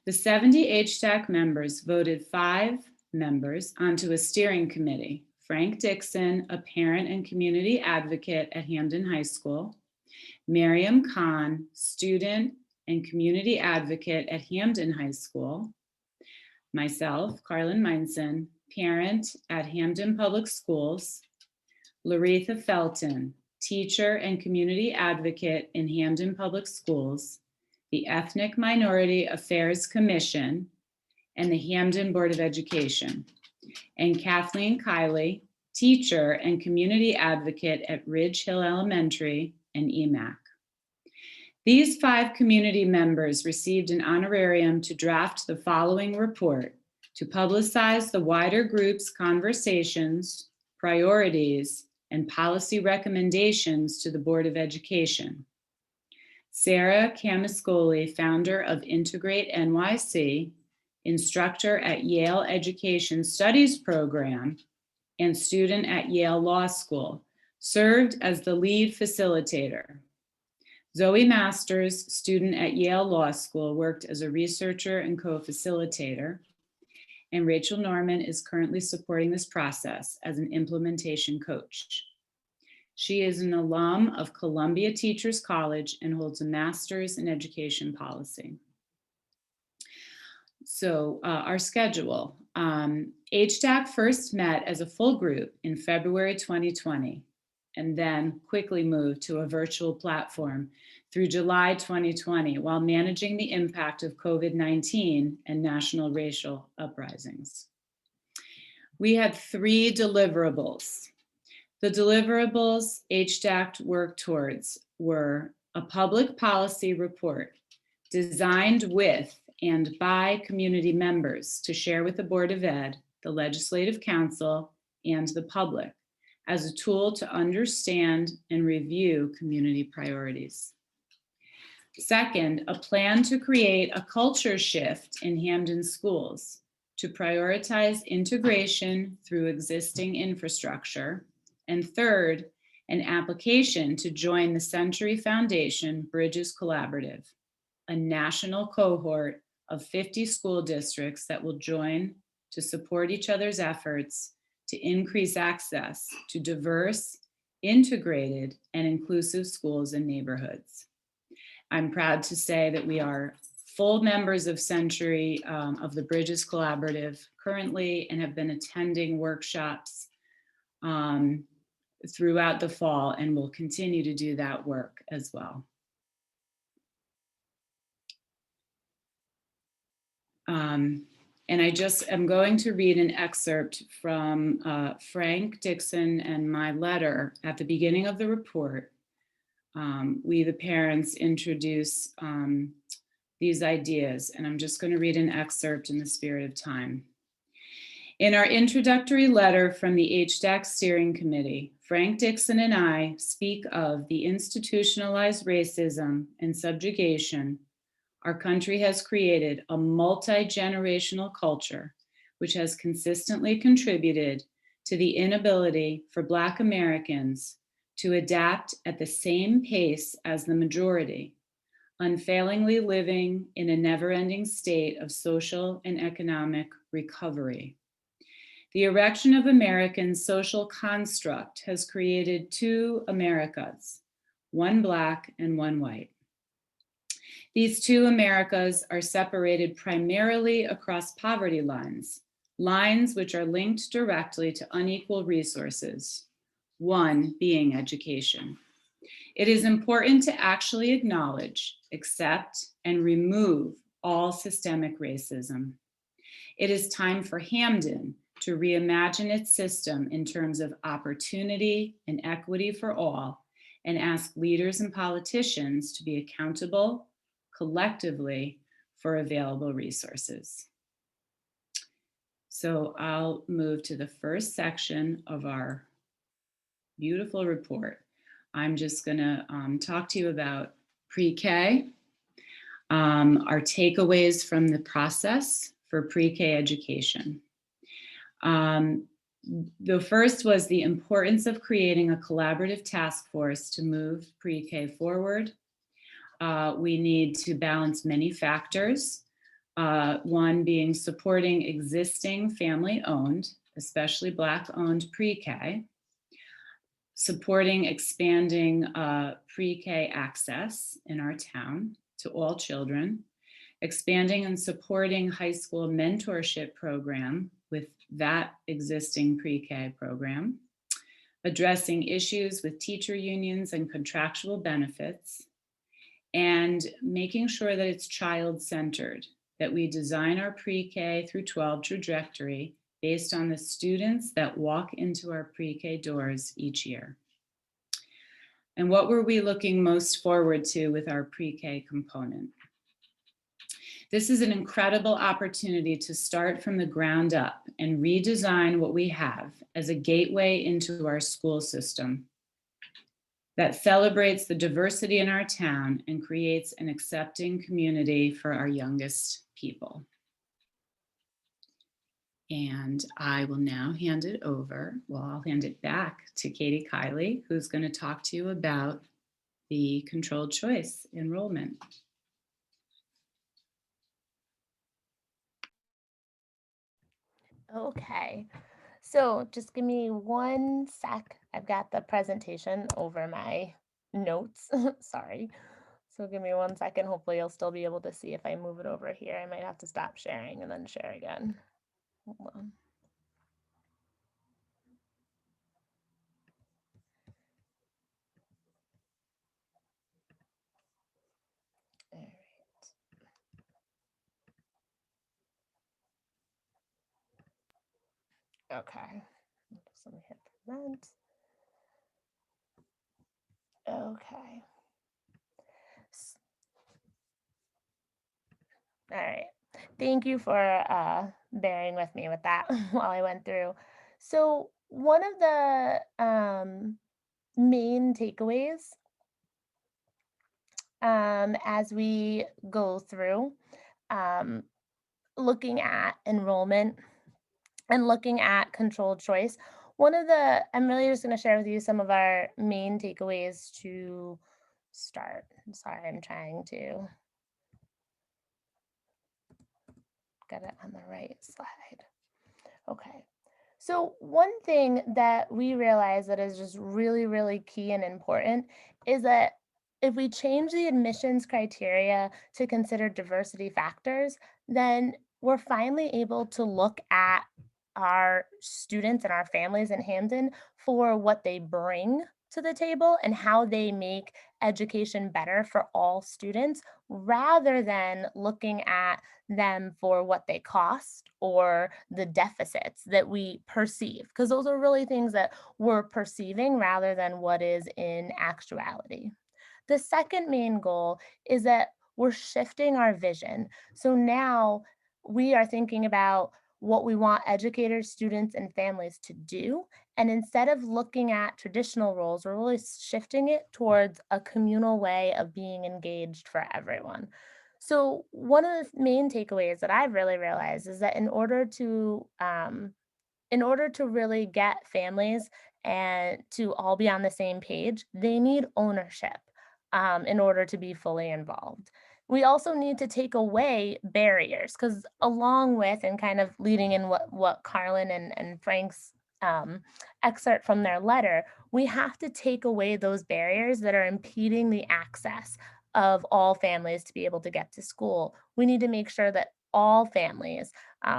The 70 HDAC members voted 5 members onto a steering committee: Frank Dixon, a parent and community advocate at Hamden High School; Miriam Kahn, student and community advocate at Hamden High School; myself, Carlin Meinson, parent at Hamden Public Schools; Laretha Felton, teacher and community advocate in Hamden Public Schools, the Ethnic Minority Affairs Commission, and the Hamden Board of Education; and Kathleen Kiley, teacher and community advocate at Ridge Hill Elementary and EMAC. These 5 community members received an honorarium to draft the following report to publicize the wider group's conversations, priorities, and policy recommendations to the Board of Education. Sarah Camuscoli, founder of Integrate NYC, instructor at Yale Education Studies Program, and student at Yale Law School, served as the lead facilitator. Zoe Masters, student at Yale Law School, worked as a researcher and co-facilitator. And Rachel Norman is currently supporting this process as an implementation coach. She is an alum of Columbia Teachers College and holds a master's in education policy. So our schedule. HDAC first met as a full group in February 2020, and then quickly moved to a virtual platform through July 2020 while managing the impact of COVID-19 and national racial uprisings. We had 3 deliverables. The deliverables HDAC worked towards were a public policy report designed with and by community members to share with the Board of Ed, the Legislative Council, and the public as a tool to understand and review community priorities. Second, a plan to create a culture shift in Hamden schools to prioritize integration through existing infrastructure. And third, an application to join the Century Foundation Bridges Collaborative, a national cohort of 50 school districts that will join to support each other's efforts to increase access to diverse, integrated, and inclusive schools and neighborhoods. I'm proud to say that we are full members of Century, of the Bridges Collaborative currently, and have been attending workshops throughout the fall, and will continue to do that work as well. And I just am going to read an excerpt from Frank Dixon and my letter at the beginning of the report. We, the parents, introduce these ideas, and I'm just going to read an excerpt in the spirit of time. In our introductory letter from the HDAC Steering Committee, Frank Dixon and I speak of the institutionalized racism and subjugation our country has created, a multi-generational culture which has consistently contributed to the inability for Black Americans to adapt at the same pace as the majority, unfailingly living in a never-ending state of social and economic recovery. The erection of American social construct has created two Americas, one Black and one white. These two Americas are separated primarily across poverty lines, lines which are linked directly to unequal resources, one being education. It is important to actually acknowledge, accept, and remove all systemic racism. It is time for Hamden to reimagine its system in terms of opportunity and equity for all, and ask leaders and politicians to be accountable collectively for available resources. So I'll move to the first section of our beautiful report. I'm just gonna talk to you about pre-K, our takeaways from the process for pre-K education. The first was the importance of creating a collaborative task force to move pre-K forward. We need to balance many factors, one being supporting existing family-owned, especially Black-owned pre-K, supporting expanding pre-K access in our town to all children, expanding and supporting high school mentorship program with that existing pre-K program, addressing issues with teacher unions and contractual benefits, and making sure that it's child-centered, that we design our pre-K through 12 trajectory based on the students that walk into our pre-K doors each year. And what were we looking most forward to with our pre-K component? This is an incredible opportunity to start from the ground up and redesign what we have as a gateway into our school system that celebrates the diversity in our town and creates an accepting community for our youngest people. And I will now hand it over, well, I'll hand it back to Katie Kiley, who's going to talk to you about the controlled choice enrollment. Okay, so just give me one sec. I've got the presentation over my notes. Sorry. So give me 1 second. Hopefully you'll still be able to see if I move it over here. I might have to stop sharing and then share again. Hold on. All right. Okay. Just let me hit present. Okay. All right. Thank you for bearing with me with that while I went through. So one of the main takeaways as we go through looking at enrollment and looking at controlled choice, I'm really just going to share with you some of our main takeaways to start. Sorry, I'm trying to get it on the right slide. Okay. So one thing that we realize that is just really, really key and important is that if we change the admissions criteria to consider diversity factors, then we're finally able to look at our students and our families in Hamden for what they bring to the table and how they make education better for all students, rather than looking at them for what they cost or the deficits that we perceive, because those are really things that we're perceiving rather than what is in actuality. The second main goal is that we're shifting our vision. So now we are thinking about what we want educators, students, and families to do. And instead of looking at traditional roles, we're really shifting it towards a communal way of being engaged for everyone. So one of the main takeaways that I've really realized is that in order to really get families and to all be on the same page, they need ownership in order to be fully involved. We also need to take away barriers, because along with and kind of leading in what Carlin and Frank's excerpt from their letter, we have to take away those barriers that are impeding the access of all families to be able to get to school. We need to make sure that all families,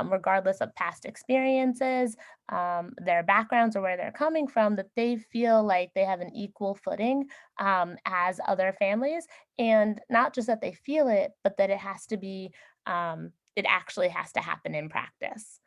regardless of past experiences, their backgrounds, or where they're coming from, that they feel like they have an equal footing as other families. And not just that they feel it, but that it actually has to happen in practice.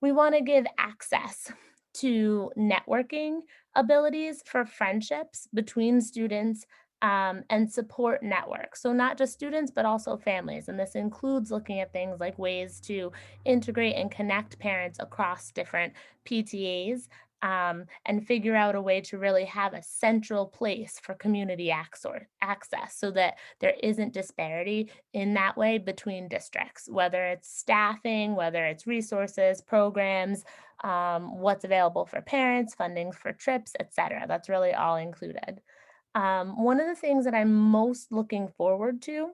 We want to give access to networking abilities for friendships between students, and support networks. So not just students, but also families. And this includes looking at things like ways to integrate and connect parents across different PTAs, and figure out a way to really have a central place for community access so that there isn't disparity in that way between districts, whether it's staffing, whether it's resources, programs, what's available for parents, funding for trips, etc. That's really all included. One of the things that I'm most looking forward to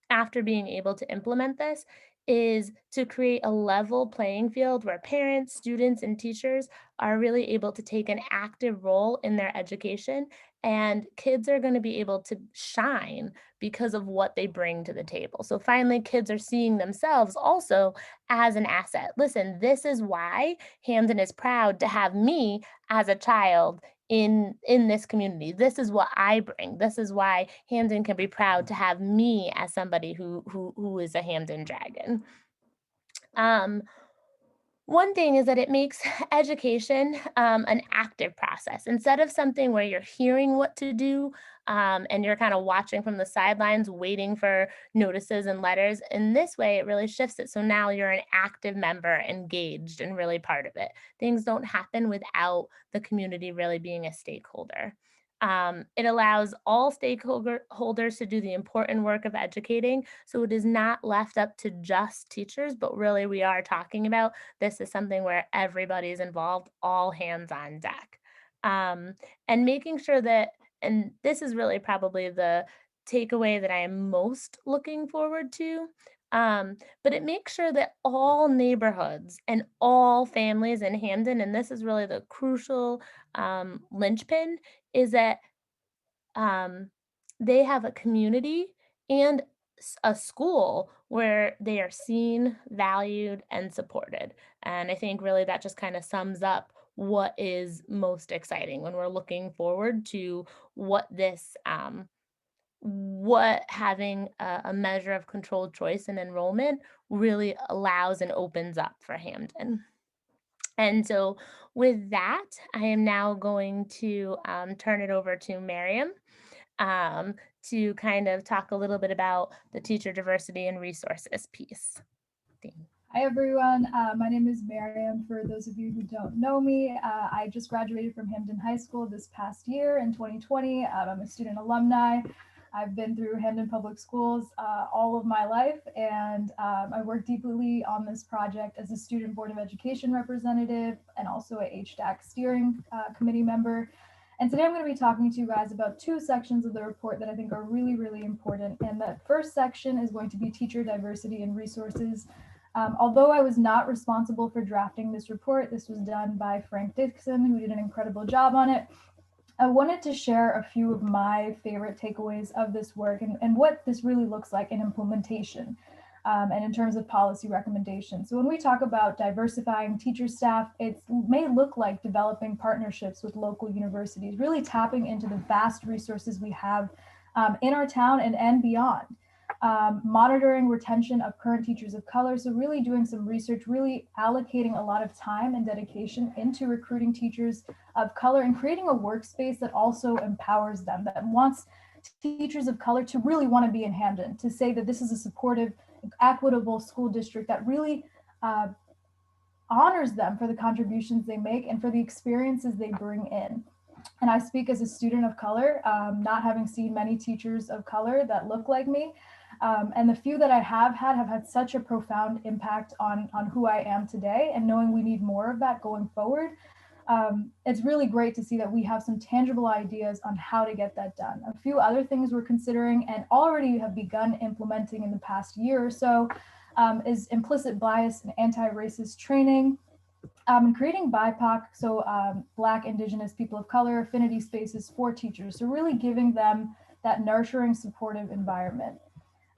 after being able to implement this is to create a level playing field where parents, students, and teachers are really able to take an active role in their education, and kids are going to be able to shine because of what they bring to the table. So finally, kids are seeing themselves also as an asset. Listen, this is why Hamden is proud to have me as a child in this community. This is what I bring. This is why Hamden can be proud to have me as somebody who is a Hamden Dragon. One thing is that it makes education an active process instead of something where you're hearing what to do, and you're kind of watching from the sidelines, waiting for notices and letters. In this way, it really shifts it. So now you're an active member, engaged, and really part of it. Things don't happen without the community really being a stakeholder. It allows all stakeholders to do the important work of educating. So it is not left up to just teachers, but really we are talking about this is something where everybody's involved, all hands on deck. And making sure that, and this is really probably the takeaway that I am most looking forward to, but it makes sure that all neighborhoods and all families in Hamden, and this is really the crucial linchpin, is that um, they have a community and a school where they are seen, valued, and supported. And I think really that just kind of sums up what is most exciting when we're looking forward to what having a measure of controlled choice and enrollment really allows and opens up for Hamden. And so with that, I am now going to turn it over to Miriam um, to kind of talk a little bit about the teacher diversity and resources piece. Hi everyone, my name is Miriam. For those of you who don't know me, I just graduated from Hamden High School this past year in 2020. I'm a student alumni. I've been through Hamden Public Schools all of my life, and I work deeply on this project as a Student Board of Education representative and also a HDAC steering committee member. And today I'm going to be talking to you guys about two sections of the report that I think are really, really important. And that first section is going to be teacher diversity and resources. Although I was not responsible for drafting this report, this was done by Frank Dixon, who did an incredible job on it. I wanted to share a few of my favorite takeaways of this work and what this really looks like in implementation and in terms of policy recommendations. So when we talk about diversifying teacher staff, it may look like developing partnerships with local universities, really tapping into the vast resources we have in our town and beyond. Monitoring retention of current teachers of color. So really doing some research, really allocating a lot of time and dedication into recruiting teachers of color and creating a workspace that also empowers them, that wants teachers of color to really want to be in Hamden, to say that this is a supportive, equitable school district that really honors them for the contributions they make and for the experiences they bring in. And I speak as a student of color, not having seen many teachers of color that look like me. And the few that I have had such a profound impact on who I am today, and knowing we need more of that going forward. It's really great to see that we have some tangible ideas on how to get that done. A few other things we're considering and already have begun implementing in the past year or so is implicit bias and anti-racist training, and creating BIPOC, so Black, Indigenous, people of color, affinity spaces for teachers. So really giving them that nurturing, supportive environment.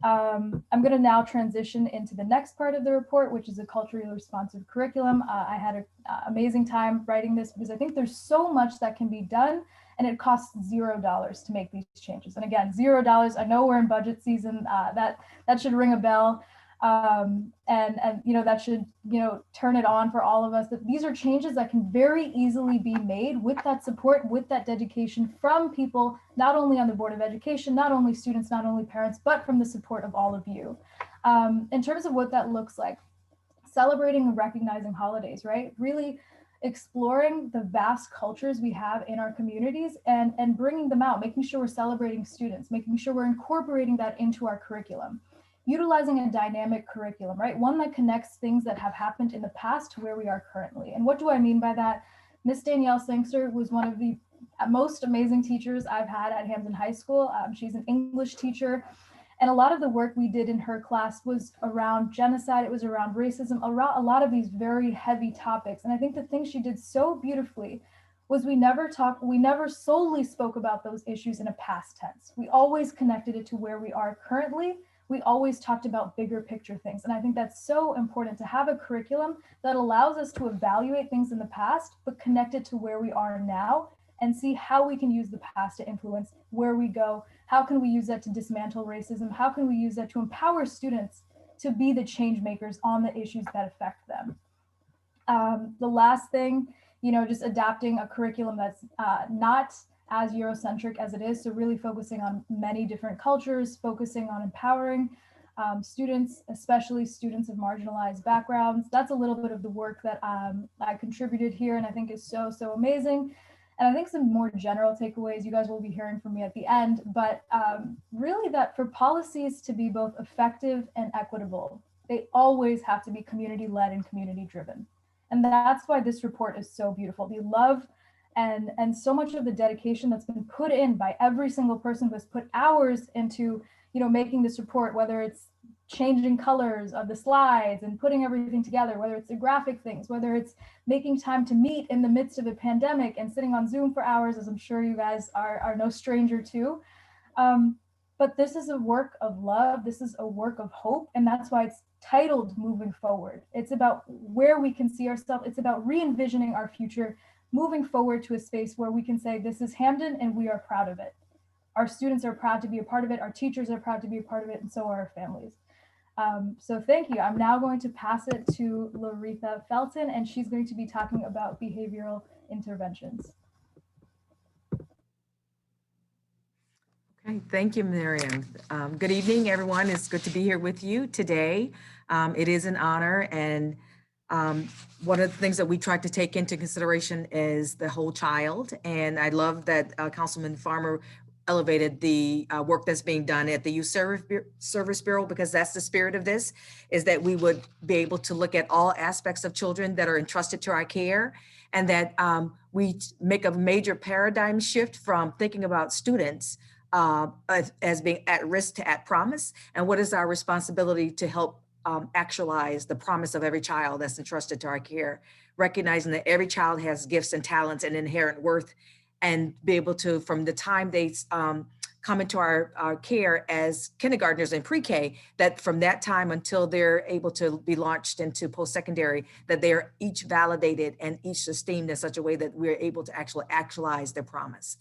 I'm going to now transition into the next part of the report, which is a culturally responsive curriculum. I had an amazing time writing this because I think there's so much that can be done and it costs $0 to make these changes. And again, $0, I know we're in budget season, that should ring a bell. And you know, that should, you know, turn it on for all of us, that these are changes that can very easily be made with that support, with that dedication from people, not only on the Board of Education, not only students, not only parents, but from the support of all of you. In terms of what that looks like, celebrating and recognizing holidays, right? Really exploring the vast cultures we have in our communities and bringing them out, making sure we're celebrating students, making sure we're incorporating that into our curriculum. Utilizing a dynamic curriculum, right? One that connects things that have happened in the past to where we are currently. And what do I mean by that? Miss Danielle Sangster was one of the most amazing teachers I've had at Hamden High School. She's an English teacher. And a lot of the work we did in her class was around genocide. It was around racism, around a lot of these very heavy topics. And I think the thing she did so beautifully was we never solely spoke about those issues in a past tense. We always connected it to where we are currently. We always talked about bigger picture things. And I think that's so important to have a curriculum that allows us to evaluate things in the past, but connect it to where we are now and see how we can use the past to influence where we go. How can we use that to dismantle racism? How can we use that to empower students to be the change makers on the issues that affect them? The last thing, you know, just adapting a curriculum that's not as Eurocentric as it is. So really focusing on many different cultures, focusing on empowering students, especially students of marginalized backgrounds. That's a little bit of the work that I contributed here and I think is so, so amazing. And I think some more general takeaways you guys will be hearing from me at the end, but really that for policies to be both effective and equitable, they always have to be community-led and community-driven. And that's why this report is so beautiful. The love and so much of the dedication that's been put in by every single person who has put hours into, you know, making this report, whether it's changing colors of the slides and putting everything together, whether it's the graphic things, whether it's making time to meet in the midst of a pandemic and sitting on Zoom for hours, as I'm sure you guys are no stranger to. But this is a work of love. This is a work of hope. And that's why it's titled Moving Forward. It's about where we can see ourselves. It's about re-envisioning our future, moving forward to a space where we can say, this is Hamden and we are proud of it. Our students are proud to be a part of it. Our teachers are proud to be a part of it. And so are our families. So thank you. I'm now going to pass it to Laretha Felton, and she's going to be talking about behavioral interventions. Okay, thank you, Miriam. Good evening, everyone. It's good to be here with you today. It is an honor, and one of the things that we try to take into consideration is the whole child. And I love that Councilman Farmer elevated the work that's being done at the Youth Service Bureau, because that's the spirit of this, is that we would be able to look at all aspects of children that are entrusted to our care, and that we make a major paradigm shift from thinking about students as being at risk to at promise, and what is our responsibility to help actualize the promise of every child that's entrusted to our care, recognizing that every child has gifts and talents and inherent worth, and be able to, from the time they come into our care as kindergartners and pre-K, that from that time until they're able to be launched into post-secondary, that they are each validated and each esteemed in such a way that we're able to actually actualize their promise.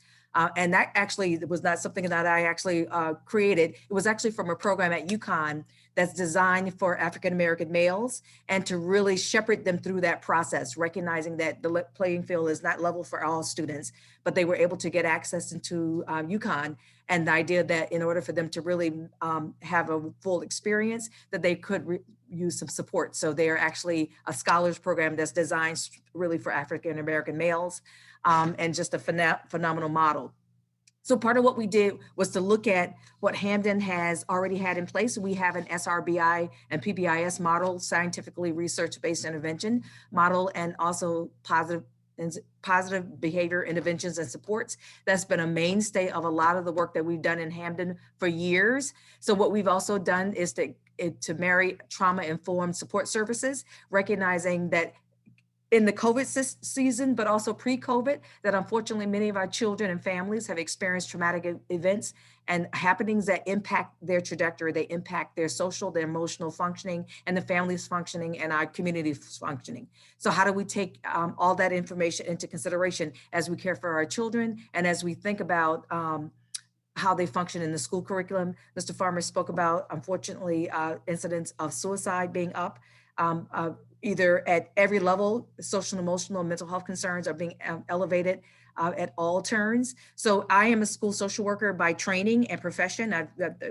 And that actually was not something that I actually created. It was actually from a program at UConn that's designed for African-American males, and to really shepherd them through that process, recognizing that the playing field is not level for all students, but they were able to get access into UConn, and the idea that in order for them to really have a full experience, that they could use some support. So they are actually a scholars program that's designed really for African-American males, and just a phenomenal model. So part of what we did was to look at what Hamden has already had in place. We have an SRBI and PBIS model, scientifically research-based intervention model, and also positive behavior interventions and supports. That's been a mainstay of a lot of the work that we've done in Hamden for years. So what we've also done is to marry trauma-informed support services, recognizing that in the COVID season, but also pre-COVID, that unfortunately many of our children and families have experienced traumatic events and happenings that impact their trajectory. They impact their social, their emotional functioning, and the family's functioning, and our community functioning. So how do we take all that information into consideration as we care for our children, and as we think about how they function in the school curriculum? Mr. Farmer spoke about, unfortunately, incidents of suicide being up. Either at every level, social, emotional, and mental health concerns are being elevated at all turns. So I am a school social worker by training and profession.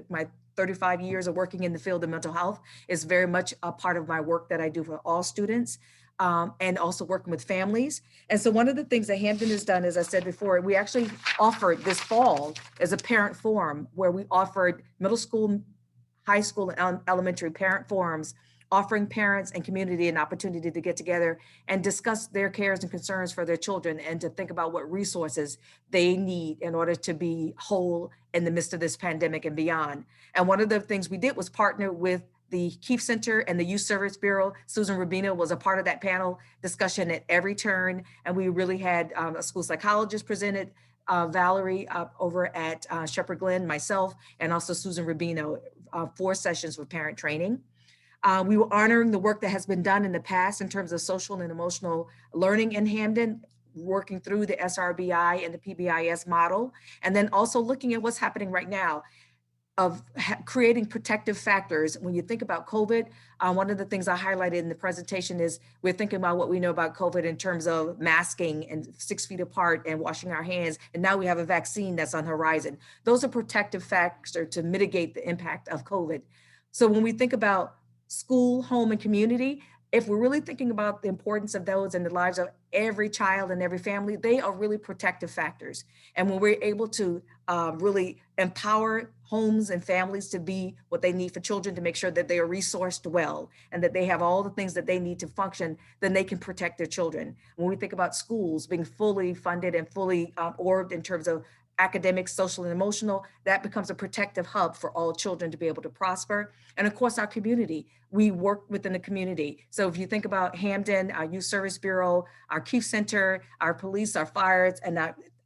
My 35 years of working in the field of mental health is very much a part of my work that I do for all students, and also working with families. And so one of the things that Hamden has done, as I said before, we actually offered this fall as a parent forum, where we offered middle school, high school, and elementary parent forums, offering parents and community an opportunity to get together and discuss their cares and concerns for their children, and to think about what resources they need in order to be whole in the midst of this pandemic and beyond. And one of the things we did was partner with the Keefe Center and the Youth Service Bureau. Susan Rubino was a part of that panel discussion at every turn. And we really had a school psychologist presented, Valerie over at Shepherd Glen, myself, and also Susan Rubino, 4 sessions with parent training. We were honoring the work that has been done in the past in terms of social and emotional learning in Hamden, working through the SRBI and the PBIS model, and then also looking at what's happening right now of creating protective factors. When you think about COVID, one of the things I highlighted in the presentation is we're thinking about what we know about COVID in terms of masking and 6 feet apart and washing our hands. And now we have a vaccine that's on the horizon. Those are protective factors to mitigate the impact of COVID. So when we think about school, home, and community, if we're really thinking about the importance of those in the lives of every child and every family, they are really protective factors. And when we're able to really empower homes and families to be what they need for children, to make sure that they are resourced well and that they have all the things that they need to function, then they can protect their children. When we think about schools being fully funded and fully orbed in terms of academic, social, and emotional, that becomes a protective hub for all children to be able to prosper. And of course, our community, we work within the community. So if you think about Hamden, our Youth Service Bureau, our Keefe Center, our police, our fires, and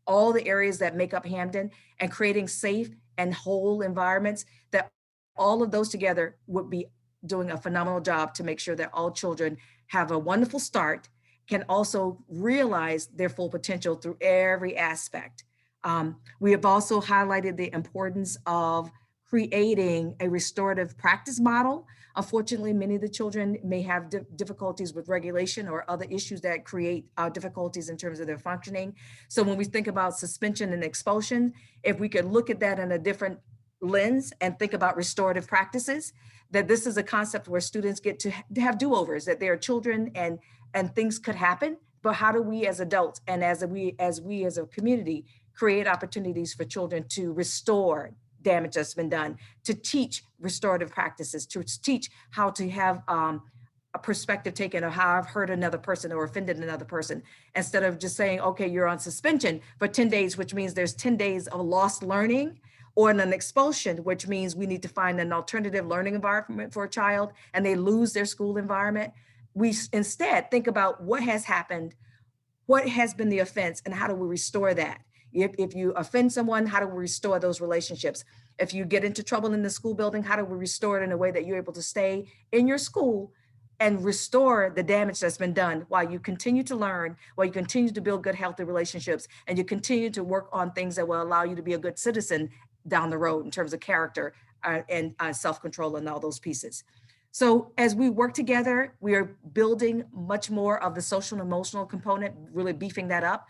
all the areas that make up Hamden, and creating safe and whole environments, that all of those together would be doing a phenomenal job to make sure that all children have a wonderful start, can also realize their full potential through every aspect. We have also highlighted the importance of creating a restorative practice model. Unfortunately, many of the children may have difficulties with regulation or other issues that create difficulties in terms of their functioning. So when we think about suspension and expulsion, if we could look at that in a different lens and think about restorative practices, that this is a concept where students get to have do-overs, that they are children and things could happen, but how do we as adults and as we as a community create opportunities for children to restore damage that's been done, to teach restorative practices, to teach how to have a perspective taken of how I've hurt another person or offended another person, instead of just saying, okay, you're on suspension for 10 days, which means there's 10 days of lost learning, or an expulsion, which means we need to find an alternative learning environment for a child and they lose their school environment. We instead think about what has happened, what has been the offense, and how do we restore that? If you offend someone, how do we restore those relationships? If you get into trouble in the school building, how do we restore it in a way that you're able to stay in your school and restore the damage that's been done while you continue to learn, while you continue to build good, healthy relationships, and you continue to work on things that will allow you to be a good citizen down the road in terms of character and self-control and all those pieces. So as we work together, we are building much more of the social and emotional component, really beefing that up.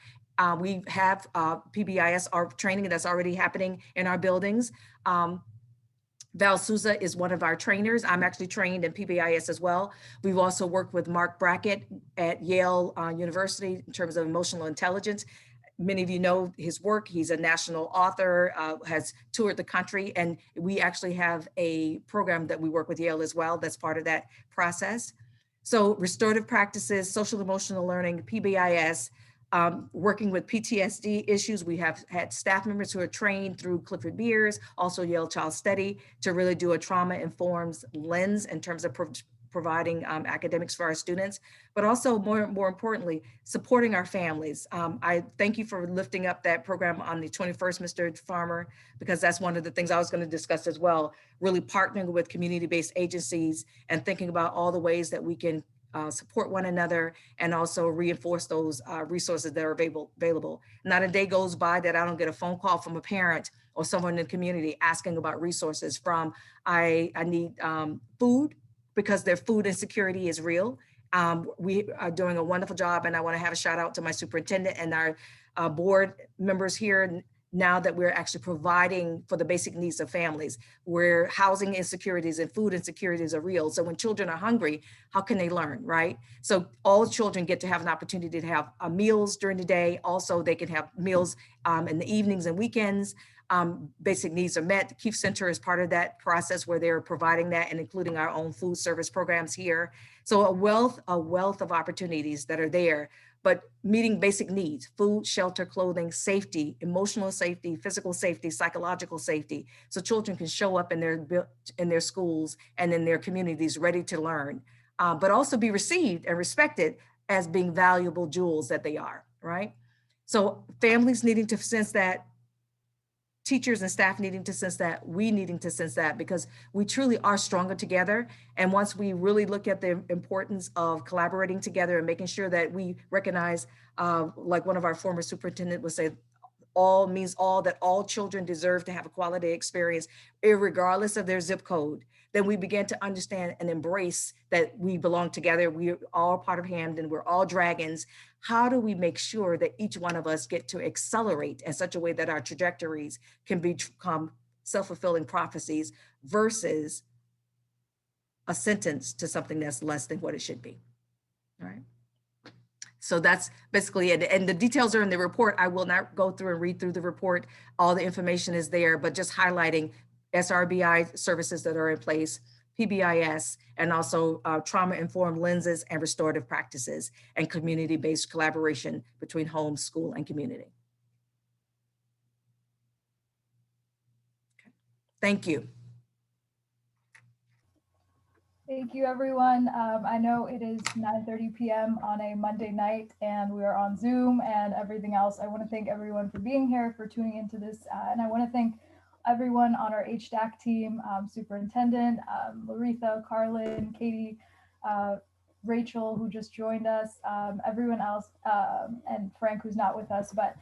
We have PBIS, our training that's already happening in our buildings. Val Souza is one of our trainers. I'm actually trained in PBIS as well. We've also worked with Mark Brackett at Yale University in terms of emotional intelligence. Many of you know his work. He's a national author, has toured the country, and we actually have a program that we work with Yale as well that's part of that process. So restorative practices, social emotional learning, PBIS, working with PTSD issues. We have had staff members who are trained through Clifford Beers, also Yale Child Study, to really do a trauma-informed lens in terms of providing academics for our students, but also more importantly, supporting our families. I thank you for lifting up that program on the 21st, Mr. Farmer, because that's one of the things I was going to discuss as well, really partnering with community-based agencies and thinking about all the ways that we can support one another and also reinforce those resources that are available. Not a day goes by that I don't get a phone call from a parent or someone in the community asking about resources from, I need food, because their food insecurity is real. We are doing a wonderful job, and I want to have a shout out to my superintendent and our board members here now that we're actually providing for the basic needs of families, where housing insecurities and food insecurities are real. So when children are hungry, how can they learn, right? So all children get to have an opportunity to have meals during the day. Also, they can have meals in the evenings and weekends. Basic needs are met. The Keefe Center is part of that process where they're providing that and including our own food service programs here. So a wealth of opportunities that are there, but meeting basic needs: food, shelter, clothing, safety, emotional safety, physical safety, psychological safety. So children can show up in their schools and in their communities ready to learn, but also be received and respected as being valuable jewels that they are, right? So families needing to sense that, teachers and staff needing to sense that, we needing to sense that, because we truly are stronger together. And once we really look at the importance of collaborating together and making sure that we recognize, like one of our former superintendent would say, all means all, that all children deserve to have a quality experience, regardless of their zip code, then we begin to understand and embrace that we belong together. We're all part of Hamden. We're all dragons. How do we make sure that each one of us get to accelerate in such a way that our trajectories can become self-fulfilling prophecies versus a sentence to something that's less than what it should be, all right? So that's basically it. And the details are in the report. I will not go through and read through the report. All the information is there, but just highlighting SRBI services that are in place, PBIS, and also trauma-informed lenses and restorative practices and community-based collaboration between home, school, and community. Okay. Thank you. Thank you, everyone. I know it is 9:30 p.m. on a Monday night, and we are on Zoom and everything else. I want to thank everyone for being here, for tuning into this, and I want to thank everyone on our HDAC team, Superintendent, Laretha, Carlin, Katie, Rachel, who just joined us, everyone else, and Frank, who's not with us, but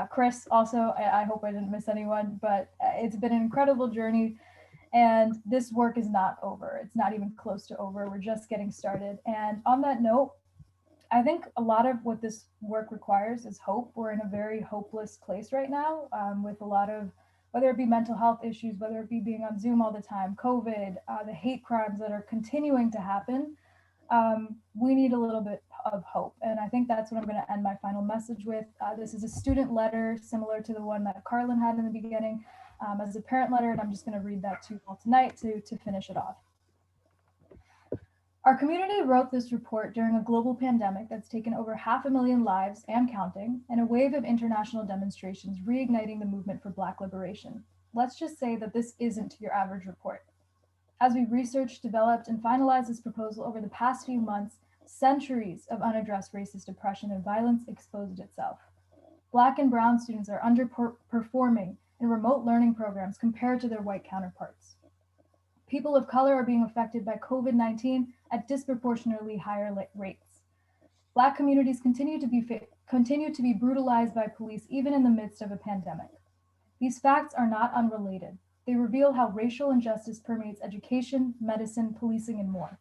Chris also. I hope I didn't miss anyone, but it's been an incredible journey. And this work is not over. It's not even close to over. We're just getting started. And on that note, I think a lot of what this work requires is hope. We're in a very hopeless place right now, with a lot of, whether it be mental health issues, whether it be being on Zoom all the time, COVID, the hate crimes that are continuing to happen. we need a little bit of hope. And I think that's what I'm going to end my final message with. This is a student letter similar to the one that Carlin had in the beginning as a parent letter. And I'm just going to read that to you all tonight to finish it off. Our community wrote this report during a global pandemic that's taken over 500,000 lives and counting, and a wave of international demonstrations reigniting the movement for Black liberation. Let's just say that this isn't your average report. As we researched, developed, and finalized this proposal over the past few months, centuries of unaddressed racist oppression and violence exposed itself. Black and brown students are underperforming in remote learning programs compared to their white counterparts. People of color are being affected by COVID-19 at disproportionately higher rates. Black communities continue to be brutalized by police even in the midst of a pandemic. These facts are not unrelated. They reveal how racial injustice permeates education, medicine, policing, and more.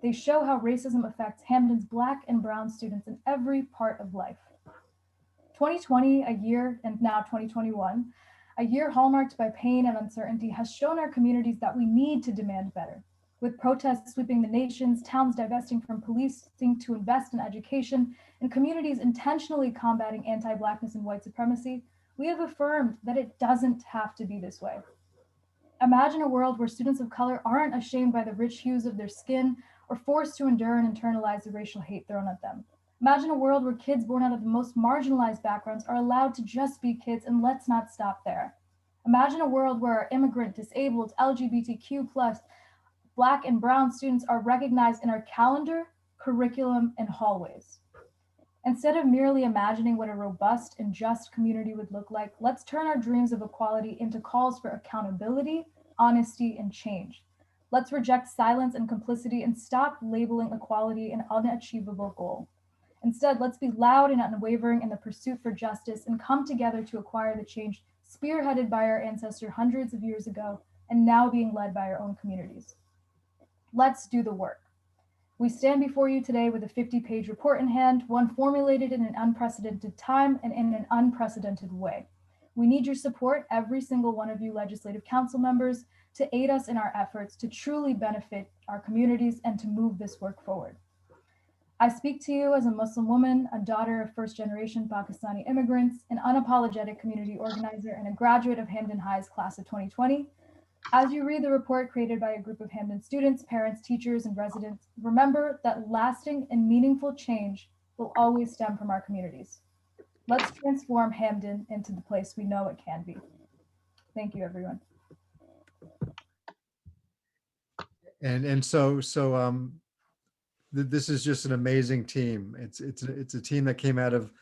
They show how racism affects Hamden's Black and brown students in every part of life. 2020, a year, and now 2021, a year hallmarked by pain and uncertainty, has shown our communities that we need to demand better. With protests sweeping the nations, towns divesting from policing to invest in education, and communities intentionally combating anti-Blackness and white supremacy, we have affirmed that it doesn't have to be this way. Imagine a world where students of color aren't ashamed by the rich hues of their skin or forced to endure and internalize the racial hate thrown at them. Imagine a world where kids born out of the most marginalized backgrounds are allowed to just be kids, and let's not stop there. Imagine a world where our immigrant, disabled, LGBTQ+, Black and brown students are recognized in our calendar, curriculum, and hallways. Instead of merely imagining what a robust and just community would look like, let's turn our dreams of equality into calls for accountability, honesty, and change. Let's reject silence and complicity and stop labeling equality an unachievable goal. Instead, let's be loud and unwavering in the pursuit for justice and come together to acquire the change spearheaded by our ancestors hundreds of years ago and now being led by our own communities. Let's do the work. We stand before you today with a 50-page report in hand, one formulated in an unprecedented time and in an unprecedented way. We need your support, every single one of you legislative council members, to aid us in our efforts to truly benefit our communities and to move this work forward. I speak to you as a Muslim woman, a daughter of first-generation Pakistani immigrants, an unapologetic community organizer, and a graduate of Hamden High's class of 2020. As you read the report created by a group of Hamden students, parents, teachers, and residents, remember that lasting and meaningful change will always stem from our communities. Let's transform Hamden into the place we know it can be. Thank you, everyone. This is just an amazing team. It's a team that came out of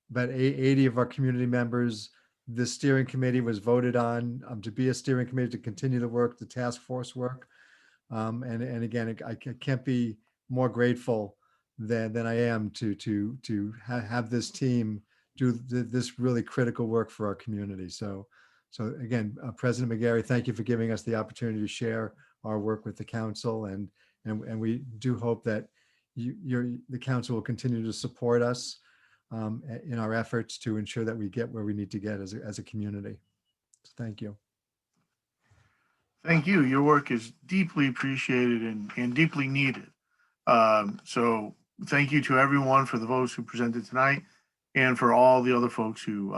about 80 of our community members. The steering committee was voted on to be a steering committee to continue the work, the task force work. And again, I can't be more grateful than I am to have this team do this really critical work for our community. So again, President McGarry, thank you for giving us the opportunity to share our work with the council, and we do hope that the council will continue to support us in our efforts to ensure that we get where we need to get as a community. So thank you. Thank you. Your work is deeply appreciated and deeply needed. So thank you to everyone for the votes who presented tonight and for all the other folks who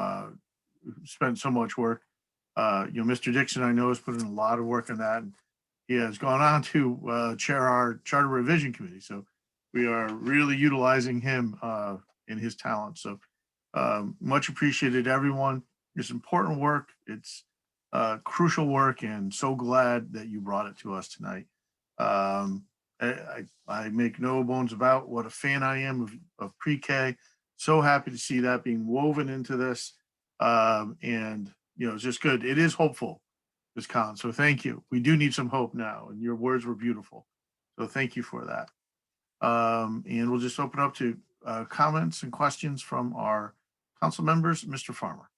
spent so much work. Mr. Dixon, I know, has put in a lot of work on that. He has gone on to chair our charter revision committee. So we are really utilizing him in his talent. So much appreciated, everyone. It's important work. It's crucial work, and so glad that you brought it to us tonight. I make no bones about what a fan I am of pre-K. So happy to see that being woven into this. And it's just good. It is hopeful, Ms. Collins. So thank you. We do need some hope now, and your words were beautiful. So thank you for that. And we'll just open up to comments and questions from our council members. Mr. Farmer.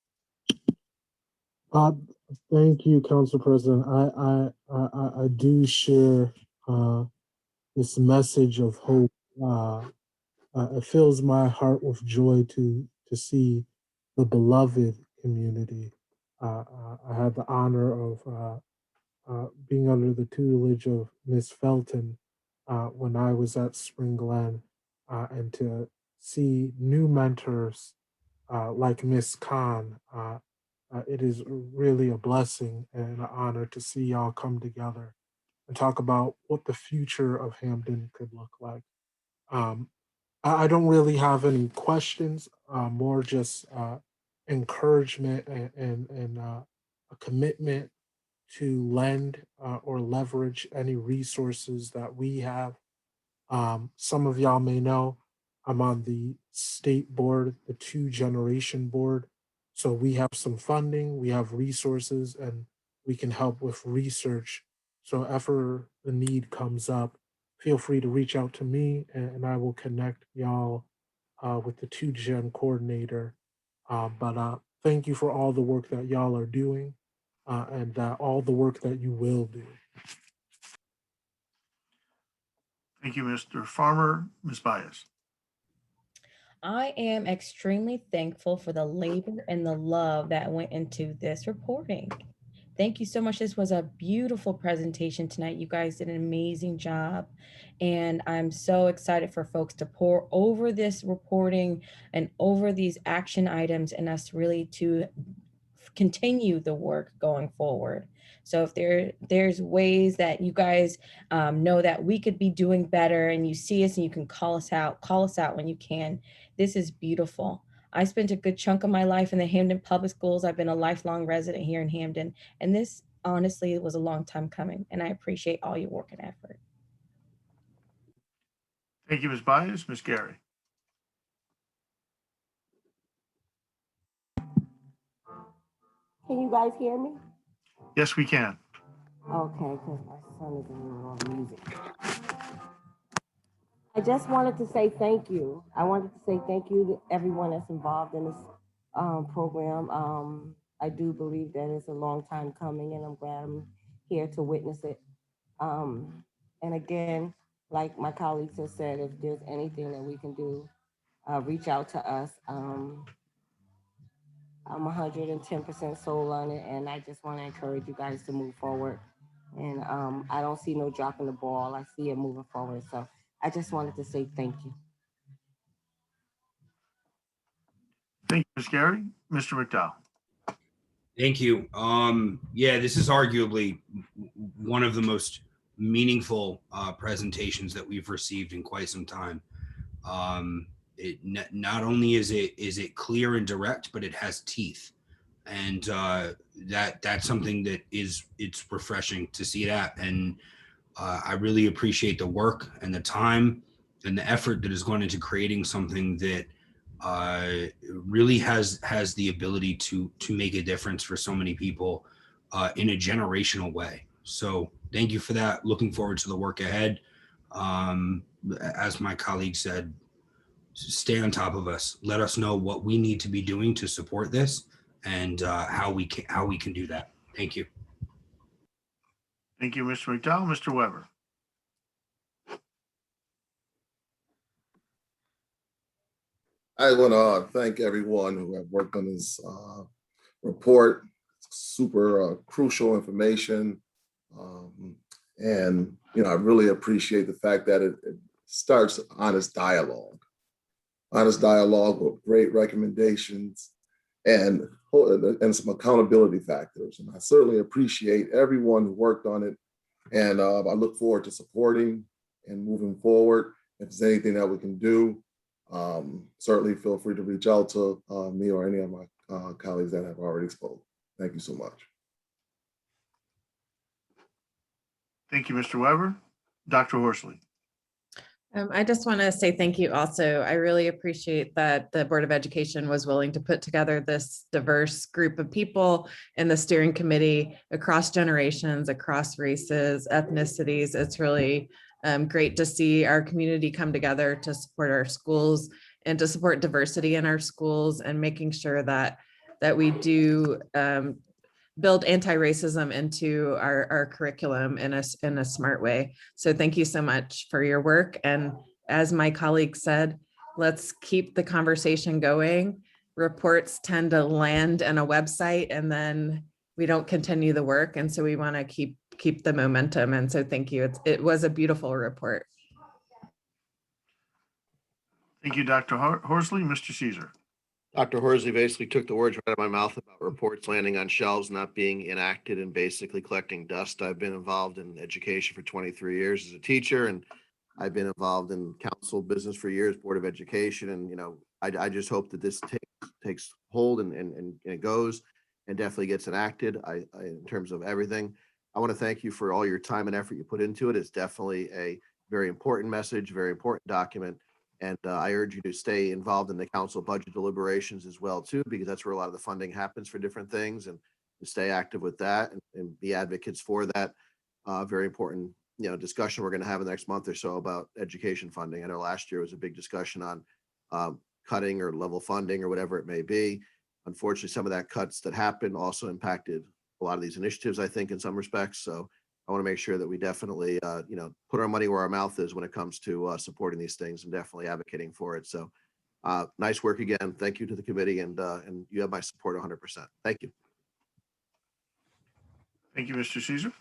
Thank you, Council President. I do share this message of hope. It fills my heart with joy to see the beloved community. I had the honor of being under the tutelage of Ms. Felton when I was at Spring Glen, and to see new mentors like Miss Khan. It is really a blessing and an honor to see y'all come together and talk about what the future of Hamden could look like. Um, I don't really have any questions, more just encouragement and a commitment to lend or leverage any resources that we have. Some of y'all may know I'm on the state board, the 2 Generation Board. So we have some funding, we have resources, and we can help with research. So ever the need comes up, feel free to reach out to me and I will connect y'all with the 2 Gen coordinator. But thank you for all the work that y'all are doing and all the work that you will do. Thank you, Mr. Farmer. Ms. Bias. I am extremely thankful for the labor and the love that went into this reporting. Thank you so much. This was a beautiful presentation tonight. You guys did an amazing job. And I'm so excited for folks to pour over this reporting and over these action items and us really to continue the work going forward. So if there's ways that you guys know that we could be doing better and you see us and you can call us out when you can. This is beautiful. I spent a good chunk of my life in the Hamden Public Schools. I've been a lifelong resident here in Hamden, and this honestly was a long time coming, and I appreciate all your work and effort. Thank you, Ms. Bias. Ms. Gary. Can you guys hear me? Yes, we can. Okay, because my son is in the middle of music. I just wanted to say thank you. I wanted to say thank you to everyone that's involved in this program. I do believe that it's a long time coming, and I'm glad I'm here to witness it. And again, like my colleagues have said, if there's anything that we can do, reach out to us. I'm 110% sold on it, and I just want to encourage you guys to move forward. And I don't see no dropping the ball. I see it moving forward. So I just wanted to say thank you. Thank you, Ms. Gary. Mr. McDowell. Thank you. Yeah, this is arguably one of the most meaningful presentations that we've received in quite some time. It not only is it clear and direct, but it has teeth, and that's something that it's refreshing to see that. And I really appreciate the work and the time and the effort that has gone into creating something that really has the ability to make a difference for so many people in a generational way. So thank you for that. Looking forward to the work ahead. As my colleague said, stay on top of us. Let us know what we need to be doing to support this and how we can do that. Thank you. Thank you, Mr. McDowell. Mr. Weber. I want to thank everyone who have worked on this report. Super crucial information. And, I really appreciate the fact that it starts honest dialogue with great recommendations and some accountability factors. And I certainly appreciate everyone who worked on it. And I look forward to supporting and moving forward. If there's anything that we can do, certainly feel free to reach out to me or any of my colleagues that have already spoken. Thank you so much. Thank you, Mr. Weber. Dr. Horsley. I just want to say thank you also. I really appreciate that the Board of Education was willing to put together this diverse group of people in the steering committee across generations, across races, ethnicities. It's really great to see our community come together to support our schools and to support diversity in our schools and making sure that we do build anti-racism into our curriculum in a smart way. So thank you so much for your work. And as my colleague said, let's keep the conversation going. Reports tend to land on a website and then we don't continue the work. And so we want to keep keep the momentum. And so thank you. It was a beautiful report. Thank you, Dr. Horsley. Mr. Caesar. Dr. Horsley basically took the words right out of my mouth about reports landing on shelves, not being enacted and basically collecting dust. I've been involved in education for 23 years as a teacher, and I've been involved in council business for years, Board of Education. And, you know, I just hope that this takes hold and it goes and definitely gets enacted. In terms of everything, I want to thank you for all your time and effort you put into it. It's definitely a very important message, very important document. And I urge you to stay involved in the council budget deliberations as well, too, because that's where a lot of the funding happens for different things, and to stay active with that and be advocates for that. Very important, you know, discussion we're going to have in the next month or so about education funding. I know last year was a big discussion on cutting or level funding or whatever it may be. Unfortunately, some of that cuts that happened also impacted a lot of these initiatives, I think, in some respects. So I want to make sure that we definitely, you know, put our money where our mouth is when it comes to supporting these things and definitely advocating for it. So nice work again. Thank you to the committee, and you have my support 100%. Thank you. Thank you, Mr. Caesar.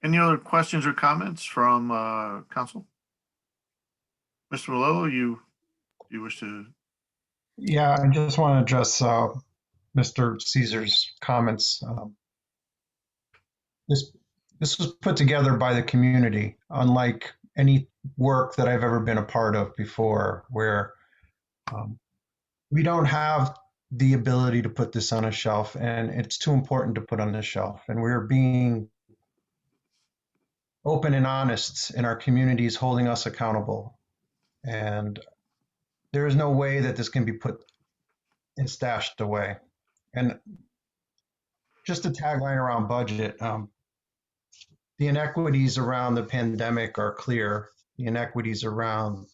Any other questions or comments from council? Mr. Malolo, you wish to? Yeah, I just want to address Mr. Caesar's comments. This was put together by the community, unlike any work that I've ever been a part of before, where we don't have the ability to put this on a shelf, and it's too important to put on the shelf. And we're being open and honest, and our community is holding us accountable. And there is no way that this can be put and stashed away. And just a tagline around budget, the inequities around the pandemic are clear. The inequities around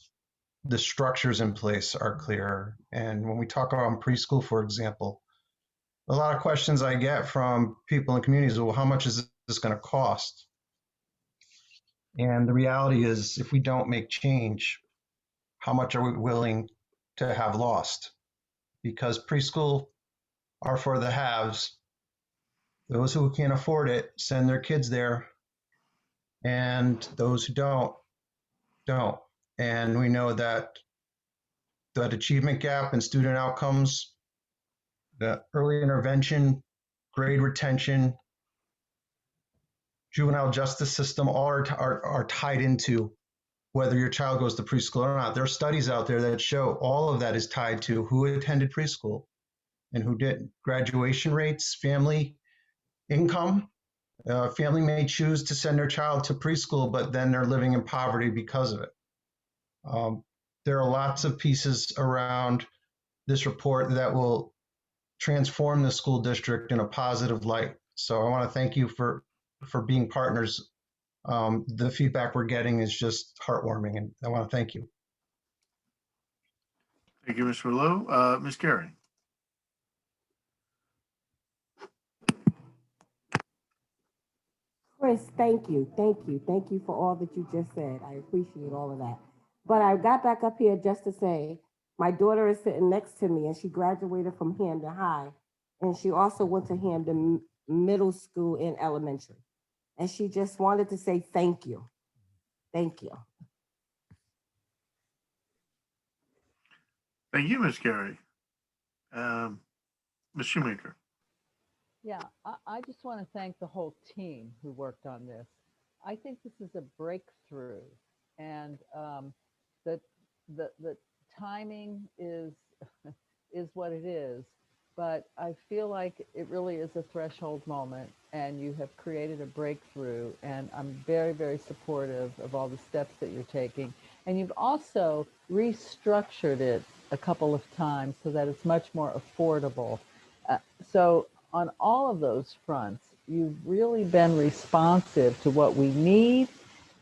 the structures in place are clear. And when we talk about preschool, for example, a lot of questions I get from people in communities, well, how much is this going to cost? And the reality is, if we don't make change, how much are we willing to have lost? Because preschool are for the haves. Those who can't afford it send their kids there, and those who don't. And we know that that achievement gap and student outcomes, the early intervention, grade retention, juvenile justice system, all are tied into whether your child goes to preschool or not. There are studies out there that show all of that is tied to who attended preschool and who didn't. Graduation rates, family income. Family may choose to send their child to preschool, but then they're living in poverty because of it. There are lots of pieces around this report that will transform the school district in a positive light. So I want to thank you for being partners. The feedback we're getting is just heartwarming, and I want to thank you. Thank you, Mr. Lowe. Ms. Carey. Chris, thank you for all that you just said. I appreciate all of that. But I got back up here just to say, my daughter is sitting next to me, and she graduated from Hamden High, and she also went to Hamden Middle School and Elementary. And she just wanted to say thank you. Thank you. Thank you, Ms. Carey. Ms. Shoemaker. Yeah, I just want to thank the whole team who worked on this. I think this is a breakthrough, and the timing is is what it is. But I feel like it really is a threshold moment, and you have created a breakthrough. And I'm very, very supportive of all the steps that you're taking. And you've also restructured it a couple of times so that it's much more affordable. So on all of those fronts, you've really been responsive to what we need,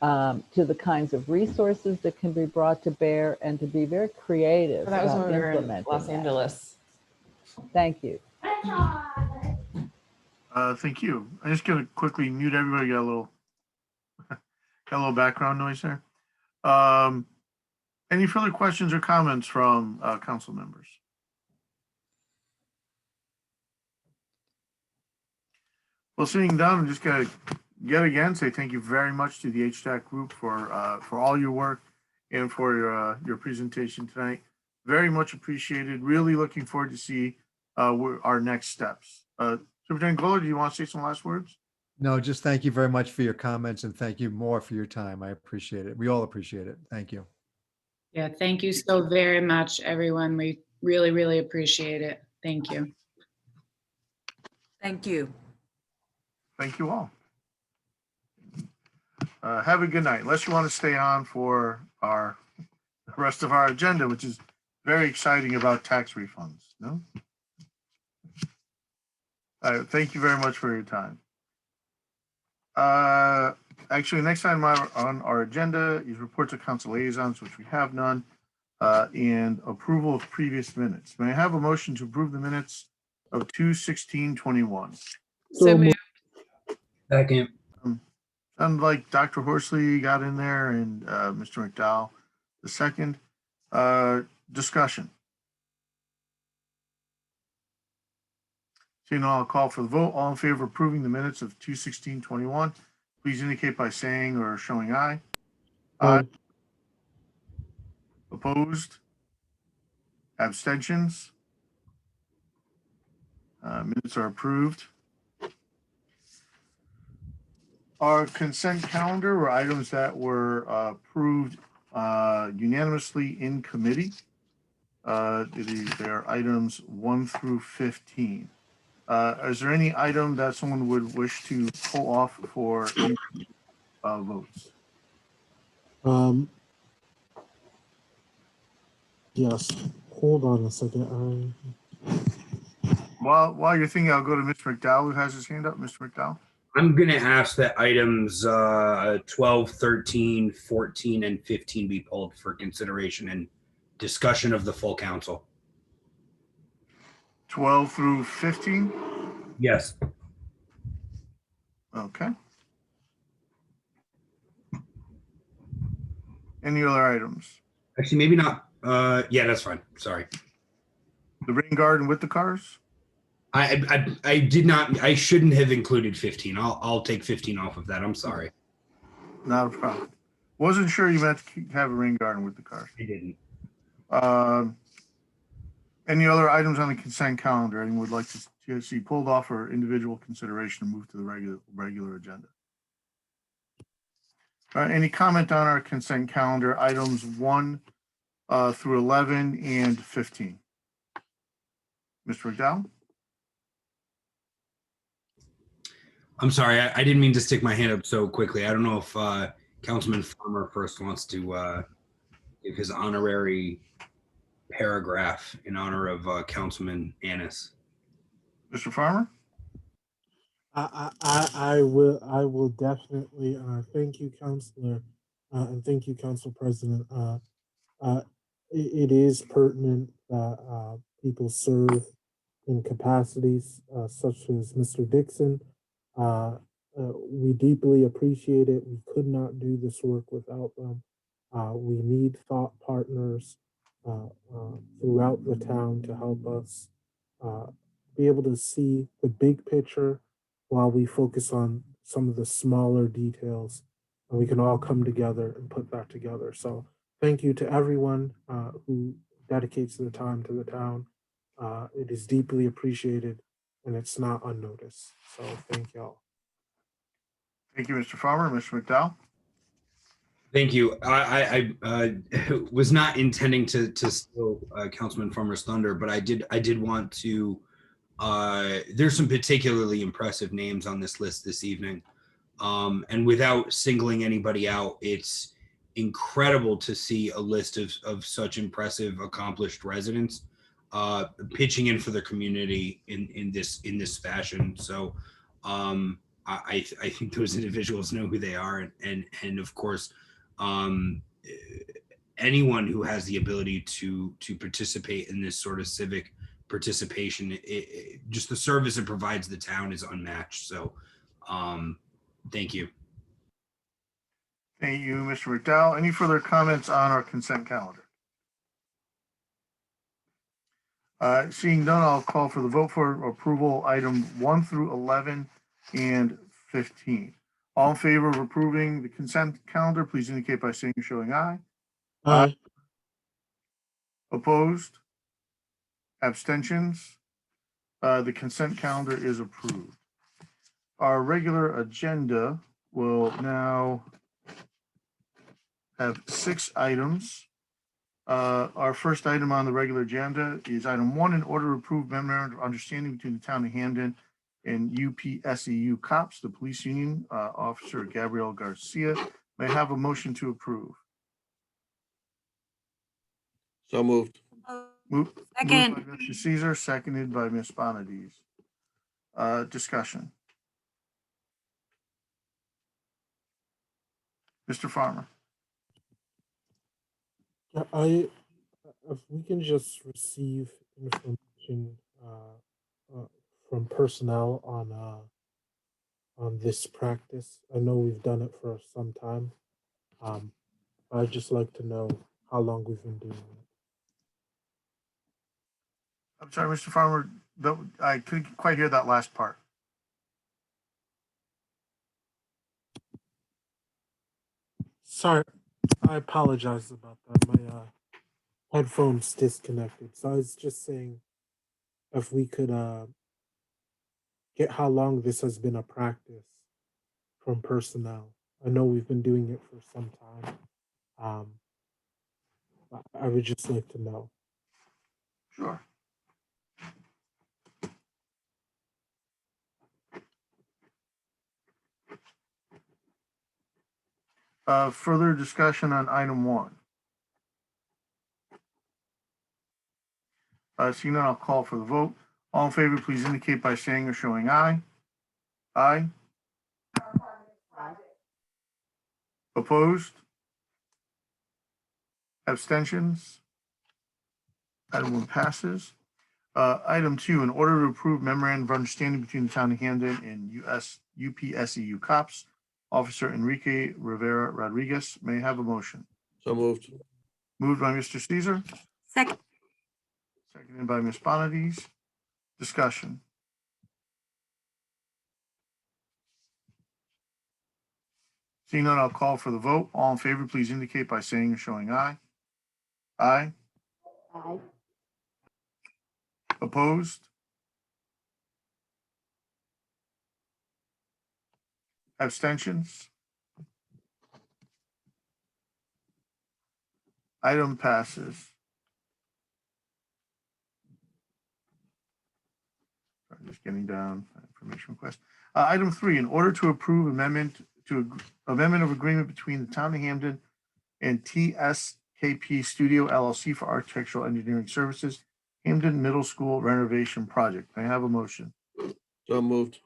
to the kinds of resources that can be brought to bear, and to be very creative That was about when we were in implementing Los that. Angeles. Thank you. Thank you. I'm just going to quickly mute everybody. Got a little background noise there. Any further questions or comments from council members? Well, seeing done, I'm just gonna yet again say thank you very much to the HDAC group for all your work and for your presentation tonight. Very much appreciated. Really looking forward to see our next steps. Superintendent Glover, do you want to say some last words? No, just thank you very much for your comments and thank you more for your time. I appreciate it. We all appreciate it. Thank you. Yeah, thank you so very much, everyone. We really, really appreciate it. Thank you. Thank you. Thank you all. Have a good night, unless you want to stay on for the rest of our agenda, which is very exciting about tax refunds. No? Thank you very much for your time. Actually, next item on our agenda is reports of council liaisons, which we have none, and approval of previous minutes. May I have a motion to approve the minutes of 2/16/21? So moved. Second. Sounds like Dr. Horsley got in there and Mr. McDowell the second. Discussion. Seeing all, I'll call for the vote. All in favor of approving the minutes of 2/16/21, please indicate by saying or showing aye. Aye. Opposed? Abstentions? Minutes are approved. Our consent calendar were items that were approved unanimously in committee. They are items 1 through 15. Is there any item that someone would wish to pull off for votes? Yes, hold on a second. While you're thinking, I'll go to Mr. McDowell, who has his hand up. Mr. McDowell? I'm going to ask that items 12, 13, 14, and 15 be pulled for consideration and discussion of the full council. 12 through 15? Yes. Okay. Any other items? Actually, maybe not. Yeah, that's fine. Sorry. The rain garden with the cars? I did not. I shouldn't have included 15. I'll take 15 off of that. I'm sorry. Not a problem. Wasn't sure you meant to have a rain garden with the cars. I didn't. Any other items on the consent calendar anyone would like to see pulled off for individual consideration and move to the regular agenda? Any comment on our consent calendar items 1 through 11 and 15? Mr. McDowell? I'm sorry. I didn't mean to stick my hand up so quickly. I don't know if Councilman Farmer first wants to give his honorary paragraph in honor of Councilman Annis. Mr. Farmer? I will definitely thank you, Councilor, and thank you, Council President. It is pertinent that people serve in capacities such as Mr. Dixon. We deeply appreciate it. We could not do this work without them. We need thought partners throughout the town to help us be able to see the big picture while we focus on some of the smaller details, and we can all come together and put that together. So thank you to everyone who dedicates their time to the town. It is deeply appreciated and it's not unnoticed. So thank y'all. Thank you, Mr. Farmer. Mr. McDowell? Thank you. I was not intending to steal Councilman Farmer's thunder, but I did want to. There's some particularly impressive names on this list this evening, and without singling anybody out, it's incredible to see a list of such impressive, accomplished residents pitching in for the community in this fashion. So I think those individuals know who they are, and of course. Anyone who has the ability to participate in this sort of civic participation, just the service it provides the town is unmatched. So thank you. Thank you, Mr. McDowell. Any further comments on our consent calendar? Seeing none, I'll call for the vote for approval item 1 through 11 and 15. All in favor of approving the consent calendar, please indicate by saying or showing aye. Aye. Opposed? Abstentions? The consent calendar is approved. Our regular agenda will now have 6 items. Our first item on the regular agenda is item 1, in order to approve memorandum of understanding between the town of Hamden and UPSEU COPS, the police union, Officer Gabrielle Garcia. May I have a motion to approve? So moved. Moved by Second. Mr. Caesar, seconded by Ms. Bonadies. Discussion. Mr. Farmer. Yeah, if we can just receive information from personnel on this practice. I know we've done it for some time. I'd just like to know how long we've been doing it. I'm sorry, Mr. Farmer, I couldn't quite hear that last part. Sorry, I apologize about that. My headphones disconnected. So I was just saying if we could get how long this has been a practice from personnel. I know we've been doing it for some time. I would just like to know. Sure. Further discussion on item 1. Seeing none, I'll call for the vote. All in favor, please indicate by saying or showing aye. Aye. Opposed? Abstentions? Item 1 passes. Item 2, in order to approve memorandum of understanding between the town of Hamden and UPSEU COPS, Officer Enrique Rivera Rodriguez. May I have a motion? So moved. Moved by Mr. Caesar, Second. seconded by Ms. Bonadies. Discussion. Seeing none, I'll call for the vote. All in favor, please indicate by saying or showing aye. Aye. Aye. Opposed? Abstentions? Item passes. I'm just getting down information request. Item 3, in order to approve amendment of agreement between the town of Hamden and TSKP Studio LLC for architectural engineering services, Hamden Middle School renovation project. May I have a motion? So moved.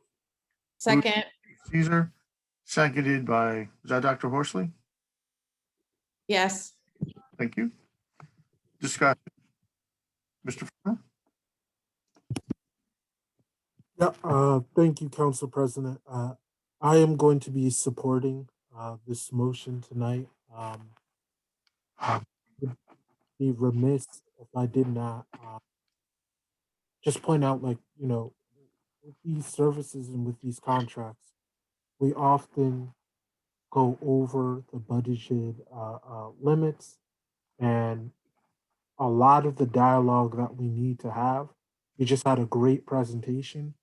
Second. Caesar, seconded by, is that Dr. Horsley? Yes. Thank you. Discussion. Mr. Farmer? Yeah, thank you, Council President. I am going to be supporting this motion tonight. I would be remiss if I did not just point out, like, with these services and with these contracts, we often go over the budgeted limits, and a lot of the dialogue that we need to have. We just had a great presentation.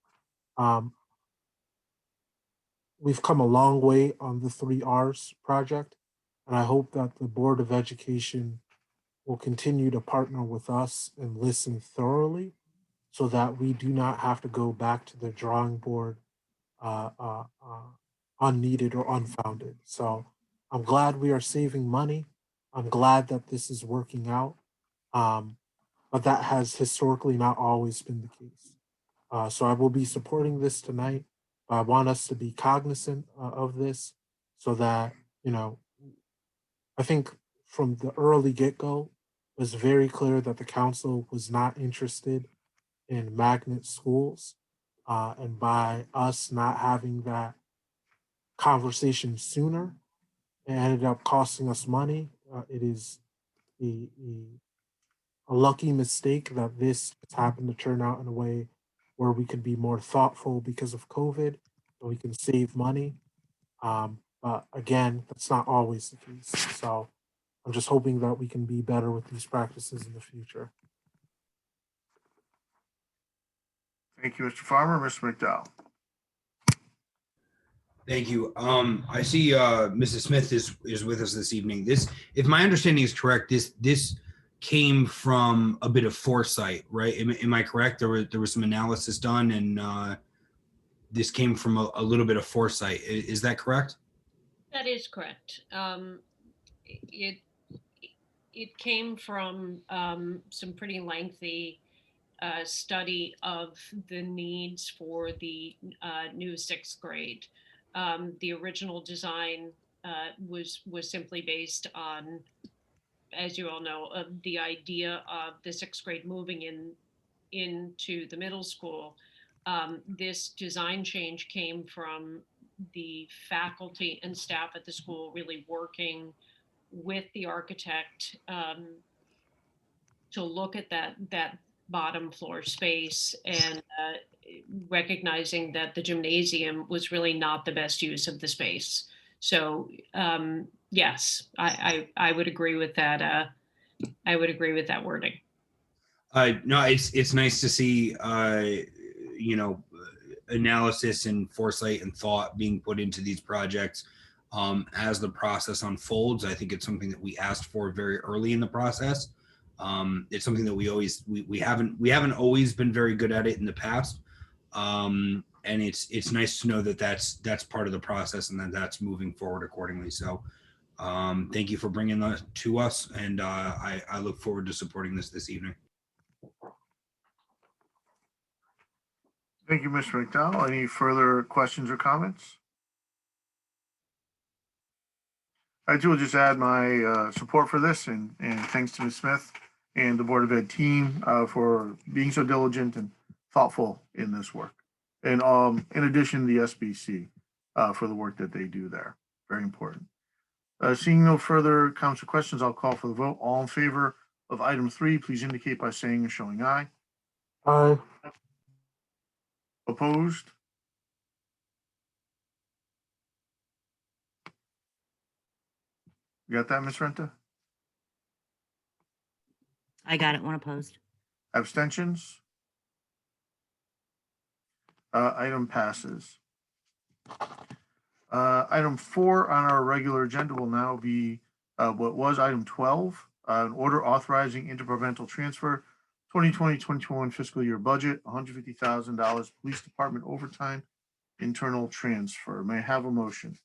We've come a long way on the 3 R's project, and I hope that the Board of Education will continue to partner with us and listen thoroughly so that we do not have to go back to the drawing board unneeded or unfounded. So I'm glad we are saving money. I'm glad that this is working out. But that has historically not always been the case. So I will be supporting this tonight. I want us to be cognizant of this so that, I think from the early get-go, it was very clear that the council was not interested in magnet schools. And by us not having that conversation sooner, it ended up costing us money. It is a lucky mistake that this happened to turn out in a way where we could be more thoughtful because of COVID. It and we can save money. But again, that's not always the case. So I'm just hoping that we can be better with these practices in the future. Thank you, Mr. Farmer. Mr. McDowell. Thank you. I see Mrs. Smith is with us this evening. This, if my understanding is correct, this came from a bit of foresight, right? Am I correct? There was some analysis done, and this came from a little bit of foresight. Is that correct? That is correct. It came from some pretty lengthy study of the needs for the new sixth grade. The original design was simply based on, as you all know, the idea of the sixth grade moving into the middle school. This design change came from the faculty and staff at the school really working with the architect to look at that bottom floor space and recognizing that the gymnasium was really not the best use of the space. So yes, I would agree with that. I would agree with that wording. No, it's nice to see analysis and foresight and thought being put into these projects as the process unfolds. I think it's something that we asked for very early in the process. It's something that we haven't always been very good at it in the past, and it's nice to know that that's part of the process and that that's moving forward accordingly. So thank you for bringing that to us, and I look forward to supporting this evening. Thank you, Mr. McDowell. Any further questions or comments? I too will just add my support for this and thanks to Ms. Smith and the Board of Ed team for being so diligent and thoughtful in this work. And in addition, the SBC for the work that they do there. Very important. Seeing no further comments or questions, I'll call for the vote. All in favor of item 3, please indicate by saying or showing aye. Aye. Opposed? You got that, Ms. Renta? I got it, one opposed. Abstentions? Item passes. Item 4 on our regular agenda will now be what was item 12, an order authorizing interprovincial transfer 2020-2021 fiscal year budget, $150,000 police department overtime internal transfer. May I have a motion?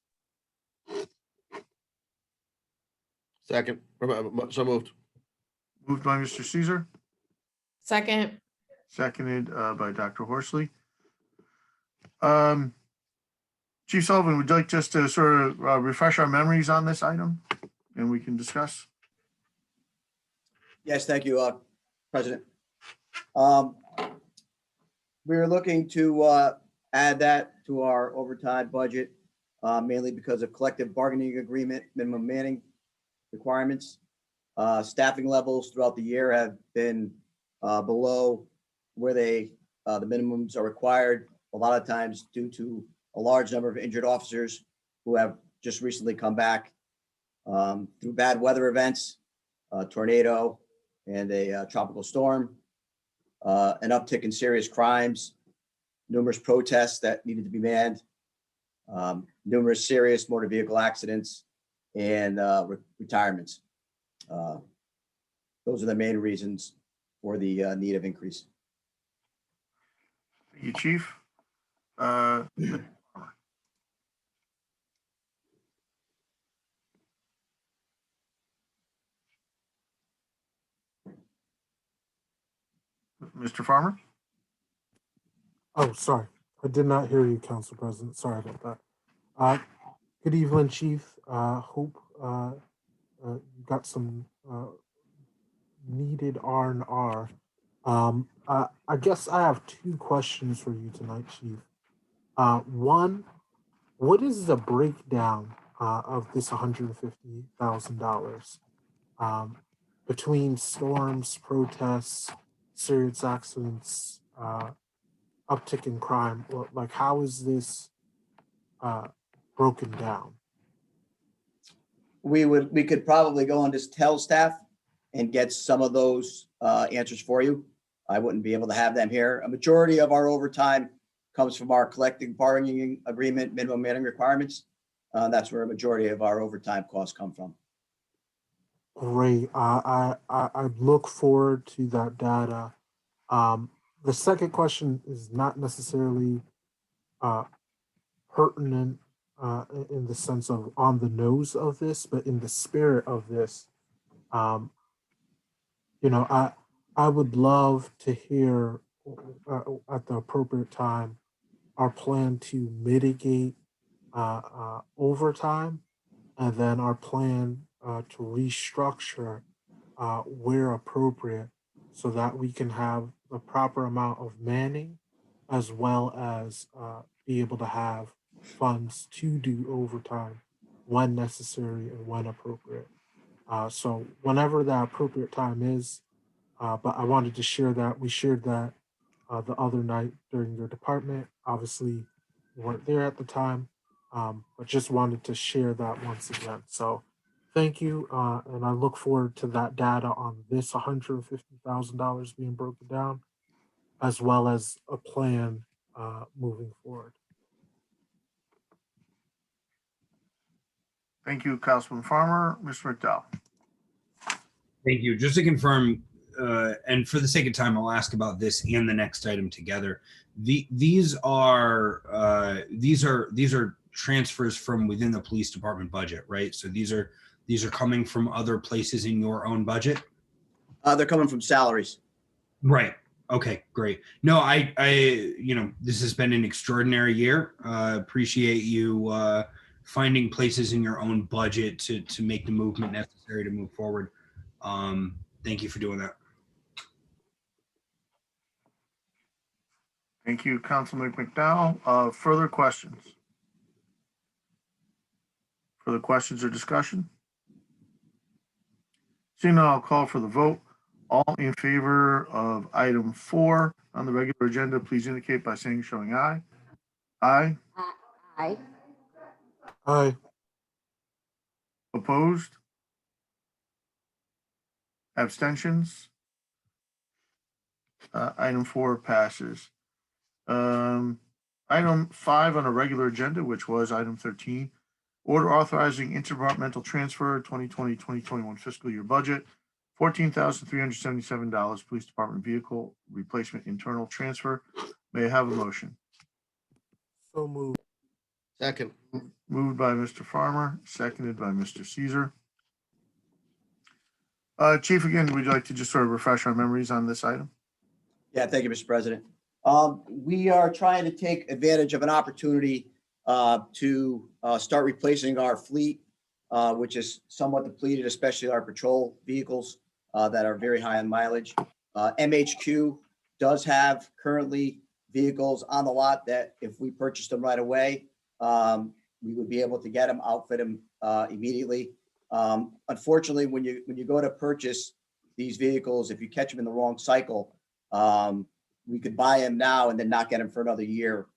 Second, so moved. Moved by Mr. Caesar, Second. seconded by Dr. Horsley. Chief Sullivan, would you like just to sort of refresh our memories on this item and we can discuss? Yes, thank you, President. We're looking to add that to our overtime budget, mainly because of collective bargaining agreement, minimum manning requirements. Staffing levels throughout the year have been below where the minimums are required, a lot of times due to a large number of injured officers who have just recently come back through bad weather events, a tornado and a tropical storm, an uptick in serious crimes, numerous protests that needed to be manned, numerous serious motor vehicle accidents, and retirements. Those are the main reasons for the need of increase. Thank you, Chief. Mr. Farmer? Oh, sorry. I did not hear you, Council President. Sorry about that. Good evening, Chief. Hope you got some needed R&R. I guess I have 2 questions for you tonight, Chief. One, what is the breakdown of this $150,000 between storms, protests, serious accidents, uptick in crime? Like, how is this broken down? We could probably go and just tell staff and get some of those answers for you. I wouldn't be able to have them here. A majority of our overtime comes from our collective bargaining agreement, minimum manning requirements. That's where a majority of our overtime costs come from. Great. I look forward to that data. The second question is not necessarily pertinent in the sense of on the nose of this, but in the spirit of this. I would love to hear at the appropriate time our plan to mitigate overtime, and then our plan to restructure where appropriate so that we can have the proper amount of manning as well as be able to have funds to do overtime when necessary and when appropriate. So whenever that appropriate time is, but I wanted to share that. We shared that the other night during your department. Obviously, you weren't there at the time, but just wanted to share that once again. So thank you, and I look forward to that data on this $150,000 being broken down, as well as a plan moving forward. Thank you, Councilman Farmer. Mr. McDowell. Thank you. Just to confirm, and for the sake of time, I'll ask about this and the next item together. These are transfers from within the police department budget, right? So these are coming from other places in your own budget. They're coming from salaries. Right. Okay, great. No, I this has been an extraordinary year. Appreciate you finding places in your own budget to make the movement necessary to move forward. Thank you for doing that. Thank you, Councilman McDowell. Further questions? Further questions or discussion? Seeing none, I'll call for the vote. All in favor of item 4 on the regular agenda, please indicate by showing aye. Aye. Aye. Aye. Opposed? Abstentions? Item 4 passes. Item 5 on a regular agenda, which was item 13, order authorizing interdepartmental transfer 2020-2021 fiscal year budget, $14,377, police department vehicle replacement internal transfer. May I have a motion? So moved. Second. Moved by Mr. Farmer, seconded by Mr. Caesar. Chief, again, would you like to just sort of refresh our memories on this item? Yeah, thank you, Mr. President. We are trying to take advantage of an opportunity to start replacing our fleet, which is somewhat depleted, especially our patrol vehicles that are very high on mileage. MHQ does have currently vehicles on the lot that if we purchased them right away, we would be able to get them, outfit them immediately. Unfortunately, when you go to purchase these vehicles, if you catch them in the wrong cycle, we could buy them now and then not get them for another year,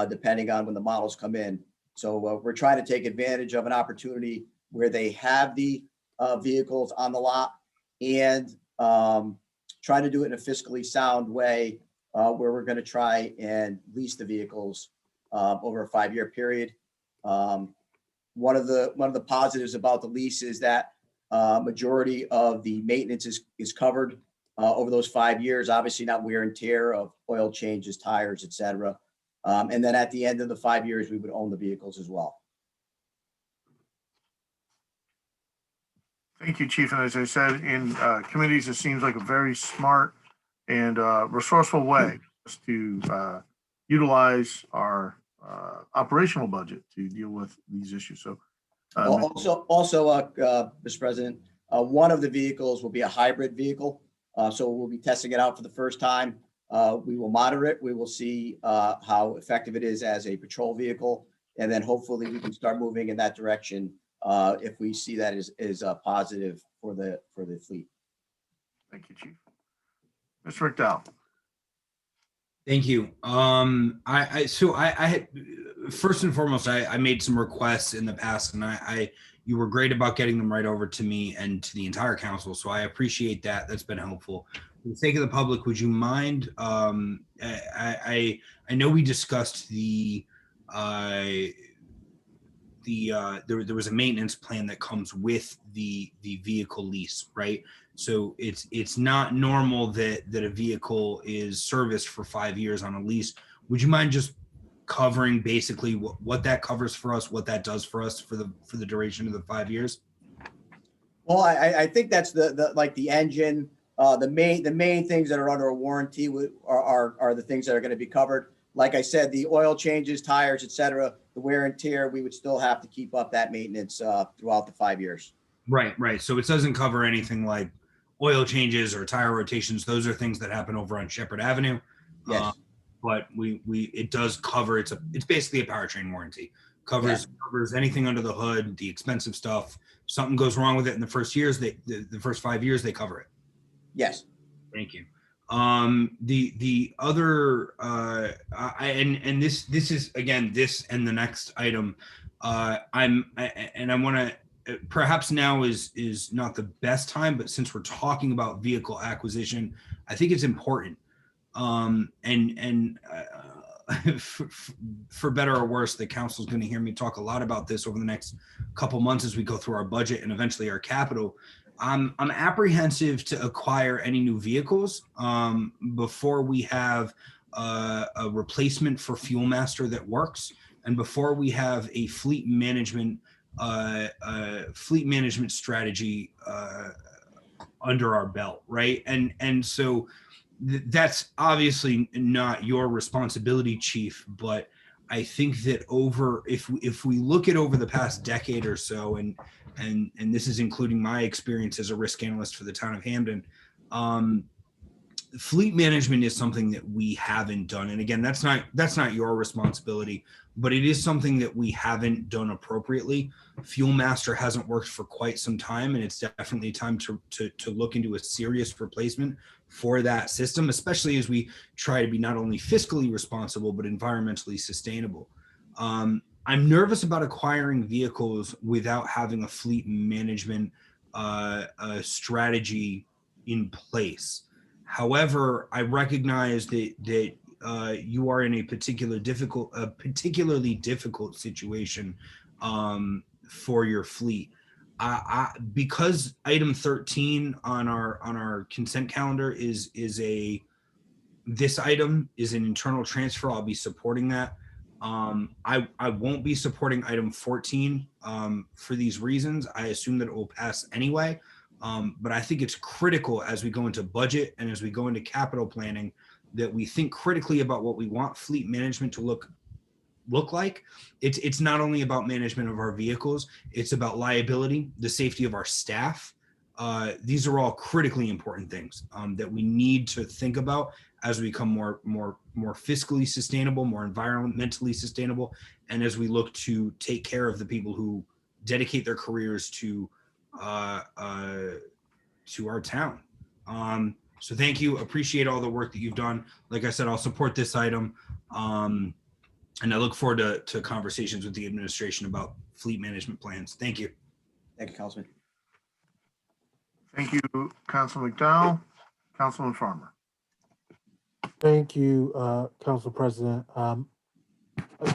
depending on when the models come in. So we're trying to take advantage of an opportunity where they have the vehicles on the lot and try to do it in a fiscally sound way, where we're going to try and lease the vehicles over a 5-year period. One of the positives about the lease is that majority of the maintenance is covered over those 5 years, obviously not wear and tear of oil changes, tires, et cetera. And then at the end of the 5 years, we would own the vehicles as well. Thank you, Chief. And as I said, in committees, it seems like a very smart and resourceful way to utilize our operational budget to deal with these issues. So Also, Mr. President, one of the vehicles will be a hybrid vehicle. So we'll be testing it out for the first time. We will monitor it. We will see how effective it is as a patrol vehicle. And then hopefully we can start moving in that direction if we see that is positive for the fleet. Thank you, Chief. Mr. McDowell. Thank you. I had first and foremost, I made some requests in the past, and you were great about getting them right over to me and to the entire council. So I appreciate that. That's been helpful. For the sake of the public, would you mind? I know we discussed there was a maintenance plan that comes with the vehicle lease, right? So it's not normal that a vehicle is serviced for 5 years on a lease. Would you mind just covering basically what that covers for us, what that does for us for the duration of the 5 years? Well, I think that's the like the engine, the main things that are under a warranty are the things that are going to be covered. Like I said, the oil changes, tires, et cetera, the wear and tear, we would still have to keep up that maintenance throughout the 5 years. Right. So it doesn't cover anything like oil changes or tire rotations. Those are things that happen over on Shepherd Avenue. Yes. But it does cover, it's basically a powertrain warranty. Covers anything under the hood, the expensive stuff. Something goes wrong with it in the first years, the first 5 years, they cover it. Yes. Thank you. The other and this is again, this and the next item. I want to, perhaps now is not the best time, but since we're talking about vehicle acquisition, I think it's important. For better or worse, the council is going to hear me talk a lot about this over the next couple months as we go through our budget and eventually our capital. I'm apprehensive to acquire any new vehicles before we have a replacement for Fuel Master that works, and before we have a fleet management strategy under our belt, right? And so that's obviously not your responsibility, Chief, but I think that if we look at over the past decade or so, and this is including my experience as a risk analyst for the town of Hamden, fleet management is something that we haven't done. And again, that's not your responsibility, but it is something that we haven't done appropriately. Fuel Master hasn't worked for quite some time, and it's definitely time to look into a serious replacement for that system, especially as we try to be not only fiscally responsible, but environmentally sustainable. I'm nervous about acquiring vehicles without having a fleet management strategy in place. However, I recognize that you are in a particularly difficult situation for your fleet. Because item 13 on our consent calendar is this item is an internal transfer, I'll be supporting that. I won't be supporting item 14 for these reasons. I assume that it will pass anyway. But I think it's critical as we go into budget and as we go into capital planning that we think critically about what we want fleet management to look like. It's not only about management of our vehicles, it's about liability, the safety of our staff. These are all critically important things that we need to think about as we become more fiscally sustainable, more environmentally sustainable, and as we look to take care of the people who dedicate their careers to our town. So thank you. Appreciate all the work that you've done. Like I said, I'll support this item. And I look forward to conversations with the administration about fleet management plans. Thank you. Thank you, Councilman. Thank you, Councilman McDowell. Councilman Farmer. Thank you, Council President.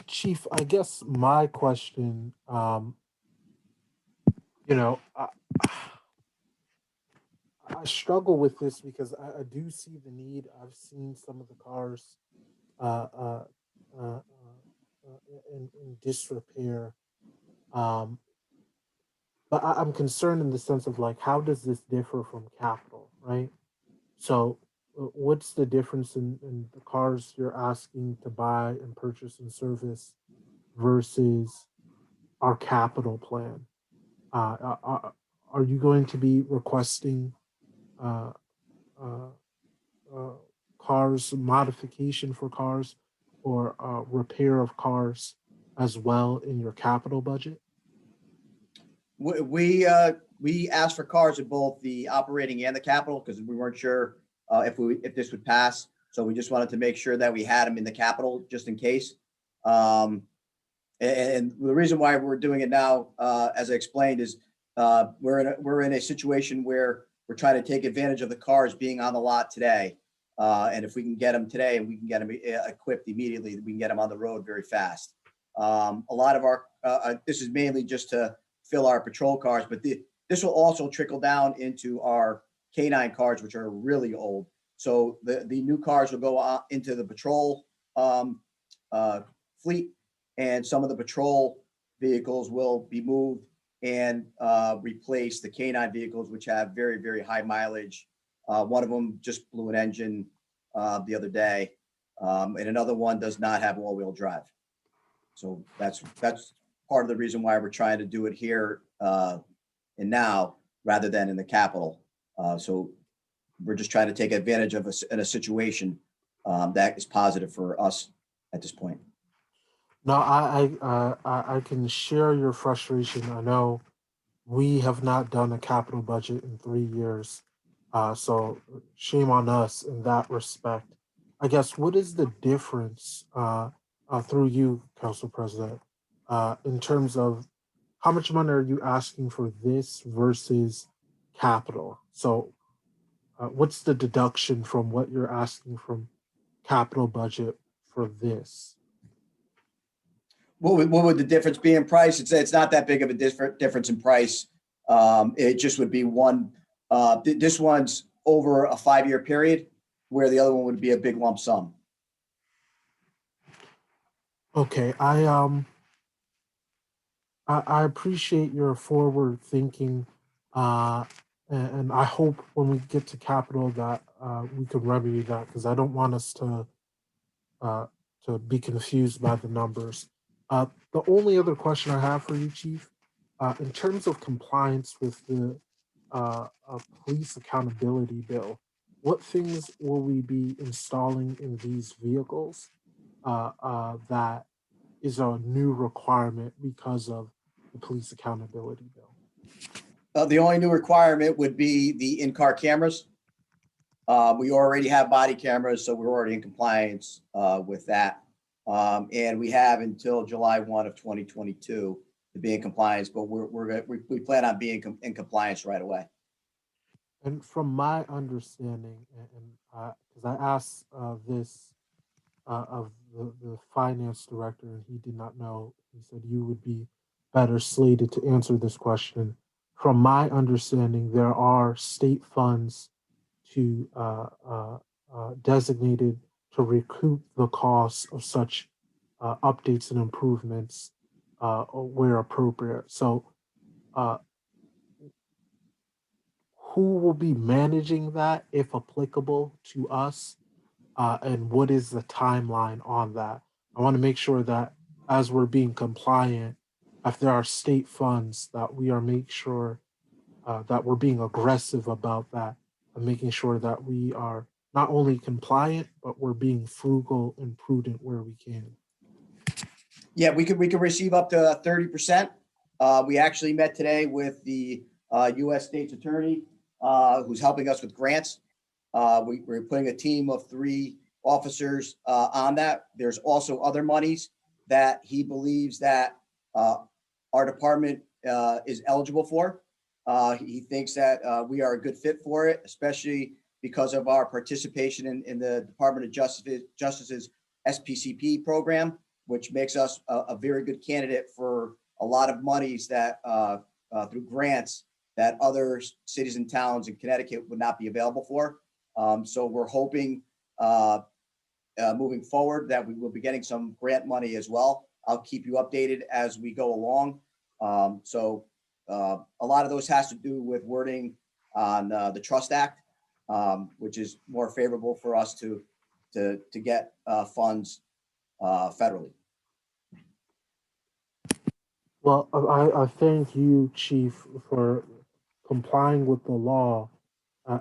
Chief, I guess my question, I struggle with this because I do see the need. I've seen some of the cars in disrepair. But I'm concerned in the sense of like, how does this differ from capital, right? So what's the difference in the cars you're asking to buy and purchase and service versus our capital plan? Are you going to be requesting cars, modification for cars, or repair of cars as well in your capital budget? We asked for cars in both the operating and the capital because we weren't sure if this would pass. So we just wanted to make sure that we had them in the capital just in case. And the reason why we're doing it now, as I explained, is we're in a situation where we're trying to take advantage of the cars being on the lot today. And if we can get them today and we can get them equipped immediately, we can get them on the road very fast. A lot of our, this is mainly just to fill our patrol cars, but this will also trickle down into our K9 cars, which are really old. So the new cars will go into the patrol fleet, and some of the patrol vehicles will be moved and replace the K9 vehicles, which have very, very high mileage. One of them just blew an engine the other day, and another one does not have all-wheel drive. So that's part of the reason why we're trying to do it here and now rather than in the Capitol. So we're just trying to take advantage of in a situation that is positive for us at this point. No, I can share your frustration. I know we have not done a capital budget in 3 years, so shame on us in that respect. I guess what is the difference through you, Council President, in terms of how much money are you asking for this versus capital? So, what's the deduction from what you're asking from capital budget for this? What would the difference be in price? It's not that big of a difference in price. It just would be one. This one's over a 5-year period, where the other one would be a big lump sum. Okay, I appreciate your forward thinking, and I hope when we get to capital that we can remedy that, because I don't want us to be confused by the numbers. The only other question I have for you, Chief, in terms of compliance with the police accountability bill, what things will we be installing in these vehicles that is a new requirement because of the police accountability bill? The only new requirement would be the in-car cameras. We already have body cameras, so we're already in compliance with that. And we have until July 1 of 2022 to be in compliance, but we plan on being in compliance right away. And from my understanding, and because I asked this of the finance director, and he did not know, he said you would be better slated to answer this question. From my understanding, there are state funds to designated to recoup the costs of such updates and improvements where appropriate. So, who will be managing that, if applicable, to us? And what is the timeline on that? I want to make sure that as we're being compliant, if there are state funds, that we are make sure that we're being aggressive about that and making sure that we are not only compliant, but we're being frugal and prudent where we can. Yeah, we could receive up to 30%. We actually met today with the U.S. State's Attorney, who's helping us with grants. We're putting a team of 3 officers on that. There's also other monies that he believes that our department is eligible for. He thinks that we are a good fit for it, especially because of our participation in the Department of Justice's SPCP program, which makes us a very good candidate for a lot of monies that through grants that other cities and towns in Connecticut would not be available for. So we're hoping moving forward that we will be getting some grant money as well. I'll keep you updated as we go along. So a lot of those has to do with wording on the Trust Act, which is more favorable for us to get funds federally. Well, I thank you, Chief, for complying with the law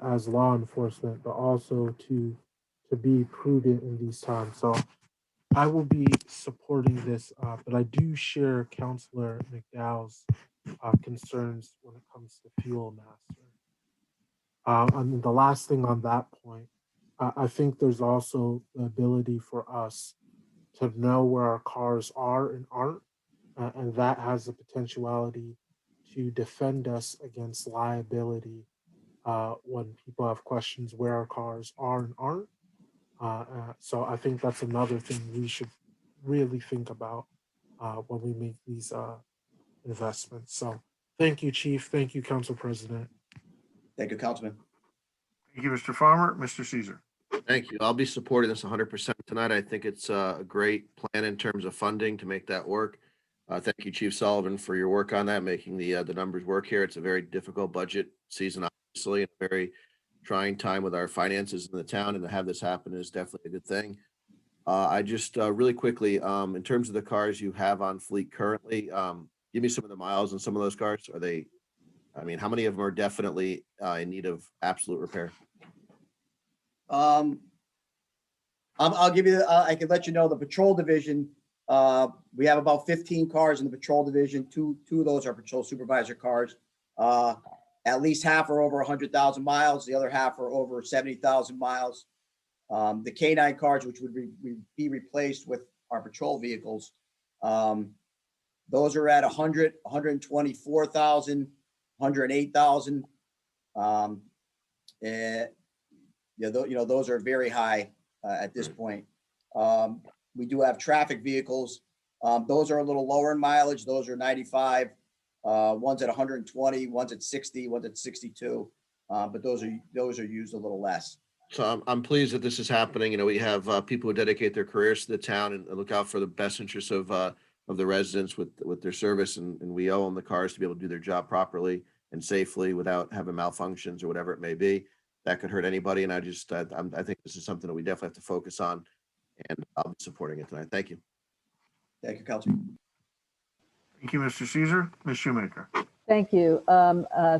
as law enforcement, but also to be prudent in these times. So I will be supporting this, but I do share Councillor McDowell's concerns when it comes to fuel master. And the last thing on that point, I think there's also the ability for us to know where our cars are and aren't, and that has the potentiality to defend us against liability when people have questions where our cars are and aren't. So I think that's another thing we should really think about when we make these investments. So thank you, Chief. Thank you, Council President. Thank you, Councilman. Thank you, Mr. Farmer. Mr. Caesar. Thank you. I'll be supporting this 100% tonight. I think it's a great plan in terms of funding to make that work. Thank you, Chief Sullivan, for your work on that, making the numbers work here. It's a very difficult budget season, obviously, and a very trying time with our finances in the town, and to have this happen is definitely a good thing. I just really quickly, in terms of the cars you have on fleet currently, give me some of the miles on some of those cars. Are they, I mean, how many of them are definitely in need of absolute repair? I'll give you, I can let you know the patrol division. We have about 15 cars in the patrol division. Two of those are patrol supervisor cars. At least half are over 100,000 miles. The other half are over 70,000 miles. The K9 cars, which would be replaced with our patrol vehicles, those are at 100, 124,000, 108,000. And those are very high at this point. We do have traffic vehicles. Those are a little lower in mileage. Those are 95. One's at 120, one's at 60, one's at 62. But those are used a little less. So I'm pleased that this is happening. You know, we have people who dedicate their careers to the town and look out for the best interests of the residents with their service, and we owe them the cars to be able to do their job properly and safely without having malfunctions or whatever it may be. That could hurt anybody, and I think this is something that we definitely have to focus on, and I'll be supporting it tonight. Thank you. Thank you, Councilman. Thank you, Mr. Caesar. Ms. Shoemaker. Thank you.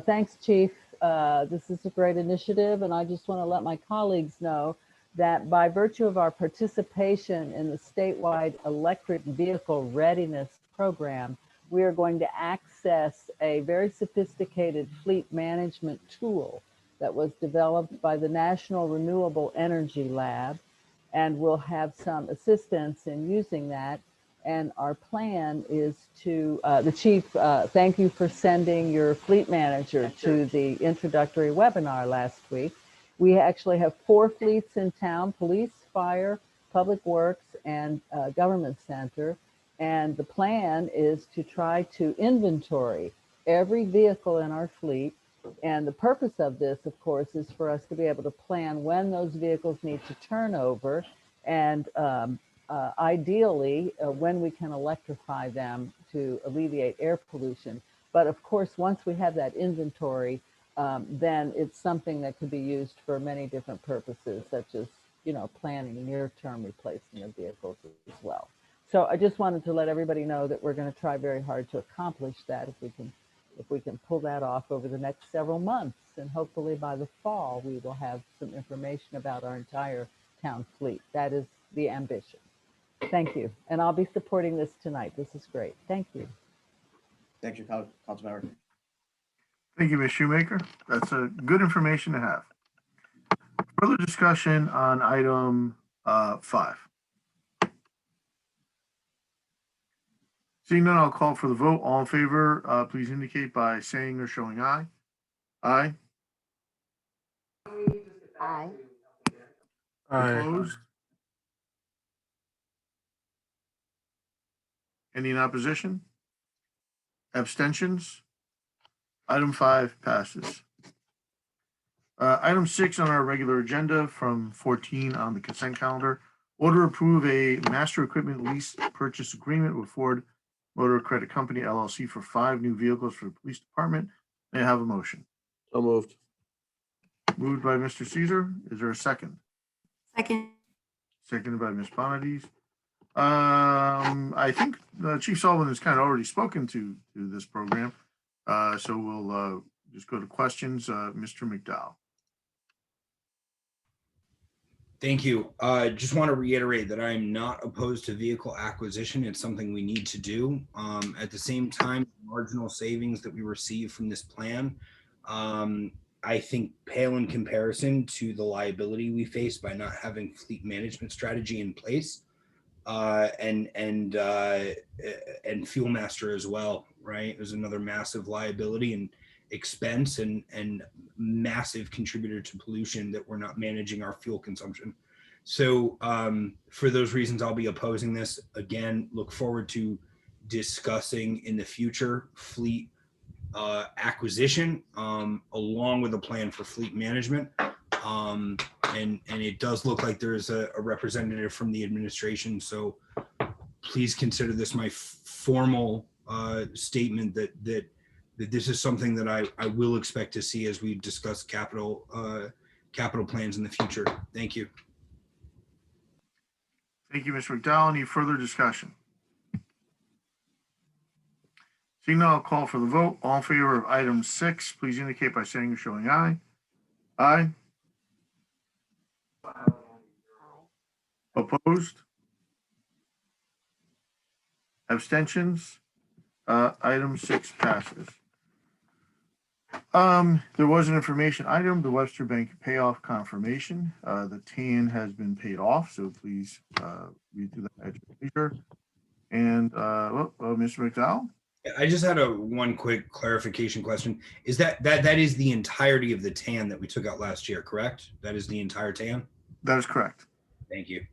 Thanks, Chief. This is a great initiative, and I just want to let my colleagues know that by virtue of our participation in the statewide electric vehicle readiness program, we are going to access a very sophisticated fleet management tool that was developed by the National Renewable Energy Lab, and we'll have some assistance in using that. And our plan is to, the chief, thank you for sending your fleet manager to the introductory webinar last week. We actually have 4 fleets in town: police, fire, public works, and government center. And the plan is to try to inventory every vehicle in our fleet. And the purpose of this, of course, is for us to be able to plan when those vehicles need to turn over, and ideally when we can electrify them to alleviate air pollution. But of course, once we have that inventory, then it's something that could be used for many different purposes, such as, planning near-term replacement of vehicles as well. So I just wanted to let everybody know that we're going to try very hard to accomplish that if we can pull that off over the next several months. And hopefully by the fall, we will have some information about our entire town fleet. That is the ambition. Thank you. And I'll be supporting this tonight. This is great. Thank you. Thank you, Councilmember. Thank you, Ms. Shoemaker. That's a good information to have. Further discussion on item 5. Seeing none, I'll call for the vote. All in favor, please indicate by saying or showing aye. Aye. Aye. Opposed? Any in opposition? Abstentions? Item 5 passes. Item 6 on our regular agenda from 14 on the consent calendar. Order approve a master equipment lease purchase agreement with Ford Motor Credit Company LLC for 5 new vehicles for the police department. May I have a motion? So moved. Moved by Mr. Caesar. Is there a second? Second. Seconded by Ms. Bonadis. I think Chief Sullivan has kind of already spoken to this program. So we'll just go to questions. Mr. McDowell. Thank you. Just want to reiterate that I am not opposed to vehicle acquisition. It's something we need to do. At the same time, marginal savings that we receive from this plan, I think pale in comparison to the liability we face by not having fleet management strategy in place. and Fuel Master as well, right? It was another massive liability and expense and massive contributor to pollution that we're not managing our fuel consumption. So for those reasons, I'll be opposing this. Again, look forward to discussing in the future fleet acquisition along with a plan for fleet management. And it does look like there's a representative from the administration. So please consider this my formal statement that this is something that I will expect to see as we discuss capital plans in the future. Thank you. Thank you, Mr. McDowell. Any further discussion? Seeing none, I'll call for the vote. All in favor of item 6, please indicate by saying or showing aye. Aye. Opposed? Abstentions? Item 6 passes. There was an information item, the Webster Bank payoff confirmation. The TAN has been paid off, so please read through that at your leisure. And Mr. McDowell? I just had one quick clarification question. Is that is the entirety of the TAN that we took out last year, correct? That is the entire TAN? That is correct. Thank you.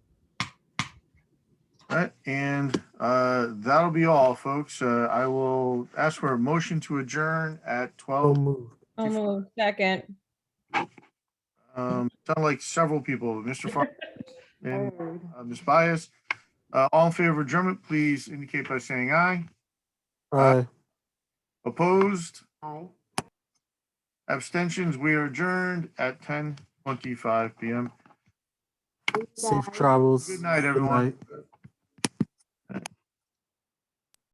All right, and that'll be all, folks. I will ask for a motion to adjourn at 12. Second. Sound like several people, Mr. Farr and Ms. Bias. All in favor of adjournment, please indicate by saying aye. Aye. Opposed? Aye. Abstentions? We are adjourned at 10:25 p.m. Safe travels. Good night, everyone. Good night.